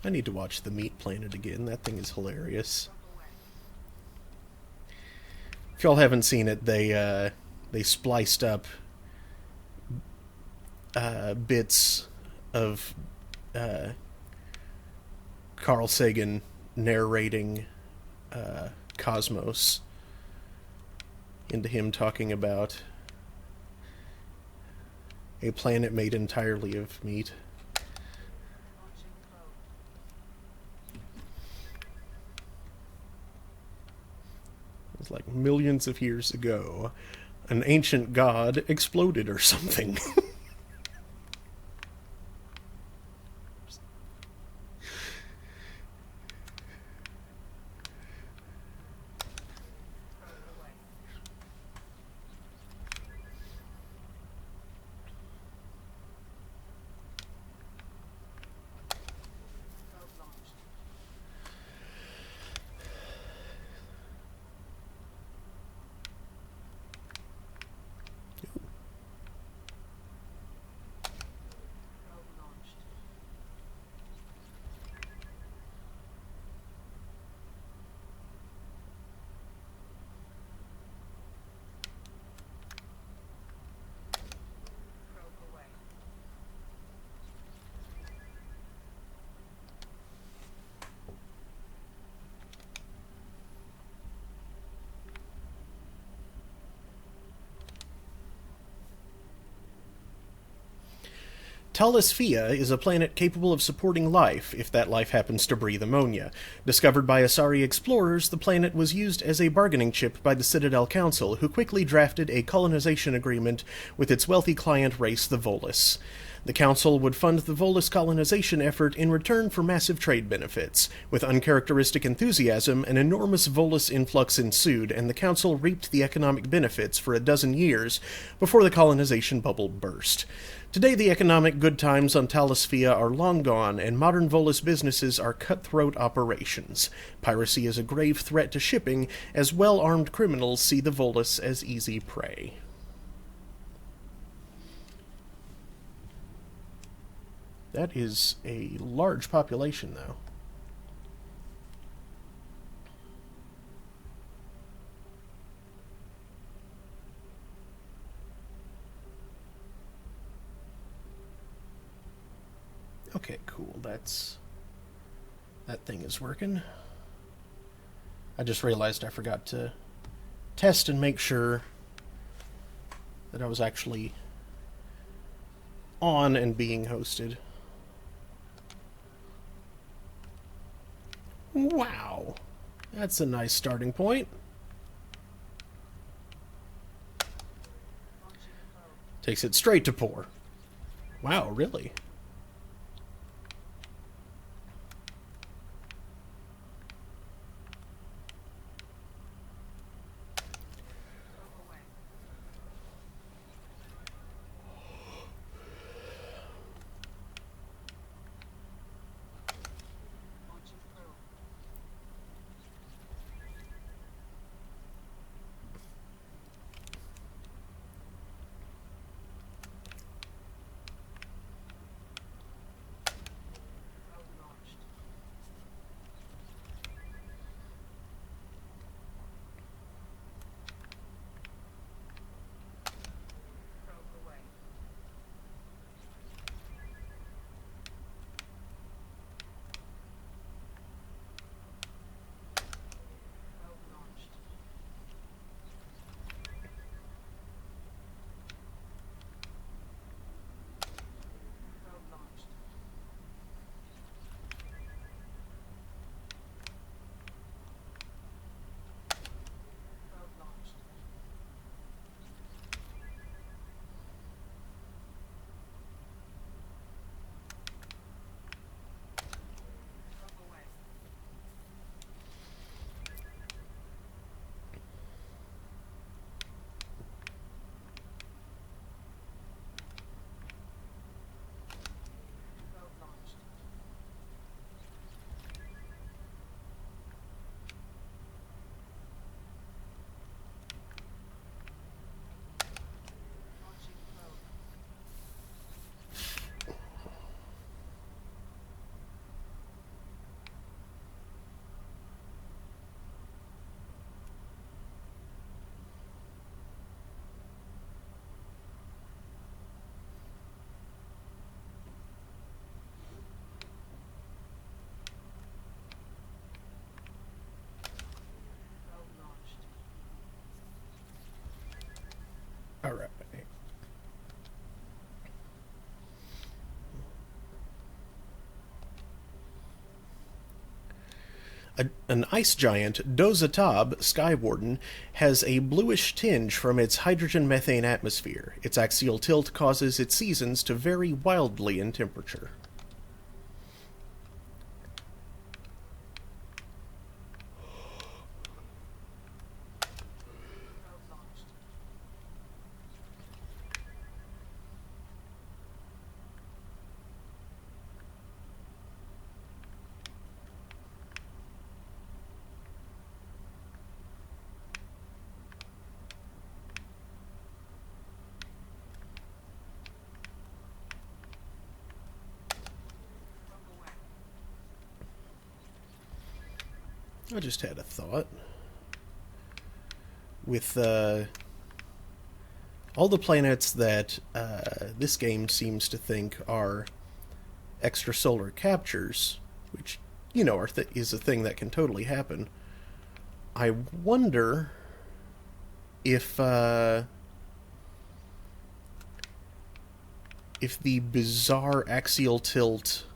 I need to watch The Meat Planet again. That thing is hilarious. If y'all haven't seen it, they spliced up bits of Carl Sagan narrating Cosmos into him talking about a planet made entirely of meat. It was like millions of years ago. An ancient god exploded or something. Talisphia is a planet capable of supporting life, if that life happens to breathe ammonia. Discovered by Asari explorers, the planet was used as a bargaining chip by the Citadel Council, who quickly drafted a colonization agreement with its wealthy client race, the Volus. The Council would fund the Volus colonization effort in return for massive trade benefits. With uncharacteristic enthusiasm, an enormous Volus influx ensued, and the Council reaped the economic benefits for a dozen years before the colonization bubble burst. Today, the economic good times on Talisphia are long gone, and modern Volus businesses are cutthroat operations. Piracy is a grave threat to shipping, as well-armed criminals see the Volus as easy prey. That is a large population, though. Okay, cool. That thing is working. I just realized I forgot to test and make sure that I was actually on and being hosted. Wow. That's a nice starting point. Takes it straight to pour. Wow, really? All right. An ice giant, Dozatab Skywarden, has a bluish tinge from its hydrogen-methane atmosphere. Its axial tilt causes its seasons to vary wildly in temperature. I just had a thought. With all the planets that this game seems to think are extrasolar captures, which, you know, is a thing that can totally happen, I wonder if the bizarre axial tilt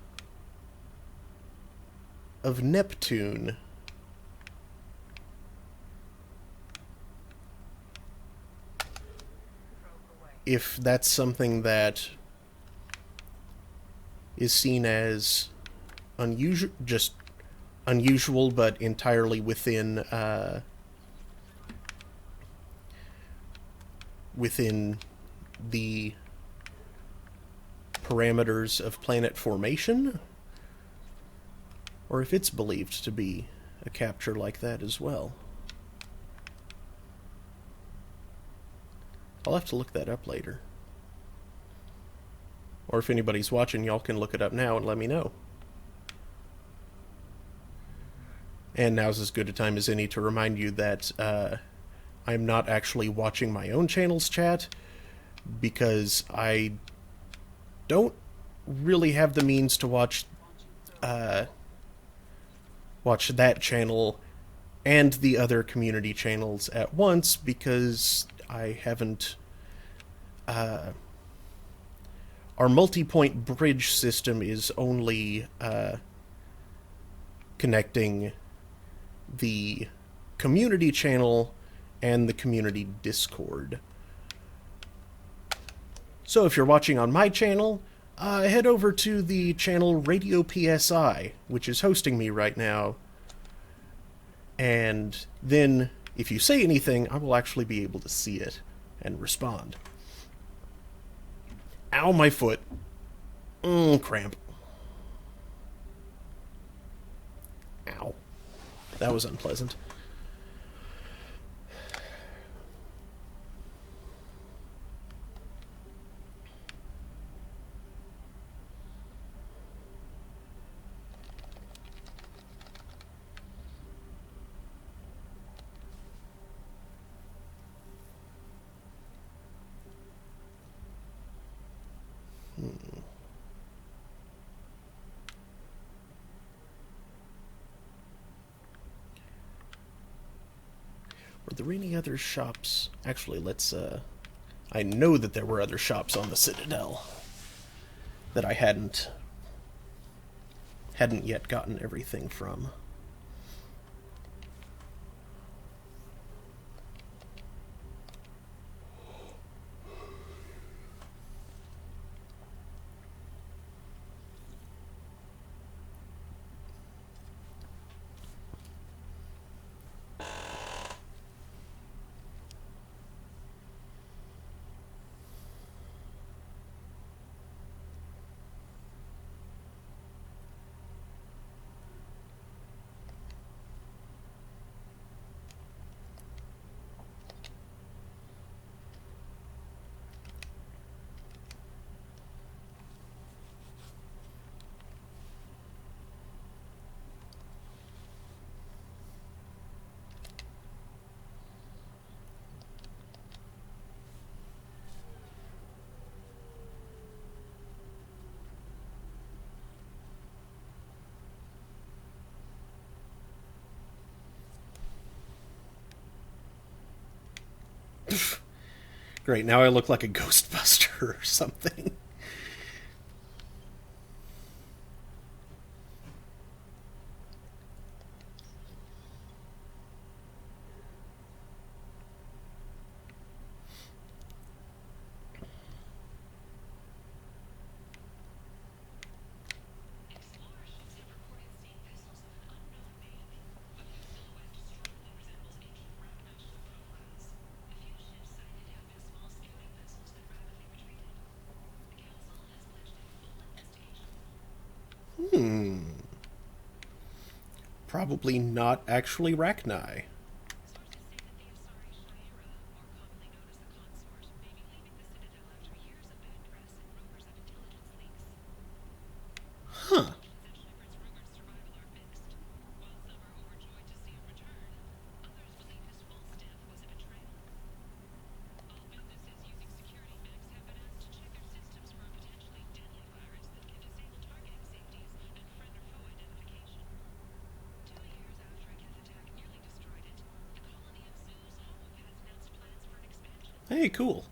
of Neptune if that's something that is seen as unusual, but entirely within within the parameters of planet formation, or if it's believed to be a capture like that as well. I'll have to look that up later. Or if anybody's watching, y'all can look it up now and let me know. And now's as good a time as any to remind you that I'm not actually watching my own channel's chat, because I don't really have the means to watch that channel and the other community channels at once, because I haven't... our multi-point bridge system is only connecting the community channel and the community Discord. So if you're watching on my channel, head over to the channel Radio PSI, which is hosting me right now, and then if you say anything, I will actually be able to see it and respond. Ow, my foot. Cramp. Ow. That was unpleasant. Were there any other shops? Actually, let's, I know that there were other shops on the Citadel that I hadn't yet gotten everything from. Great, now I look like a Ghostbuster or something. Explorers ships have reported seeing vessels of an unknown make. A few silhouette strongly resembles ancient Ragnar ship profiles. A few ships cited have been small scouting vessels that rapidly retreated. The council has pledged a full investigation. Probably not actually Rachni. Sources say that the Asari Shaira, more commonly known as the Consort, may be leaving the Citadel after years of bad press and rumors of intelligence leaks. Huh. Intelligence and Shepard's rumored survival are mixed. While some are overjoyed to see him return, others believe his false death was a betrayal. All businesses using security mechs have been asked to check their systems for a potentially deadly virus that can disable targeting safeties and friend or foe identification. 2 years after a Geth attack nearly destroyed it, the colony of Zoo's home has announced plans for an expansion. Hey, cool.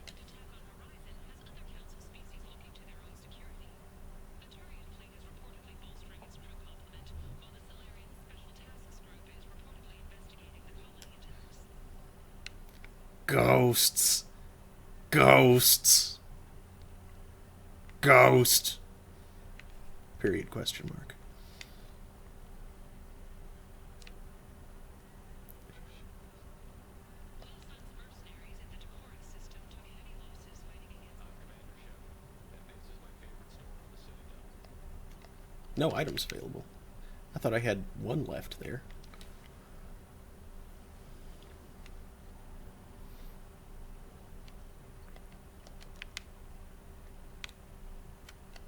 The recent attack on Horizon has other Council species looking to their own security. A Turian fleet is reportedly bolstering its crew complement, while the Solarian Special Tasks Group is reportedly investigating the colony attacks. Ghosts. Ghosts. Ghost. Period, question mark. Wilson's mercenaries in the Taurus system took heavy losses fighting against Commander Shepard. This is my favorite store on the Citadel. No items available. I thought I had one left there.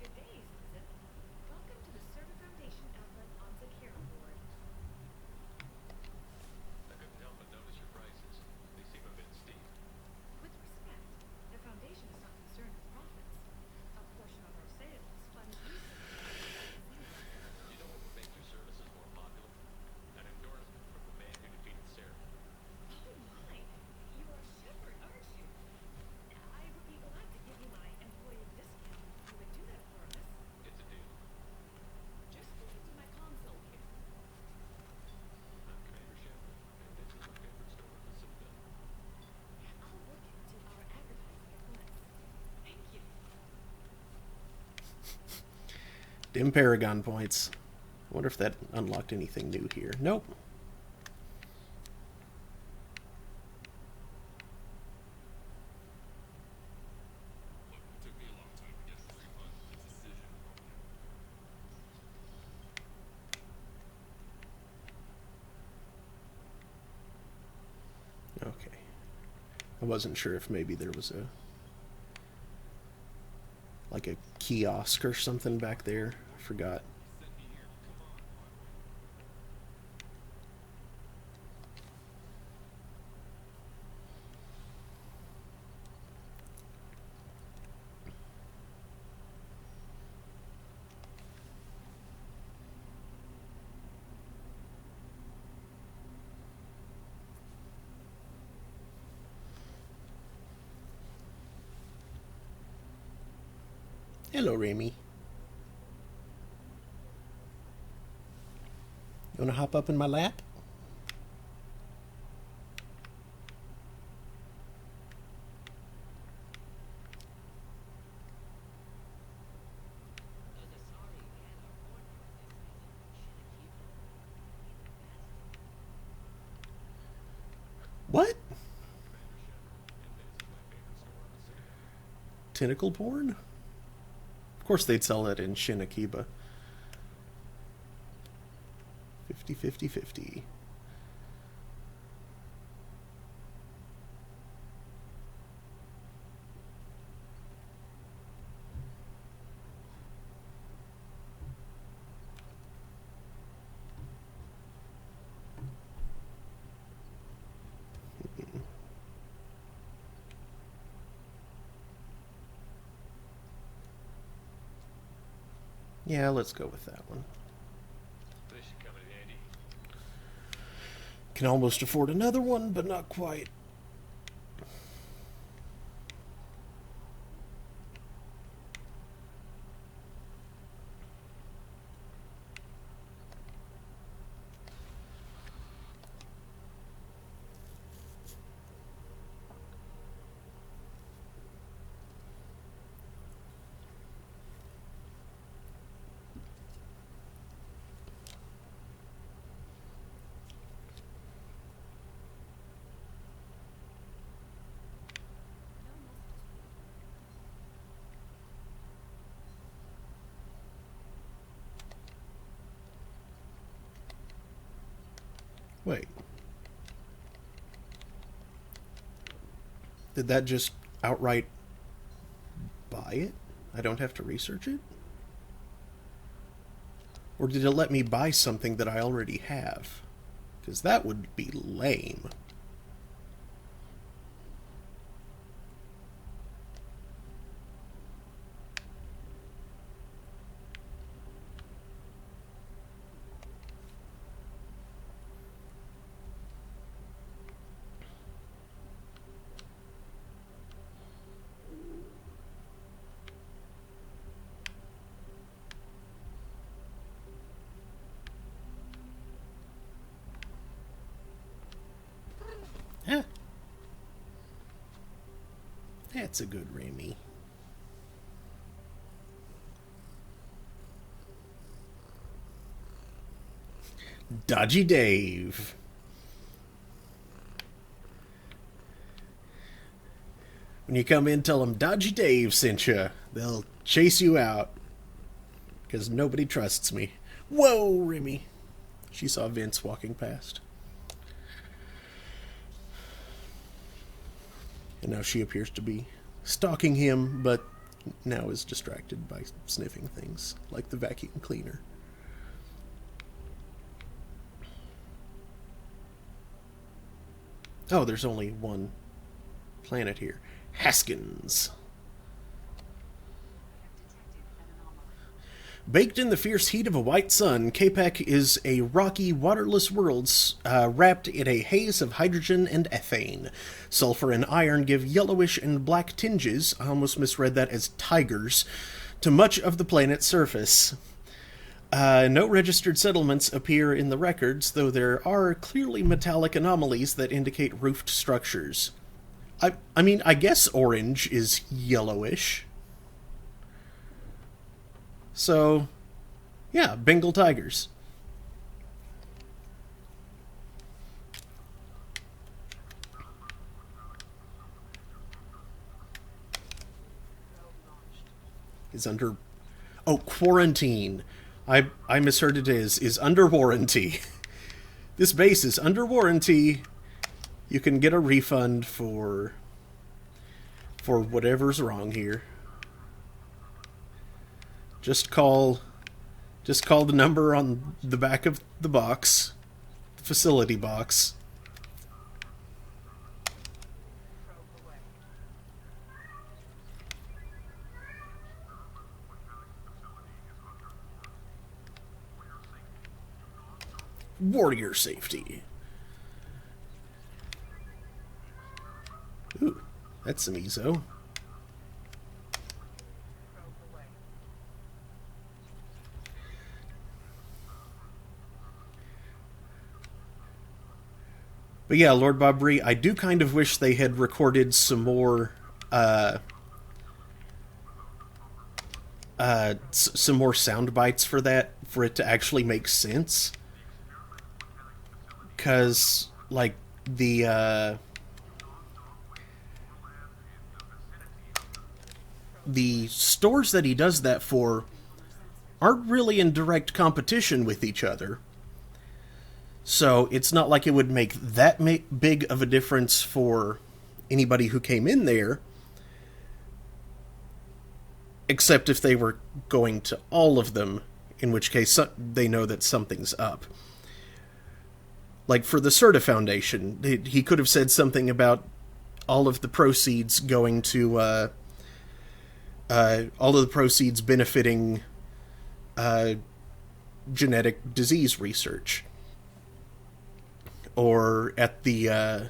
Good day, Susan. Welcome to the Server Foundation outlet on Zakira board. I couldn't help but notice your prices. They seem a bit steep. With respect, the Foundation is not concerned with profits. A portion of our sales funds research. You know what would make your services more popular? An endorsement from the man who defeated Sarah. Oh my! You are Shepard, aren't you? I would be glad to give you my employee discount if you would do that for us. It's a deal. Just go into my console here. I'm Commander Shepard, and this is my favorite store on the Citadel. I'll look into our advertising at once. Thank you. Dim Paragon points. I wonder if that unlocked anything new here. Nope. Look, it took me a long time to get the refund. Decision. Okay. I wasn't sure if maybe there was a like a kiosk or something back there. I forgot. Send me here. Come on. Hello, Remy. You want to hop up in my lap? What? Tentacle porn? Of course they'd sell that in Shinakiba. 50-50-50. Yeah, let's go with that one. This should come in handy. Can almost afford another one, but not quite. Wait. Did that just outright buy it? I don't have to research it? Or did it let me buy something that I already have? Because that would be lame. Huh. That's a good Remy. Dodgy Dave. When you come in, tell them Dodgy Dave sent you. They'll chase you out. Because nobody trusts me. Whoa, Remy. She saw Vince walking past. And now she appears to be stalking him, but now is distracted by sniffing things, like the vacuum cleaner. Oh, there's only one planet here. Haskins. Baked in the fierce heat of a white sun, Capek is a rocky, waterless world wrapped in a haze of hydrogen and ethane. Sulfur and iron give yellowish and black tinges, I almost misread that as tigers, to much of the planet's surface. No registered settlements appear in the records, though there are clearly metallic anomalies that indicate roofed structures. I mean, I guess orange is yellowish. So, yeah, Bengal tigers. Is under... Oh, quarantine. I misheard it is under warranty. This base is under warranty. You can get a refund for whatever's wrong here. Just call the number on the back of the box, the facility box. Warrior safety. Ooh, that's some EZO. But yeah, Lord Bobry, I do kind of wish they had recorded some more, some more sound bites for that, for it to actually make sense. Because, like, the stores that he does that for aren't really in direct competition with each other. So it's not like it would make that big of a difference for anybody who came in there, except if they were going to all of them, in which case they know that something's up. Like for the Serta Foundation, he could have said something about all of the proceeds going to, all of the proceeds benefiting genetic disease research. Or at the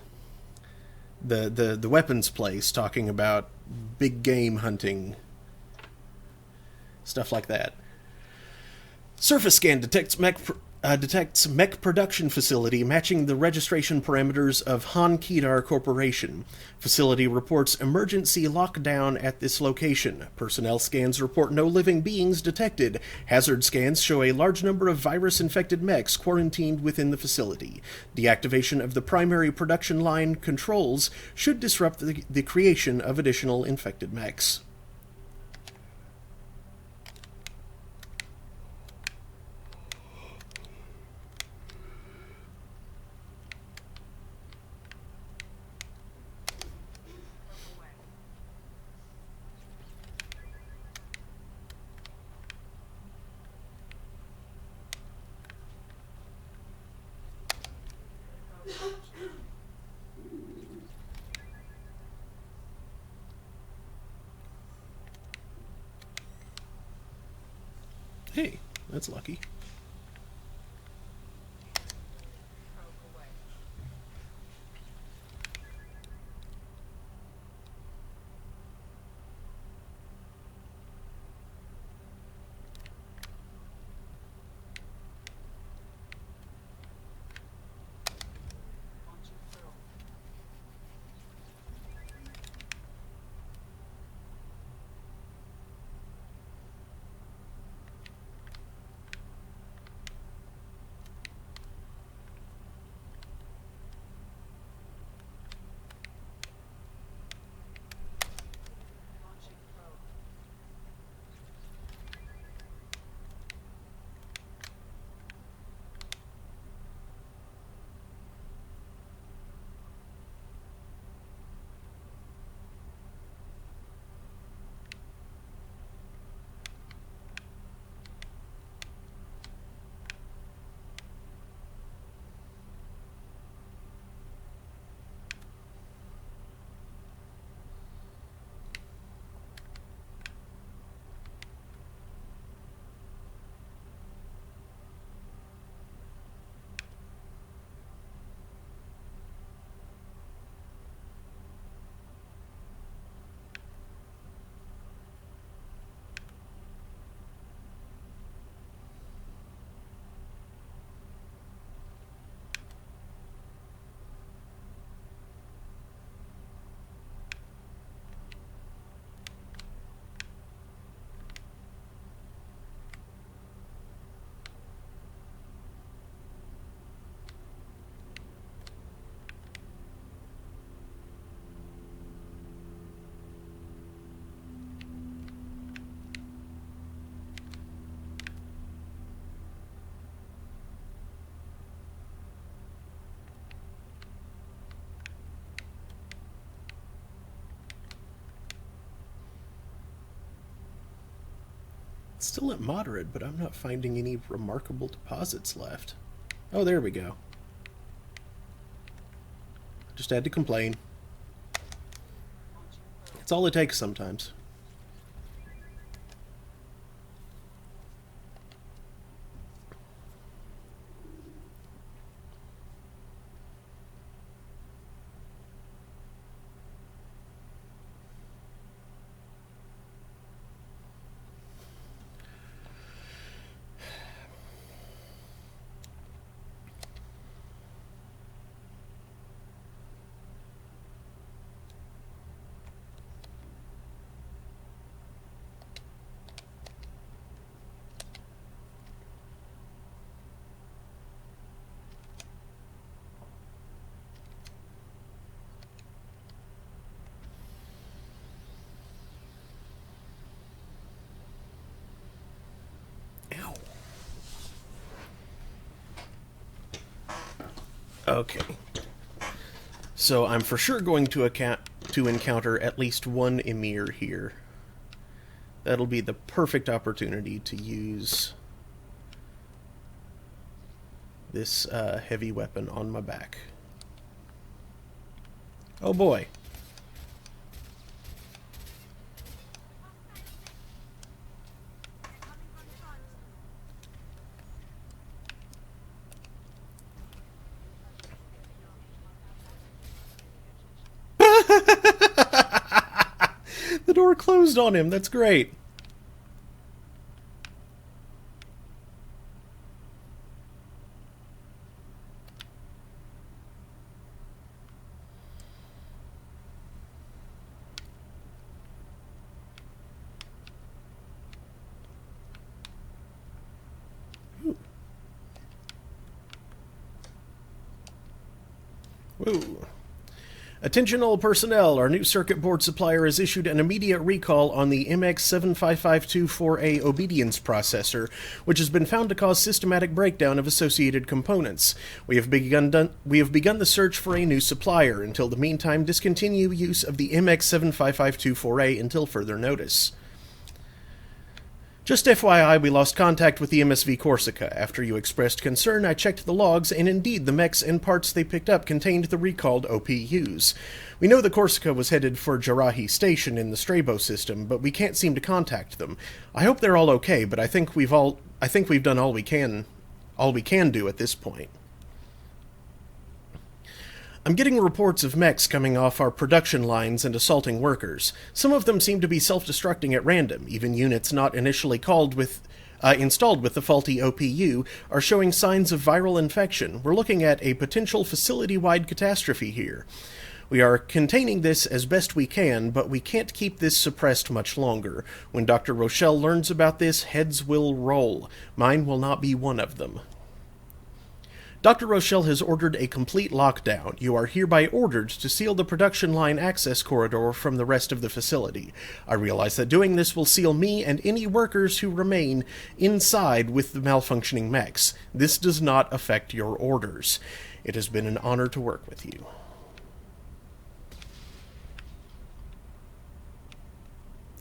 weapons place, talking about big game hunting, stuff like that. Surface scan detects mech production facility matching the registration parameters of Han Kedar Corporation. Facility reports emergency lockdown at this location. Personnel scans report no living beings detected. Hazard scans show a large number of virus-infected mechs quarantined within the facility. Deactivation of the primary production line controls should disrupt the creation of additional infected mechs. Hey, that's lucky. It's still at moderate, but I'm not finding any remarkable deposits left. Oh, there we go. Just had to complain. It's all it takes sometimes. Ow. Okay. So I'm for sure going to encounter at least one Emir here. That'll be the perfect opportunity to use this heavy weapon on my back. Oh boy. The door closed on him. That's great. Woo. Attention all personnel, our new circuit board supplier has issued an immediate recall on the MX75524A obedience processor, which has been found to cause systematic breakdown of associated components. We have begun the search for a new supplier. Until the meantime, discontinue use of the MX75524A until further notice. Just FYI, we lost contact with the MSV Corsica. After you expressed concern, I checked the logs, and indeed the mechs and parts they picked up contained the recalled OPUs. We know the Corsica was headed for Jarahi Station in the Strabo system, but we can't seem to contact them. I hope they're all okay, but I think we've done all we can do at this point. I'm getting reports of mechs coming off our production lines and assaulting workers. Some of them seem to be self-destructing at random. Even units not initially installed with the faulty OPU are showing signs of viral infection. We're looking at a potential facility-wide catastrophe here. We are containing this as best we can, but we can't keep this suppressed much longer. When Dr. Rochelle learns about this, heads will roll. Mine will not be one of them. Dr. Rochelle has ordered a complete lockdown. You are hereby ordered to seal the production line access corridor from the rest of the facility. I realize that doing this will seal me and any workers who remain inside with the malfunctioning mechs. This does not affect your orders. It has been an honor to work with you.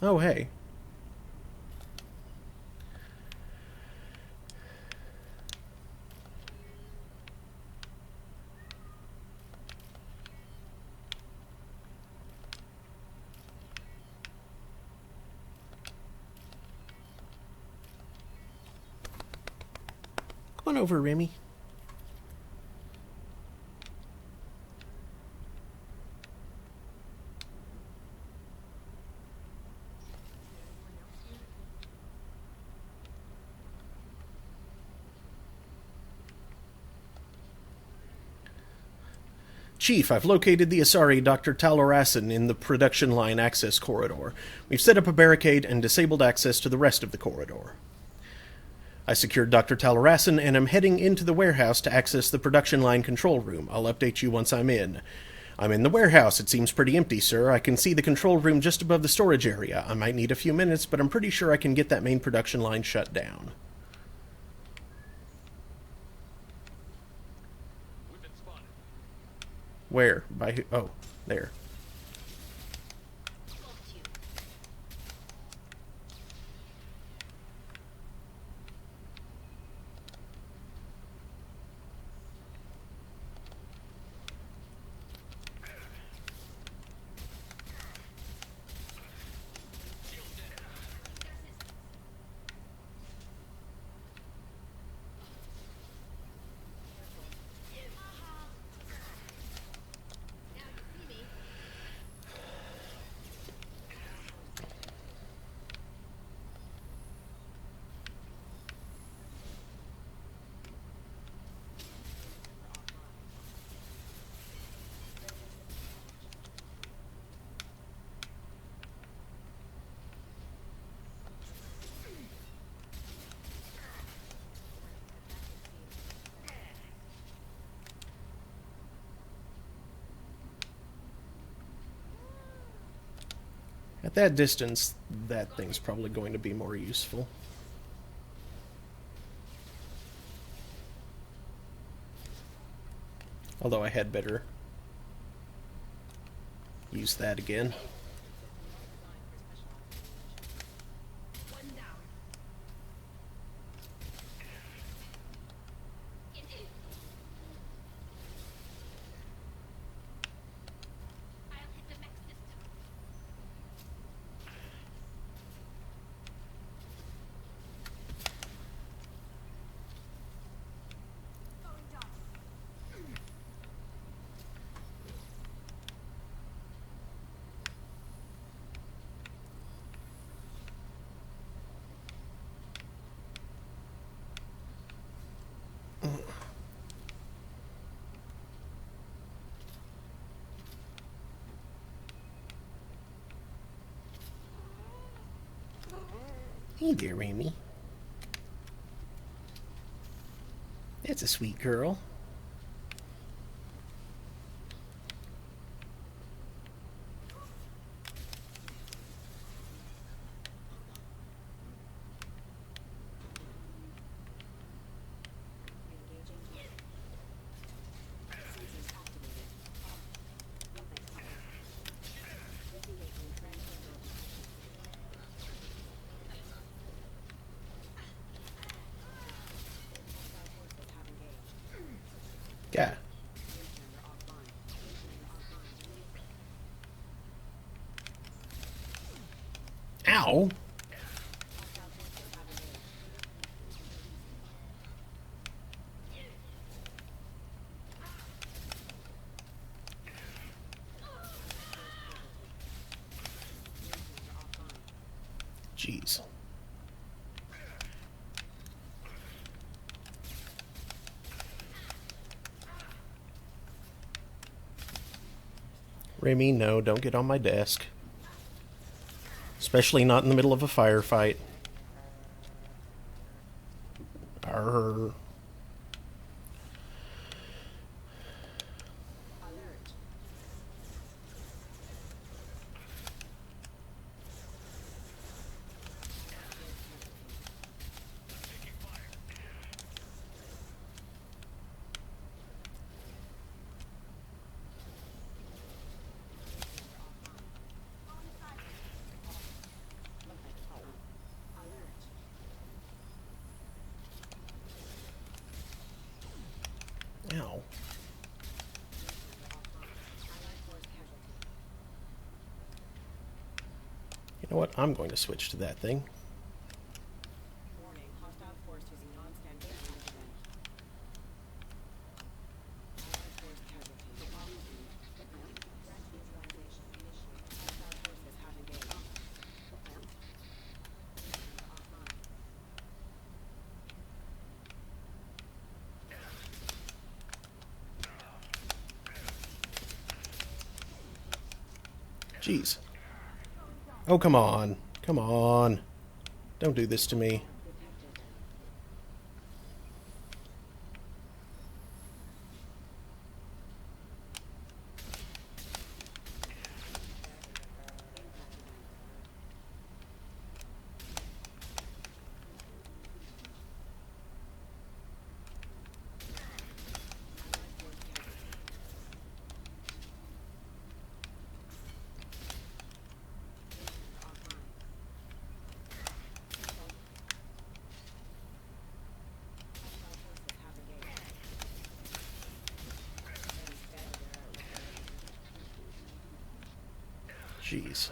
Oh, hey. Come on over, Remy. Chief, I've located the Asari Dr. Talorasan in the production line access corridor. We've set up a barricade and disabled access to the rest of the corridor. I secured Dr. Talorasan and am heading into the warehouse to access the production line control room. I'll update you once I'm in. I'm in the warehouse. It seems pretty empty, sir. I can see the control room just above the storage area. I might need a few minutes, but I'm pretty sure I can get that main production line shut down. We've been spotted. Where? By who? Oh, there. At that distance, that thing's probably going to be more useful. Although I had better use that again. Hey there, Amy. That's a sweet girl. Ow! Jeez. Remy, no, don't get on my desk. Especially not in the middle of a firefight. Arr. Ow. You know what? I'm going to switch to that thing. Warning, hostile force using non-standard antigen. Allied force casualty. Threat neutralization initiated. Hostile forces have engaged. Offline. Jeez. Oh, come on. Come on. Don't do this to me. Detected. Impact event. Allied force casualty. Offline. Hostile forces have engaged. Jeez.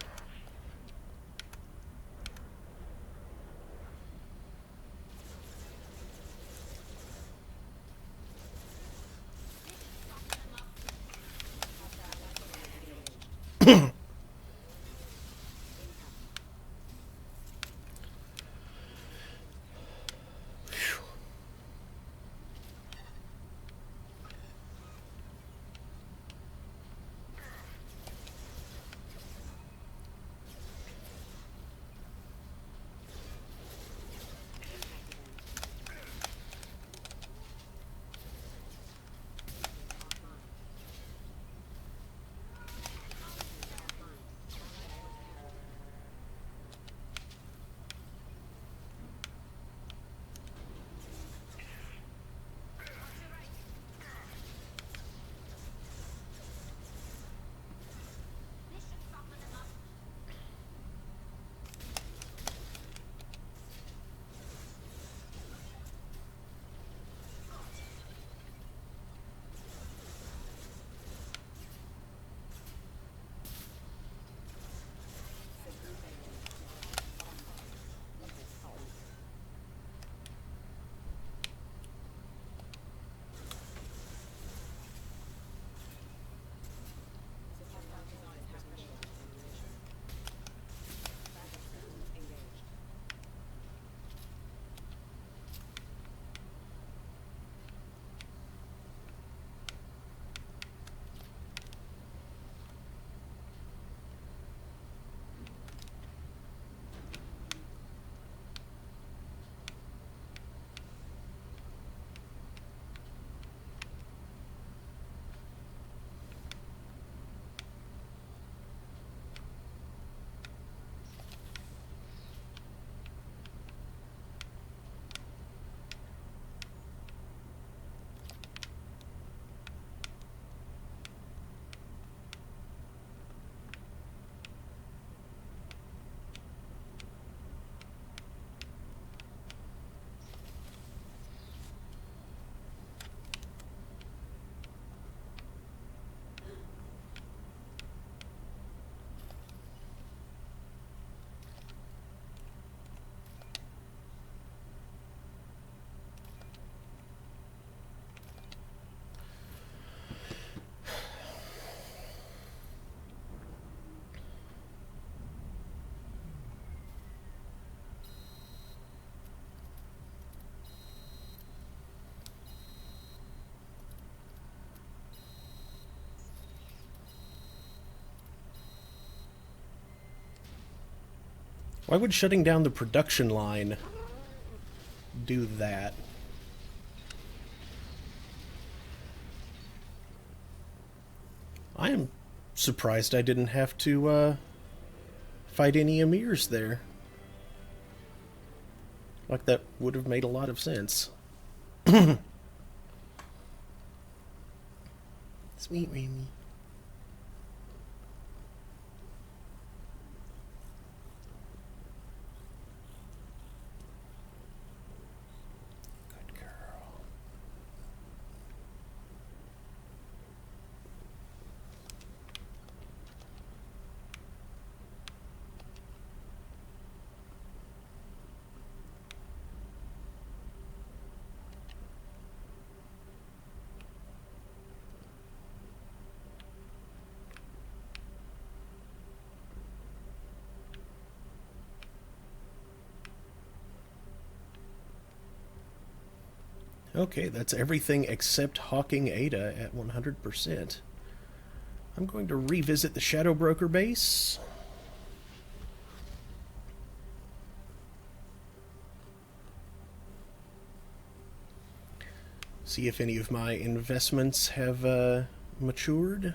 Why would shutting down the production line do that? I am surprised I didn't have to fight any emirs there. Like, that would have made a lot of sense. Sweet Remy. Good girl. Okay, that's everything except Hawking Ada at 100%. I'm going to revisit the Shadow Broker base. See if any of my investments have matured.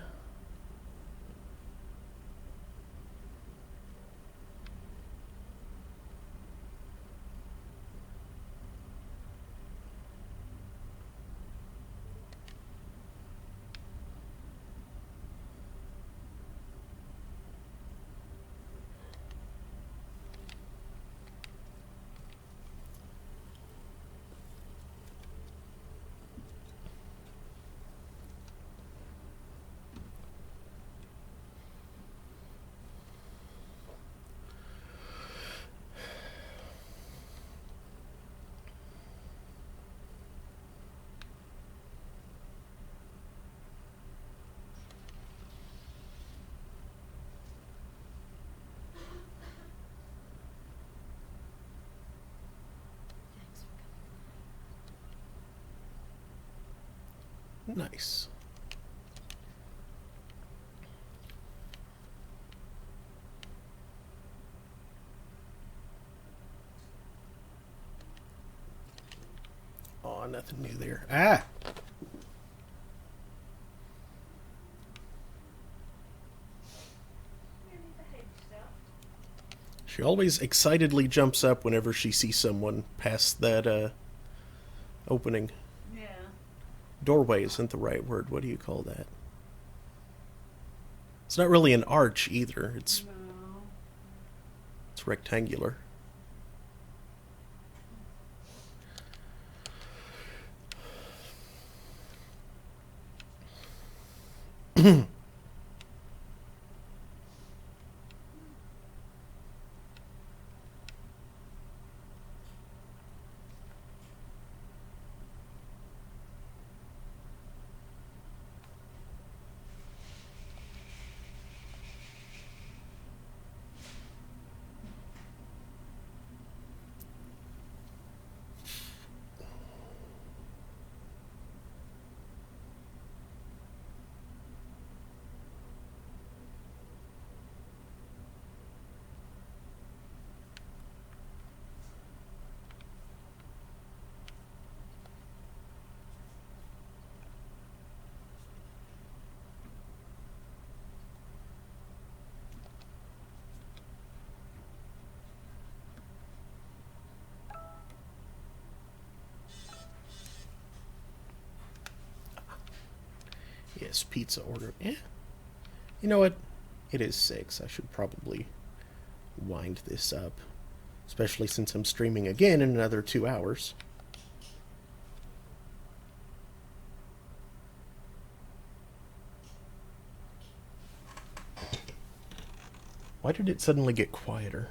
Nice. Oh, nothing new there. Ah! Really behave yourself. She always excitedly jumps up whenever she sees someone past that opening. Yeah. Doorway isn't the right word. What do you call that? It's not really an arch either. It's No. rectangular. Yes, pizza order. Eh. You know what? It is 6. I should probably wind this up. Especially since I'm streaming again in another 2 hours. Why did it suddenly get quieter?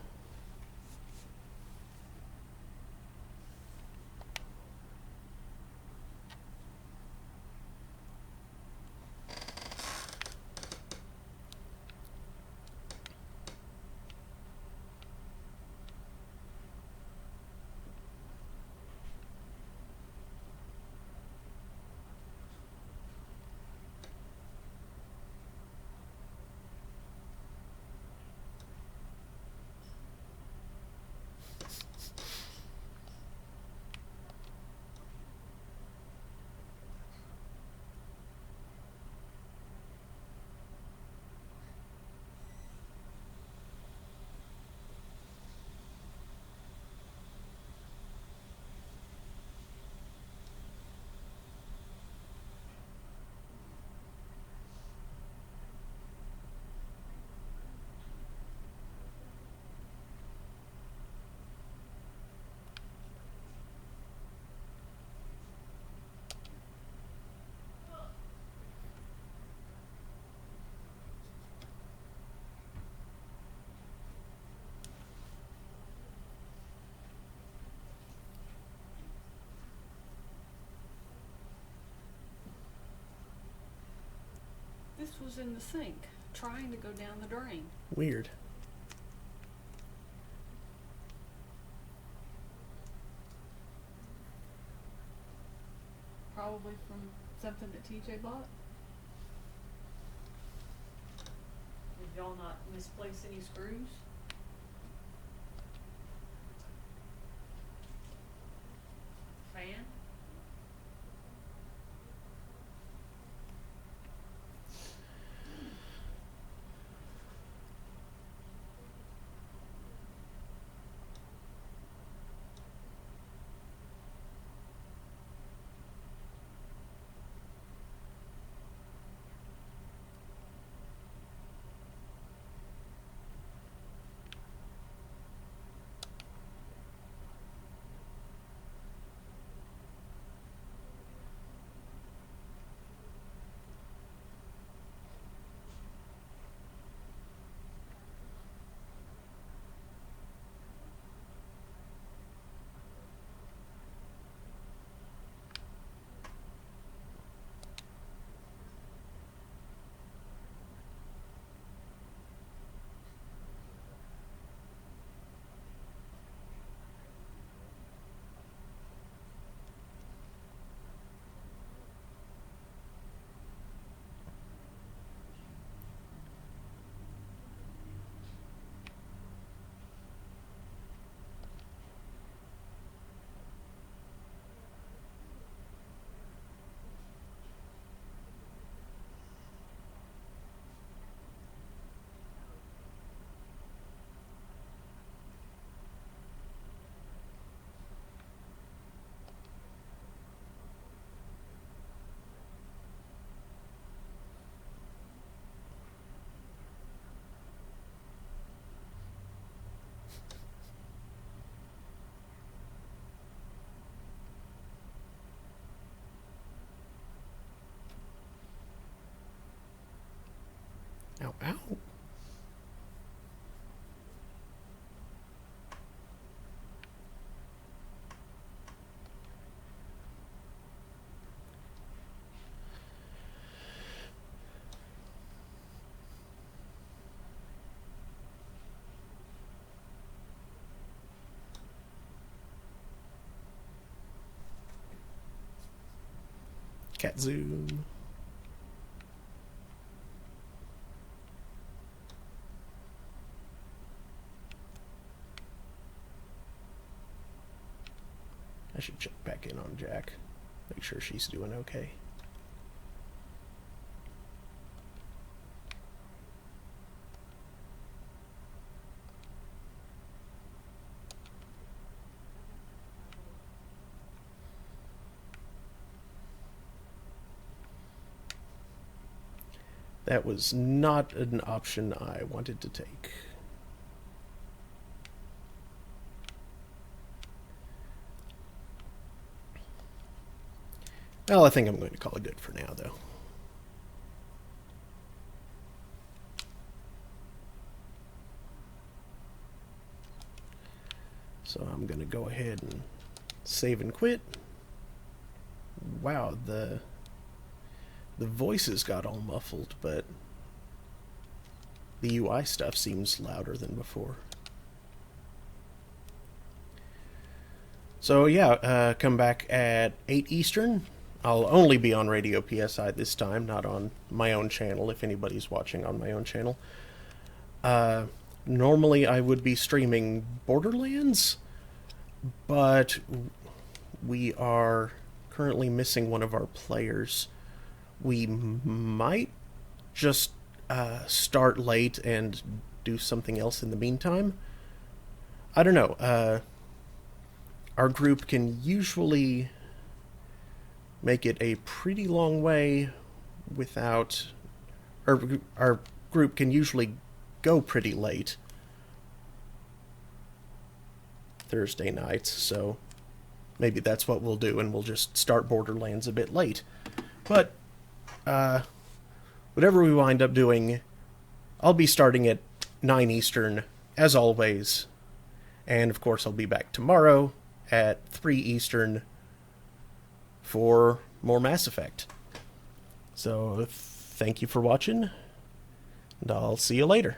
Ghost was in the sink, trying to go down the drain. Weird. Probably from something that TJ bought. Did y'all not misplace any screws? Fan? Ow, ow. Cat zoom. I should check back in on Jack. Make sure she's doing okay. That was not an option I wanted to take. Well, I think I'm going to call it good for now, though. So I'm going to go ahead and save and quit. Wow, the voices got all muffled, but the UI stuff seems louder than before. So yeah, come back at 8 Eastern. I'll only be on Radio PSI this time, not on my own channel, if anybody's watching on my own channel. Normally I would be streaming Borderlands, but we are currently missing one of our players. We might just start late and do something else in the meantime. I don't know. Our group can usually make it a pretty long way without... Our group can usually go pretty late Thursday nights, so maybe that's what we'll do, and we'll just start Borderlands a bit late. But whatever we wind up doing, I'll be starting at 9 Eastern, as always. And, of course, I'll be back tomorrow at 3 Eastern for more Mass Effect. So, thank you for watching, and I'll see you later.